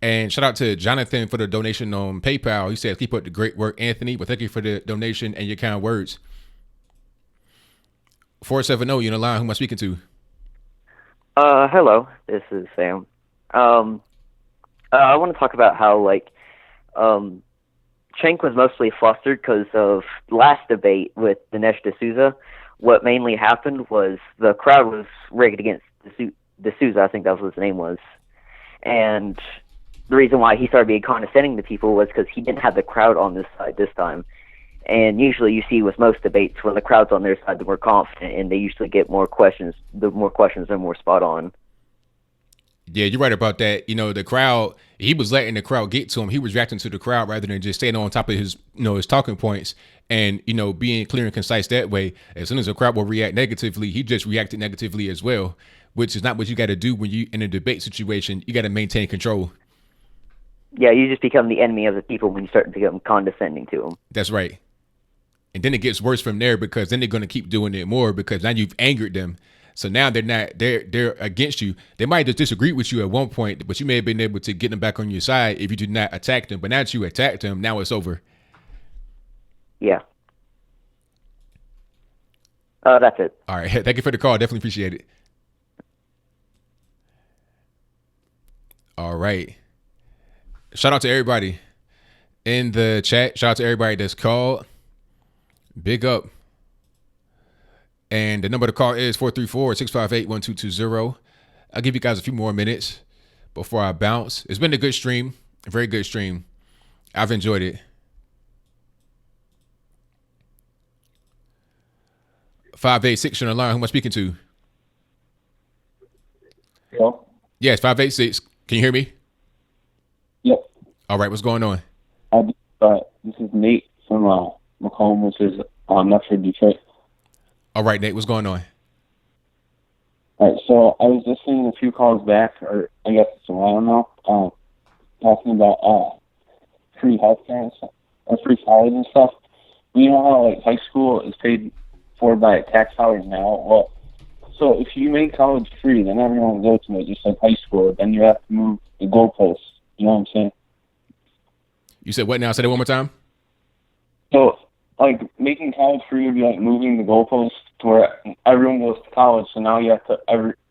And shout out to Jonathan for the donation on PayPal. He says, keep up the great work, Anthony. Well, thank you for the donation and your kind words. 470, you're on the line. Who am I speaking to? Hello, this is Sam. I want to talk about how, Cenk was mostly flustered because of last debate with Dinesh D'Souza. What mainly happened was the crowd was rigged against D'Souza, I think that was what his name was. And the reason why he started being condescending to people was because he didn't have the crowd on this side this time. And usually you see with most debates, when the crowd's on their side, they're more confident, and they usually get more questions. The more questions are more spot on. Yeah, you're right about that. The crowd, he was letting the crowd get to him. He was reacting to the crowd rather than just staying on top of his, his talking points and, being clear and concise that way. As soon as the crowd will react negatively, he just reacted negatively as well, which is not what you got to do when you in a debate situation. You got to maintain control. Yeah, you just become the enemy of the people when you start to become condescending to them. That's right. And then it gets worse from there because then they're going to keep doing it more because now you've angered them. So now they're against you. They might just disagree with you at one point, but you may have been able to get them back on your side if you did not attack them. But now that you attacked them, now it's over. Yeah. That's it. All right. Thank you for the call. Definitely appreciate it. All right. Shout out to everybody in the chat. Shout out to everybody that's called. Big up. And the number to call is 434-658-1220. I'll give you guys a few more minutes before I bounce. It's been a good stream. A very good stream. I've enjoyed it. 586 on the line. Who am I speaking to? Hello? Yes, 586. Can you hear me? Yep. All right, what's going on? This is Nate from Macomb, which is not for Detroit. All right, Nate, what's going on? All right, so I was listening a few calls back, or I guess it's a while now, talking about free healthcare and stuff, or free college and stuff. You know how like high school is paid for by tax dollars now? Well, so if you make college free, then everyone will go to it, just like high school. Then you have to move the goalposts. You know what I'm saying? You said what now? Say that one more time. So, like, making college free would be like moving the goalposts to where everyone goes to college. So now you have to,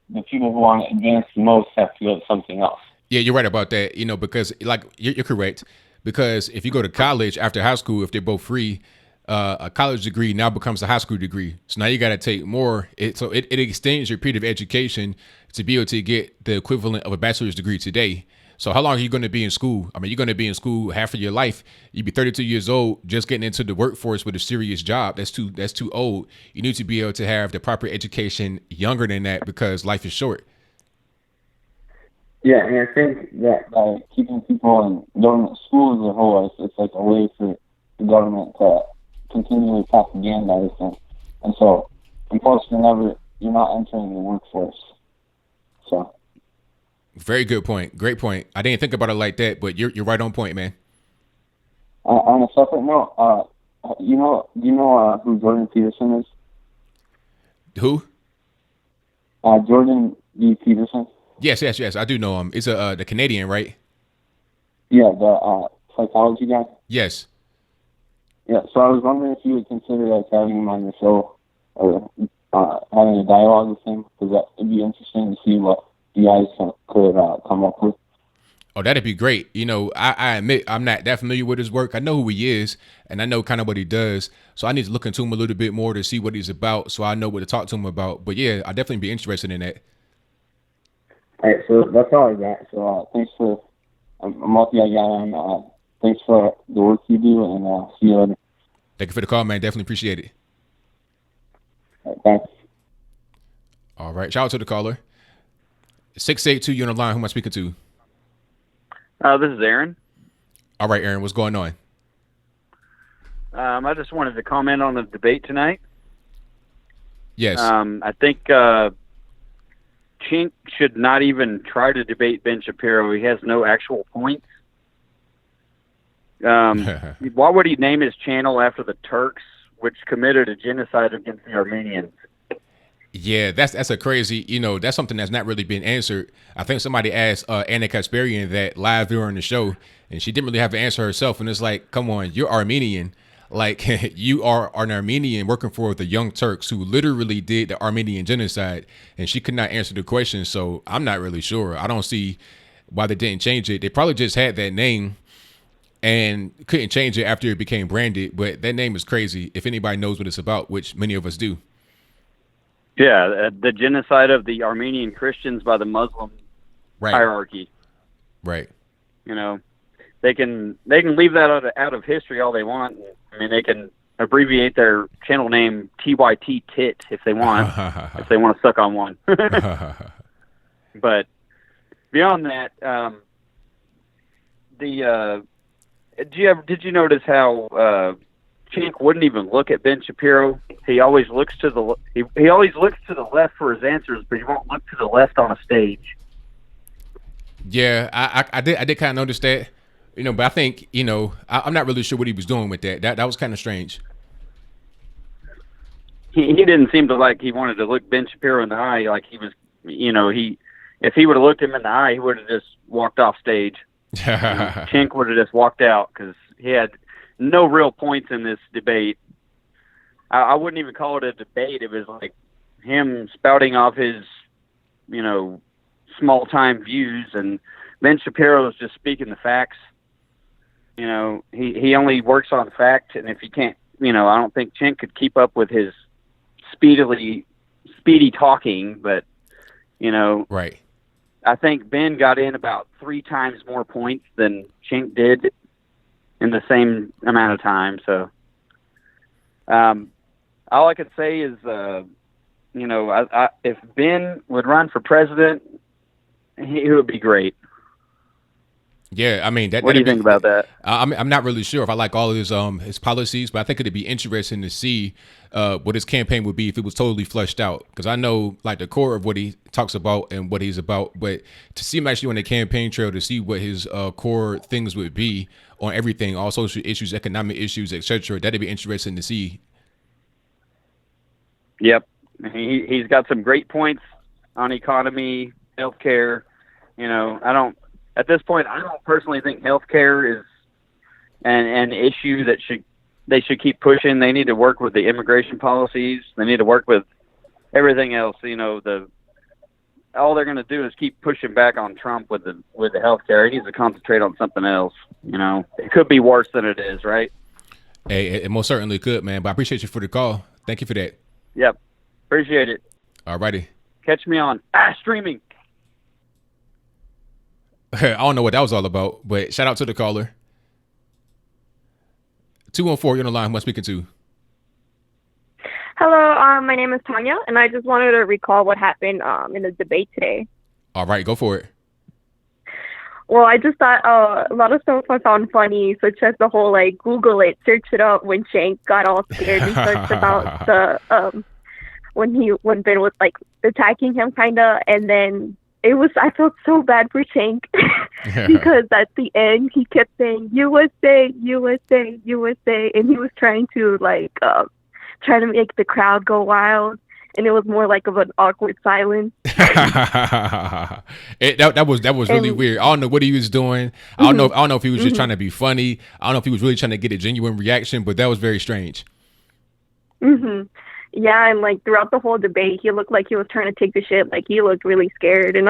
the people who want to advance the most have to go to something else. Yeah, you're right about that. Because like you're correct. Because if you go to college after high school, if they're both free, a college degree now becomes a high school degree. So now you got to take more. It extends your period of education to be able to get the equivalent of a bachelor's degree today. So how long are you going to be in school? I mean, you're going to be in school half of your life. You'd be 32 years old, just getting into the workforce with a serious job. That's too old. You need to be able to have the proper education younger than that because life is short. Yeah, and I think that by keeping people in government schools as a whole, it's like a way for the government to continually propagandize them. And so, unfortunately, you're not entering the workforce. So. Very good point. Great point. I didn't think about it like that, but you're right on point, man. On a separate note, do you know who Jordan Peterson is? Who? Jordan B. Peterson. Yes, I do know him. It's the Canadian, right? Yeah, the psychology guy. Yes. Yeah, so I was wondering if you would consider like having him on your show or having a dialogue with him, because it'd be interesting to see what you guys could come up with. Oh, that'd be great. I admit I'm not that familiar with his work. I know who he is, and I know kind of what he does. So I need to look into him a little bit more to see what he's about, so I know what to talk to him about. But yeah, I'd definitely be interested in that. All right, so that's all I got. So thanks for I'm multi-guy guy. Thanks for the work you do, and see you later. Thank you for the call, man. Definitely appreciate it. All right, thanks. All right, shout out to the caller. 682, you on the line. Who am I speaking to? This is Aaron. All right, Aaron, what's going on? I just wanted to comment on the debate tonight. Yes. I think Cenk should not even try to debate Ben Shapiro. He has no actual points. Why would he name his channel after the Turks, which committed a genocide against the Armenians? Yeah, that's a crazy, that's something that's not really been answered. I think somebody asked Anna Kasparian that live during the show, and she didn't really have to answer herself. And it's like, come on, you're Armenian. Like, you are an Armenian working for the Young Turks who literally did the Armenian genocide, and she could not answer the question. So I'm not really sure. I don't see why they didn't change it. They probably just had that name and couldn't change it after it became branded. But that name is crazy if anybody knows what it's about, which many of us do. Yeah, the genocide of the Armenian Christians by the Muslim hierarchy. Right. They can leave that out of history all they want. I mean, they can abbreviate their channel name TYT Tit if they want, if they want to suck on one. But beyond that, did you notice how Cenk wouldn't even look at Ben Shapiro? He always looks to the he always looks to the left for his answers, but he won't look to the left on a stage. Yeah, I did kind of notice that, but I think, I'm not really sure what he was doing with that. That was kind of strange. He didn't seem to like he wanted to look Ben Shapiro in the eye like he was, if he would have looked him in the eye, he would have just walked off stage. Cenk would have just walked out because he had no real points in this debate. I wouldn't even call it a debate. It was like him spouting off his, small time views, and Ben Shapiro is just speaking the facts. He only works on fact, and if he can't, I don't think Cenk could keep up with his speedy talking, but right. I think Ben got in about 3 times more points than Cenk did in the same amount of time. So, all I could say is, if Ben would run for president, he would be great. Yeah, I mean, what do you think about that? I'm not really sure if I like all of his policies, but I think it'd be interesting to see what his campaign would be if it was totally fleshed out. Because I know like the core of what he talks about and what he's about, but to see him actually on the campaign trail, to see what his core things would be on everything, all social issues, economic issues, etc., that'd be interesting to see. Yep, he's got some great points on economy, healthcare. At this point, I don't personally think healthcare is an issue that they should keep pushing. They need to work with the immigration policies. They need to work with everything else. All they're going to do is keep pushing back on Trump with the healthcare. He needs to concentrate on something else. It could be worse than it is, right? Hey, it most certainly could, man. But I appreciate you for the call. Thank you for that. Yep, appreciate it. All righty. Catch me on streaming. I don't know what that was all about, but shout out to the caller. 214, you're on the line. Who am I speaking to? Hello, my name is Tanya, and I just wanted to recall what happened in the debate today. All right, go for it. Well, I just thought a lot of stuff I found funny, such as the whole Google it, search it up when Cenk got all scared and searched about the when Ben was attacking him kinda, and then I felt so bad for Cenk because at the end he kept saying USA, USA, USA, and he was trying to try to make the crowd go wild, and it was more like of an awkward silence. that was really weird. I don't know what he was doing. I don't know if he was just trying to be funny. I don't know if he was really trying to get a genuine reaction, but that was very strange. Yeah, and throughout the whole debate, he looked like he was trying to take the shit. He looked really scared and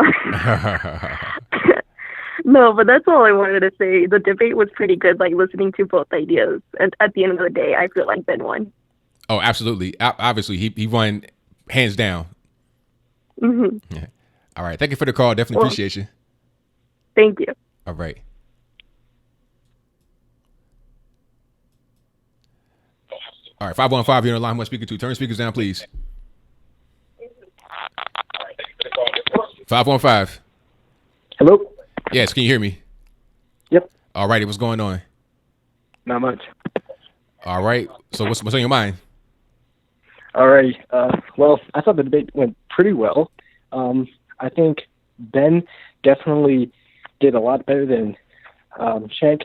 No, but that's all I wanted to say. The debate was pretty good, listening to both ideas. And at the end of the day, I feel like Ben won. Oh, absolutely. Obviously, he won hands down. Yeah. All right. Thank you for the call. Definitely appreciate you. Thank you. All right. All right, 515, you're on the line. Who am I speaking to? Turn speakers down, please. 515. Hello? Yes, can you hear me? Yep. All righty, what's going on? Not much. All right, so what's on your mind? All right. Well, I thought the debate went pretty well. I think Ben definitely did a lot better than Cenk.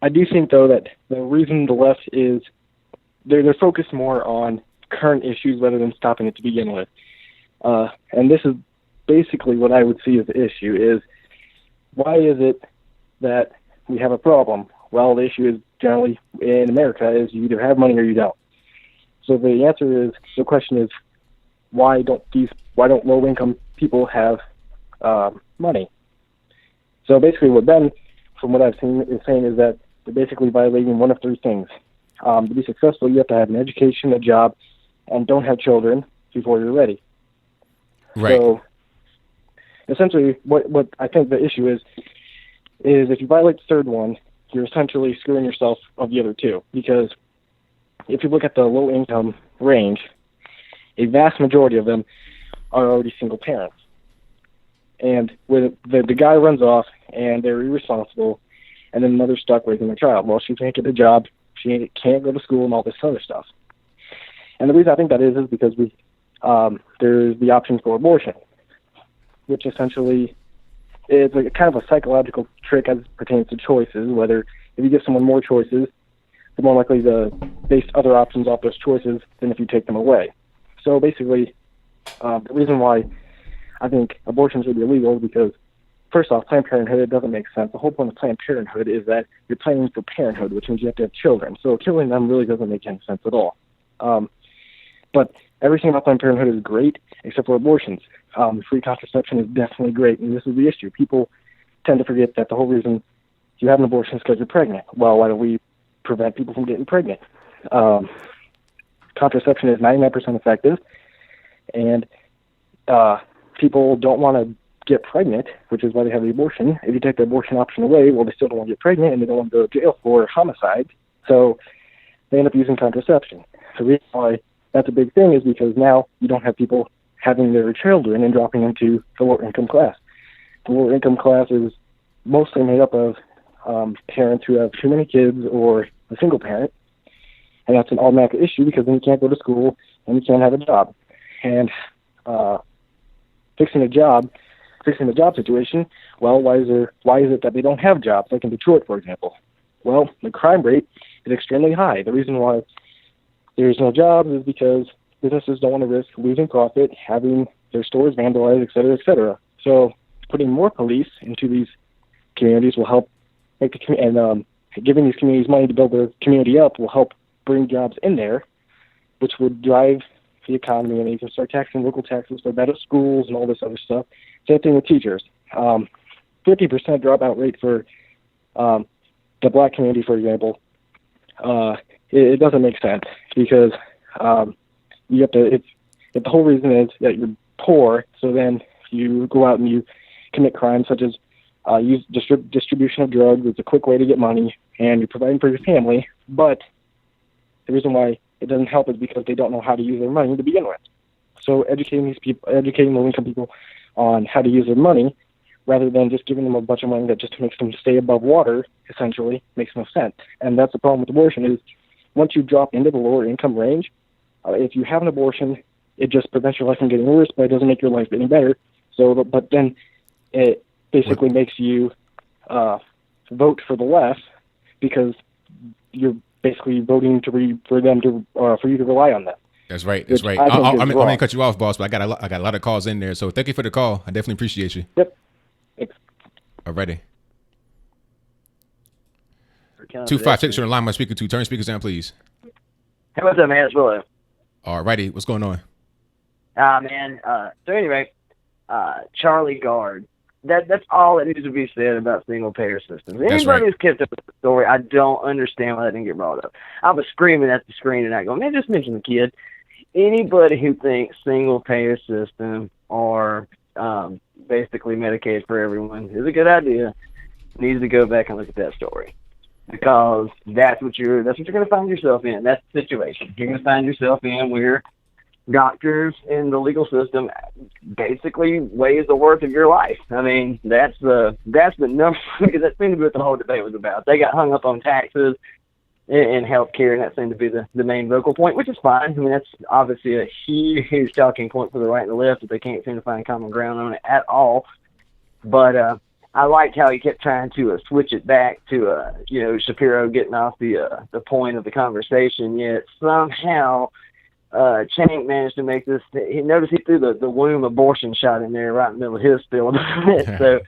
I do think, though, that the reason the left is they're focused more on current issues rather than stopping it to begin with. And this is basically what I would see as the issue is, why is it that we have a problem? Well, the issue is generally in America is you either have money or you don't. So the answer is, the question is, why don't low-income people have money? So basically what Ben, from what I've seen, is saying is that they're basically violating one of 3 things. To be successful, you have to have an education, a job, and don't have children before you're ready. Right. So essentially what I think the issue is if you violate the third one, you're essentially screwing yourself of the other 2. Because if you look at the low-income range, a vast majority of them are already single parents. And when the guy runs off and they're irresponsible, and then the mother's stuck raising their child. Well, she can't get a job, she can't go to school, and all this other stuff. And the reason I think that is because there's the option for abortion, which essentially is like kind of a psychological trick as it pertains to choices. Whether if you give someone more choices, they're more likely to base other options off those choices than if you take them away. So basically, the reason why I think abortion should be illegal is because, first off, Planned Parenthood, it doesn't make sense. The whole point of Planned Parenthood is that you're planning for parenthood, which means you have to have children. So killing them really doesn't make any sense at all. But everything about Planned Parenthood is great, except for abortions. Free contraception is definitely great, and this is the issue. People tend to forget that the whole reason you have an abortion is because you're pregnant. Well, why don't we prevent people from getting pregnant? Contraception is 99% effective, and people don't want to get pregnant, which is why they have the abortion. If you take the abortion option away, well, they still don't want to get pregnant, and they don't want to go to jail for homicide, so they end up using contraception. The reason why that's a big thing is because now you don't have people having their children and dropping into the lower income class. The lower income class is mostly made up of parents who have too many kids or a single parent, and that's an automatic issue because then you can't go to school and you can't have a job. And fixing the job situation, well, why is it that they don't have jobs, like in Detroit, for example? Well, the crime rate is extremely high. The reason why there's no jobs is because businesses don't want to risk losing profit, having their stores vandalized, et cetera, et cetera. So putting more police into these communities will help make the and giving these communities money to build their community up will help bring jobs in there, which would drive the economy, and you can start taxing local taxes for better schools and all this other stuff. Same thing with teachers. 50% dropout rate for the black community, for example. It doesn't make sense because you have to. If the whole reason is that you're poor, so then you go out and you commit crimes such as use distribution of drugs. It's a quick way to get money, and you're providing for your family. But the reason why it doesn't help is because they don't know how to use their money to begin with. So educating these people, educating low-income people on how to use their money, rather than just giving them a bunch of money that just makes them stay above water, essentially, makes no sense. And that's the problem with abortion is once you drop into the lower income range, if you have an abortion, it just prevents your life from getting worse, but it doesn't make your life any better. So, but then it basically makes you vote for the left because you're basically voting for them to for you to rely on them. That's right. That's right. I'm going to cut you off, boss, but I got a lot of calls in there. So thank you for the call. I definitely appreciate you. Yep. Thanks. Alrighty. 256 on the line. Am I speaking to? Turn speakers down, please. Hey, what's up, man? It's Willow. Alrighty. What's going on? Man. So anyway, Charlie Gard. That's all that needs to be said about single payer systems. Anybody who's kept up with the story, I don't understand why that didn't get brought up. I was screaming at the screen tonight, going, man, just mention the kid. Anybody who thinks single payer system or basically Medicaid for everyone is a good idea needs to go back and look at that story, because that's what you're going to find yourself in. That's the situation you're going to find yourself in, where doctors in the legal system basically weighs the worth of your life. I mean, that's the number, because that seemed to be what the whole debate was about. They got hung up on taxes and healthcare, and that seemed to be the main vocal point, which is fine. I mean, that's obviously a huge talking point for the right and the left, that they can't seem to find common ground on it at all. But I liked how he kept trying to switch it back to Shapiro getting off the point of the conversation, yet somehow Cenk managed to make this. He noticed he threw the womb abortion shot in there right in the middle of his spiel. So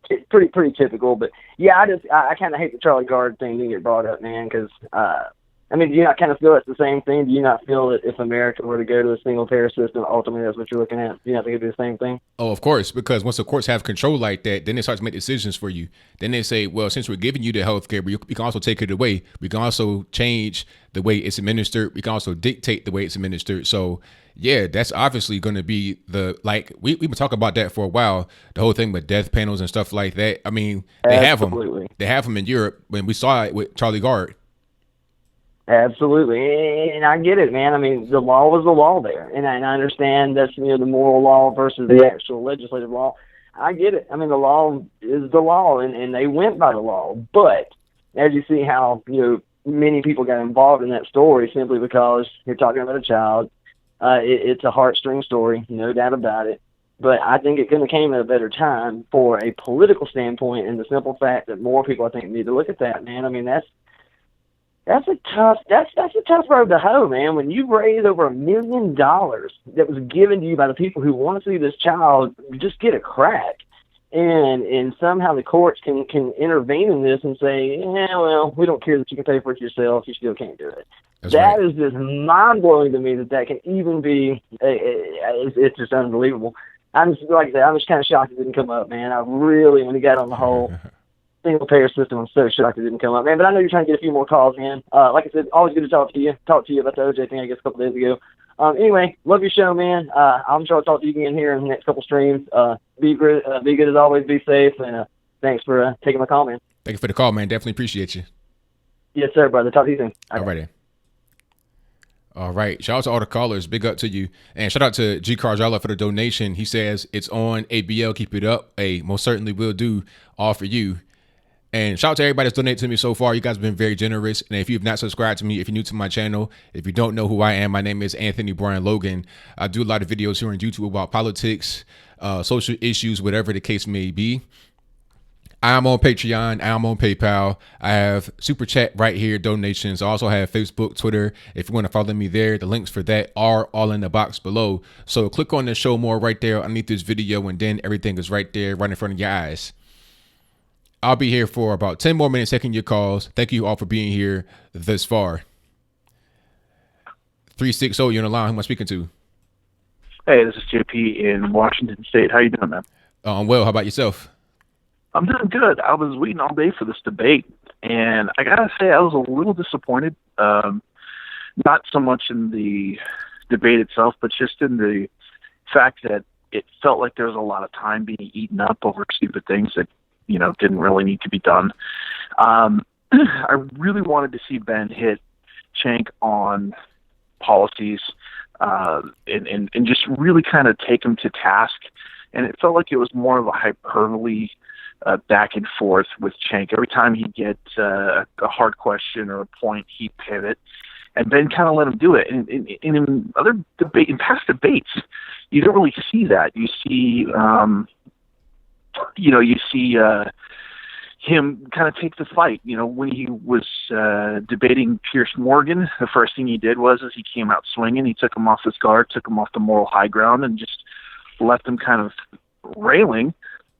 it's pretty typical. But yeah, I kind of hate the Charlie Gard thing didn't get brought up, man. Because I mean, do you not kind of feel it's the same thing? Do you not feel that if America were to go to a single payer system, ultimately that's what you're looking at? Do you not think it'd do the same thing? Oh, of course, because once the courts have control like that, then they start to make decisions for you. Then they say, well, since we're giving you the health care, we can also take it away. We can also change the way it's administered. We can also dictate the way it's administered. So yeah, that's obviously going to be we've been talking about that for a while. The whole thing with death panels and stuff like that. I mean, they have them. They have them in Europe. When we saw it with Charlie Gard. Absolutely, and I get it, man. I mean, the law was the law there, and I understand that's the moral law versus the actual legislative law. I get it. I mean, the law is the law, and they went by the law. But as you see how many people got involved in that story simply because you're talking about a child, it's a heartstring story, no doubt about it. But I think it couldn't have came at a better time for a political standpoint, and the simple fact that more people, I think, need to look at that, man. I mean, that's a tough road to hoe, man. When you've raised over $1 million that was given to you by the people who want to see this child just get a crack, and somehow the courts can intervene in this and say, yeah, well, we don't care that you can pay for it yourself, you still can't do it. That is just mind blowing to me that can even be. It's just unbelievable. I'm just like I said, I'm just kind of shocked it didn't come up, man. I really, when you got on the whole single payer system, I'm so shocked it didn't come up, man. But I know you're trying to get a few more calls in. Like I said, always good to talk to you. Talk to you about the OJ thing, I guess, a couple days ago. Anyway, love your show, man. I'm sure I'll talk to you again here in the next couple streams. Be good as always. Be safe, and thanks for taking my call, man. Thank you for the call, man. Definitely appreciate you. Yes, sir, brother. Talk to you soon. All right. All right. Shout out to all the callers. Big up to you. And shout out to G. Carjala for the donation. He says it's on ABL. Keep it up. Hey, most certainly will do. All for you. And shout out to everybody that's donated to me so far. You guys have been very generous. And if you've not subscribed to me, if you're new to my channel, if you don't know who I am, my name is Anthony Brian Logan. I do a lot of videos here on YouTube about politics, social issues, whatever the case may be. I'm on Patreon. I'm on PayPal. I have Super Chat right here, donations. I also have Facebook, Twitter. If you want to follow me there, the links for that are all in the box below. So click on the show more right there underneath this video, and then everything is right there, right in front of your eyes. I'll be here for about 10 more minutes taking your calls. Thank you all for being here this far. 360, you're on the line. Who am I speaking to? Hey, this is JP in Washington State. How you doing, man? I'm well. How about yourself? I'm doing good. I was waiting all day for this debate, and I gotta say I was a little disappointed. Not so much in the debate itself, but just in the fact that it felt like there was a lot of time being eaten up over stupid things that didn't really need to be done. I really wanted to see Ben hit Cenk on policies and just really kind of take him to task. And it felt like it was more of a hyperbole back and forth with Cenk. Every time he'd get a hard question or a point, he'd pivot. And Ben kind of let him do it. And in other in past debates, you don't really see that. You see, him kind of take the fight. When he was debating Pierce Morgan, the first thing he did was he came out swinging. He took him off his guard, took him off the moral high ground, and just left him kind of railing.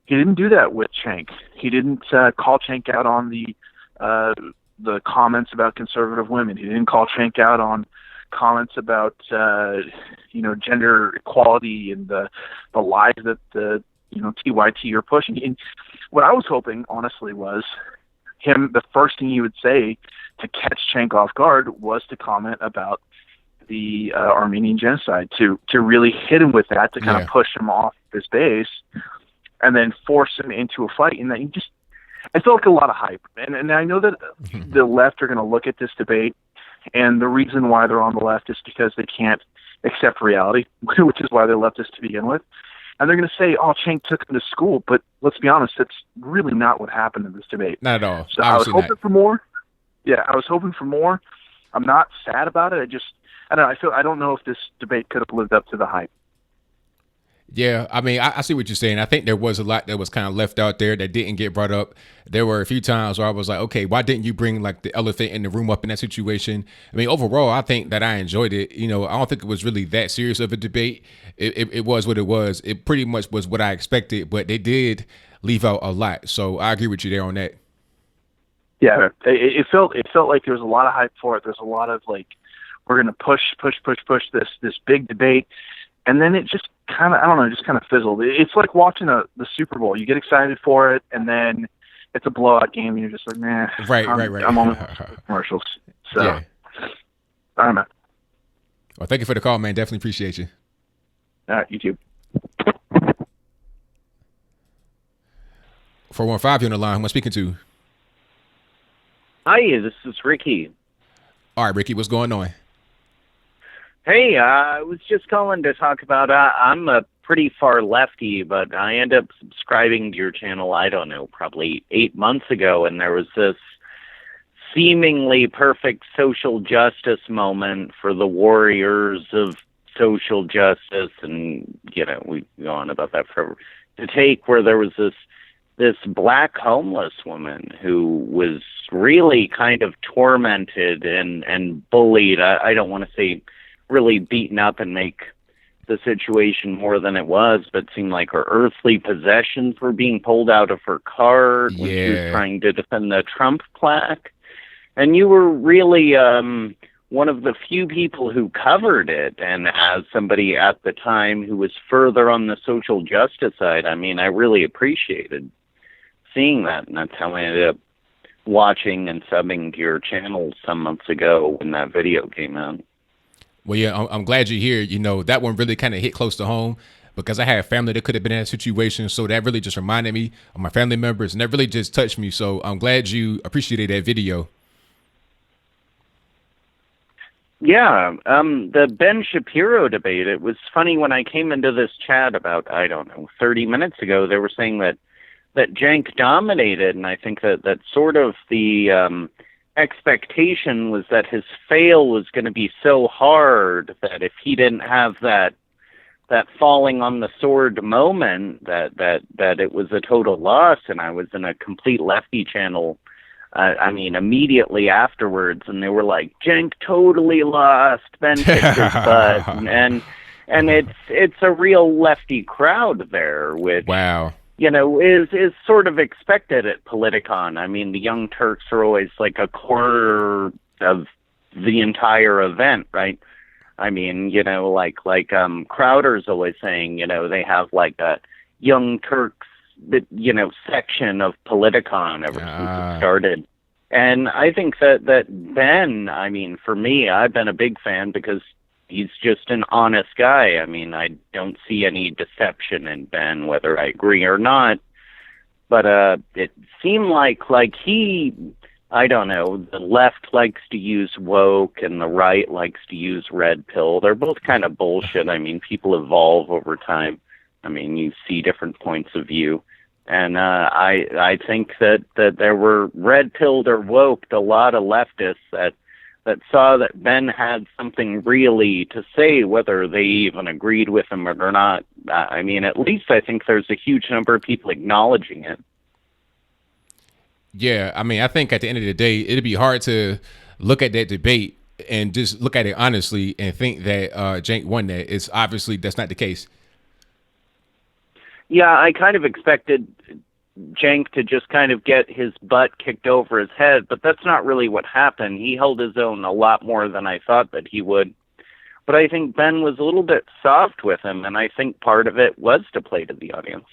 He didn't do that with Cenk. He didn't call Cenk out on the comments about conservative women. He didn't call Cenk out on comments about gender equality and the lies that the TYT are pushing. And what I was hoping, honestly, was the first thing he would say to catch Cenk off guard was to comment about the Armenian genocide, to really hit him with that, to kind of push him off his base, and then force him into a fight. And then I felt like a lot of hype. And I know that the left are going to look at this debate, and the reason why they're on the left is because they can't accept reality, which is why they're leftists to begin with. And they're going to say, oh, Cenk took him to school. But let's be honest, that's really not what happened in this debate. Not at all. So I was hoping for more. Yeah, I was hoping for more. I'm not sad about it. I don't know if this debate could have lived up to the hype. Yeah, I mean, I see what you're saying. I think there was a lot that was kind of left out there that didn't get brought up. There were a few times where I was like, okay, why didn't you bring like the elephant in the room up in that situation? I mean, overall, I think that I enjoyed it. I don't think it was really that serious of a debate. It was what it was. It pretty much was what I expected, but they did leave out a lot. So I agree with you there on that. Yeah, it felt like there was a lot of hype for it. There's a lot of like, we're going to push this big debate. And then it just kind of fizzled. It's like watching the Super Bowl. You get excited for it, and then it's a blowout game, and you're just like, nah. Right. I'm on the commercials. So, yeah. I don't know. Well, thank you for the call, man. Definitely appreciate you. All right, you too. 415, you're on the line. Who am I speaking to? Hi, this is Ricky. All right, Ricky, what's going on? Hey, I was just calling to talk about, I'm a pretty far lefty, but I ended up subscribing to your channel, I don't know, probably 8 months ago, and there was this seemingly perfect social justice moment for the warriors of social justice, and, you know, we go on about that forever, to take, where there was this black homeless woman who was really kind of tormented and bullied. I don't want to say really beaten up and make the situation more than it was, but it seemed like her earthly possessions were being pulled out of her car when she was trying to defend the Trump plaque. And you were really one of the few people who covered it. And as somebody at the time who was further on the social justice side, I mean, I really appreciated seeing that. And that's how I ended up watching and subbing to your channel some months ago when that video came out. Well, yeah, I'm glad you're here. You know, that one really kind of hit close to home because I had family that could have been in that situation. So that really just reminded me of my family members, and that really just touched me. So I'm glad you appreciated that video. Yeah, the Ben Shapiro debate, it was funny when I came into this chat about, I don't know, 30 minutes ago, they were saying that Cenk dominated, and I think that sort of the expectation was that his fail was going to be so hard that if he didn't have that falling on the sword moment, that it was a total loss. And I was in a complete lefty channel, I mean, immediately afterwards, and they were like, Cenk totally lost, Ben kicked his butt, and it's a real lefty crowd there, which wow, you know, is sort of expected at Politicon. I mean, the Young Turks are always like a quarter of the entire event, right? I mean, you know, like Crowder's always saying, you know, they have like a Young Turks, you know, section of Politicon ever since it started. And I think that Ben, I mean, for me, I've been a big fan because he's just an honest guy. I mean, I don't see any deception in Ben, whether I agree or not. But it seemed like he, I don't know, the left likes to use woke and the right likes to use red pill. They're both kind of bullshit. I mean, people evolve over time. I mean, you see different points of view. And I think that there were red-pilled or woked a lot of leftists that saw that Ben had something really to say, whether they even agreed with him or not. I mean, at least I think there's a huge number of people acknowledging it. Yeah, I mean, I think at the end of the day, it'd be hard to look at that debate and just look at it honestly and think that Cenk won that. It's obviously that's not the case. Yeah, I kind of expected Cenk to just kind of get his butt kicked over his head, but that's not really what happened. He held his own a lot more than I thought that he would. But I think Ben was a little bit soft with him, and I think part of it was to play to the audience.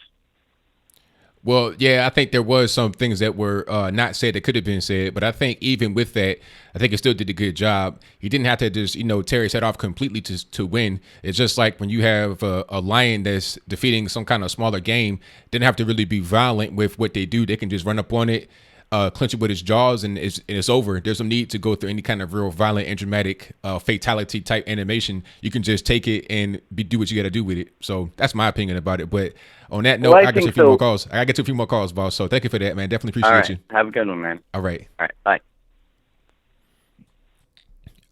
Well, yeah, I think there was some things that were not said that could have been said, but I think even with that, I think he still did a good job. He didn't have to just, tear his head off completely to win. It's just like when you have a lion that's defeating some kind of smaller game, didn't have to really be violent with what they do. They can just run up on it, clench it with its jaws, and it's over. There's no need to go through any kind of real violent and dramatic fatality type animation. You can just take it and do what you got to do with it. So that's my opinion about it. But on that note, I got a few more calls. I got to get a few more calls, boss. So thank you for that, man. Definitely appreciate you. Have a good one, man. All right. All right. Bye.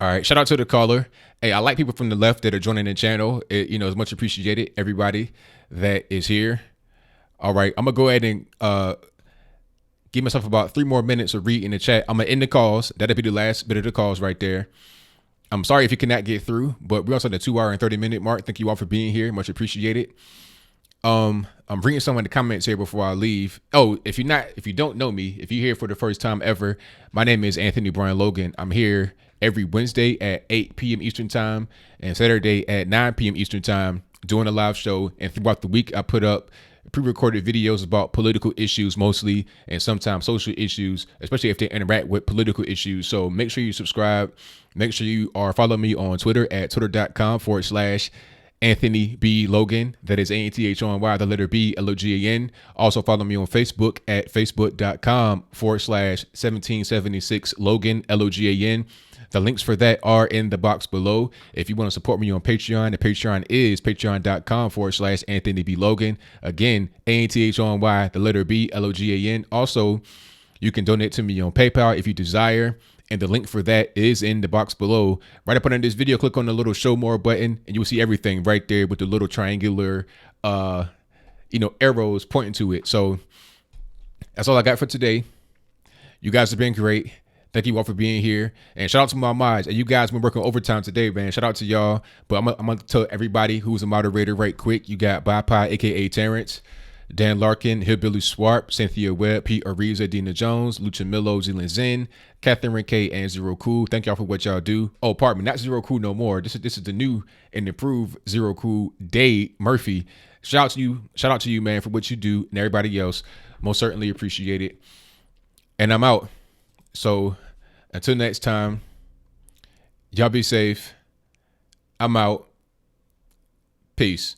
All right. Shout out to the caller. Hey, I like people from the left that are joining the channel. It's much appreciated. Everybody that is here. All right. I'm going to go ahead and give myself about 3 more minutes of reading the chat. I'm going to end the calls. That'll be the last bit of the calls right there. I'm sorry if you cannot get through, but we're also at the 2 hour and 30 minute mark. Thank you all for being here. Much appreciated. I'm reading some of the comments here before I leave. Oh, if you don't know me, if you're here for the first time ever, my name is Anthony Brian Logan. I'm here every Wednesday at 8 p.m. Eastern time and Saturday at 9 p.m. Eastern time doing a live show. And throughout the week, I put up pre-recorded videos about political issues mostly, and sometimes social issues, especially if they interact with political issues. So make sure you subscribe. Make sure you are follow me on Twitter at twitter.com/Anthony B. Logan. That is ANTHONY, the letter B, LOGAN. Also follow me on Facebook at facebook.com/1776 Logan, LOGAN. The links for that are in the box below. If you want to support me on Patreon, the Patreon is patreon.com/Anthony B. Logan. Again, ANTHONY, the letter B, LOGAN. Also, you can donate to me on PayPal if you desire. And the link for that is in the box below. Right up under this video, click on the little show more button and you'll see everything right there with the little triangular, arrows pointing to it. So that's all I got for today. You guys have been great. Thank you all for being here. And shout out to my mods. And you guys been working overtime today, man. Shout out to y'all. But I'm going to tell everybody who's a moderator right quick. You got Bye, a.k.a. Terrence, Dan Larkin, Hillbilly Swarp, Cynthia Webb, Pete Ariza, Dina Jones, Lucha Milo, Zealand Zen, Catherine K, and Zero Cool. Thank y'all for what y'all do. Oh, pardon me, not Zero Cool no more. This is the new and improved Zero Cool, Dade Murphy. Shout out to you, man, for what you do, and everybody else. Most certainly appreciate it. And I'm out. So until next time, y'all be safe. I'm out. Peace.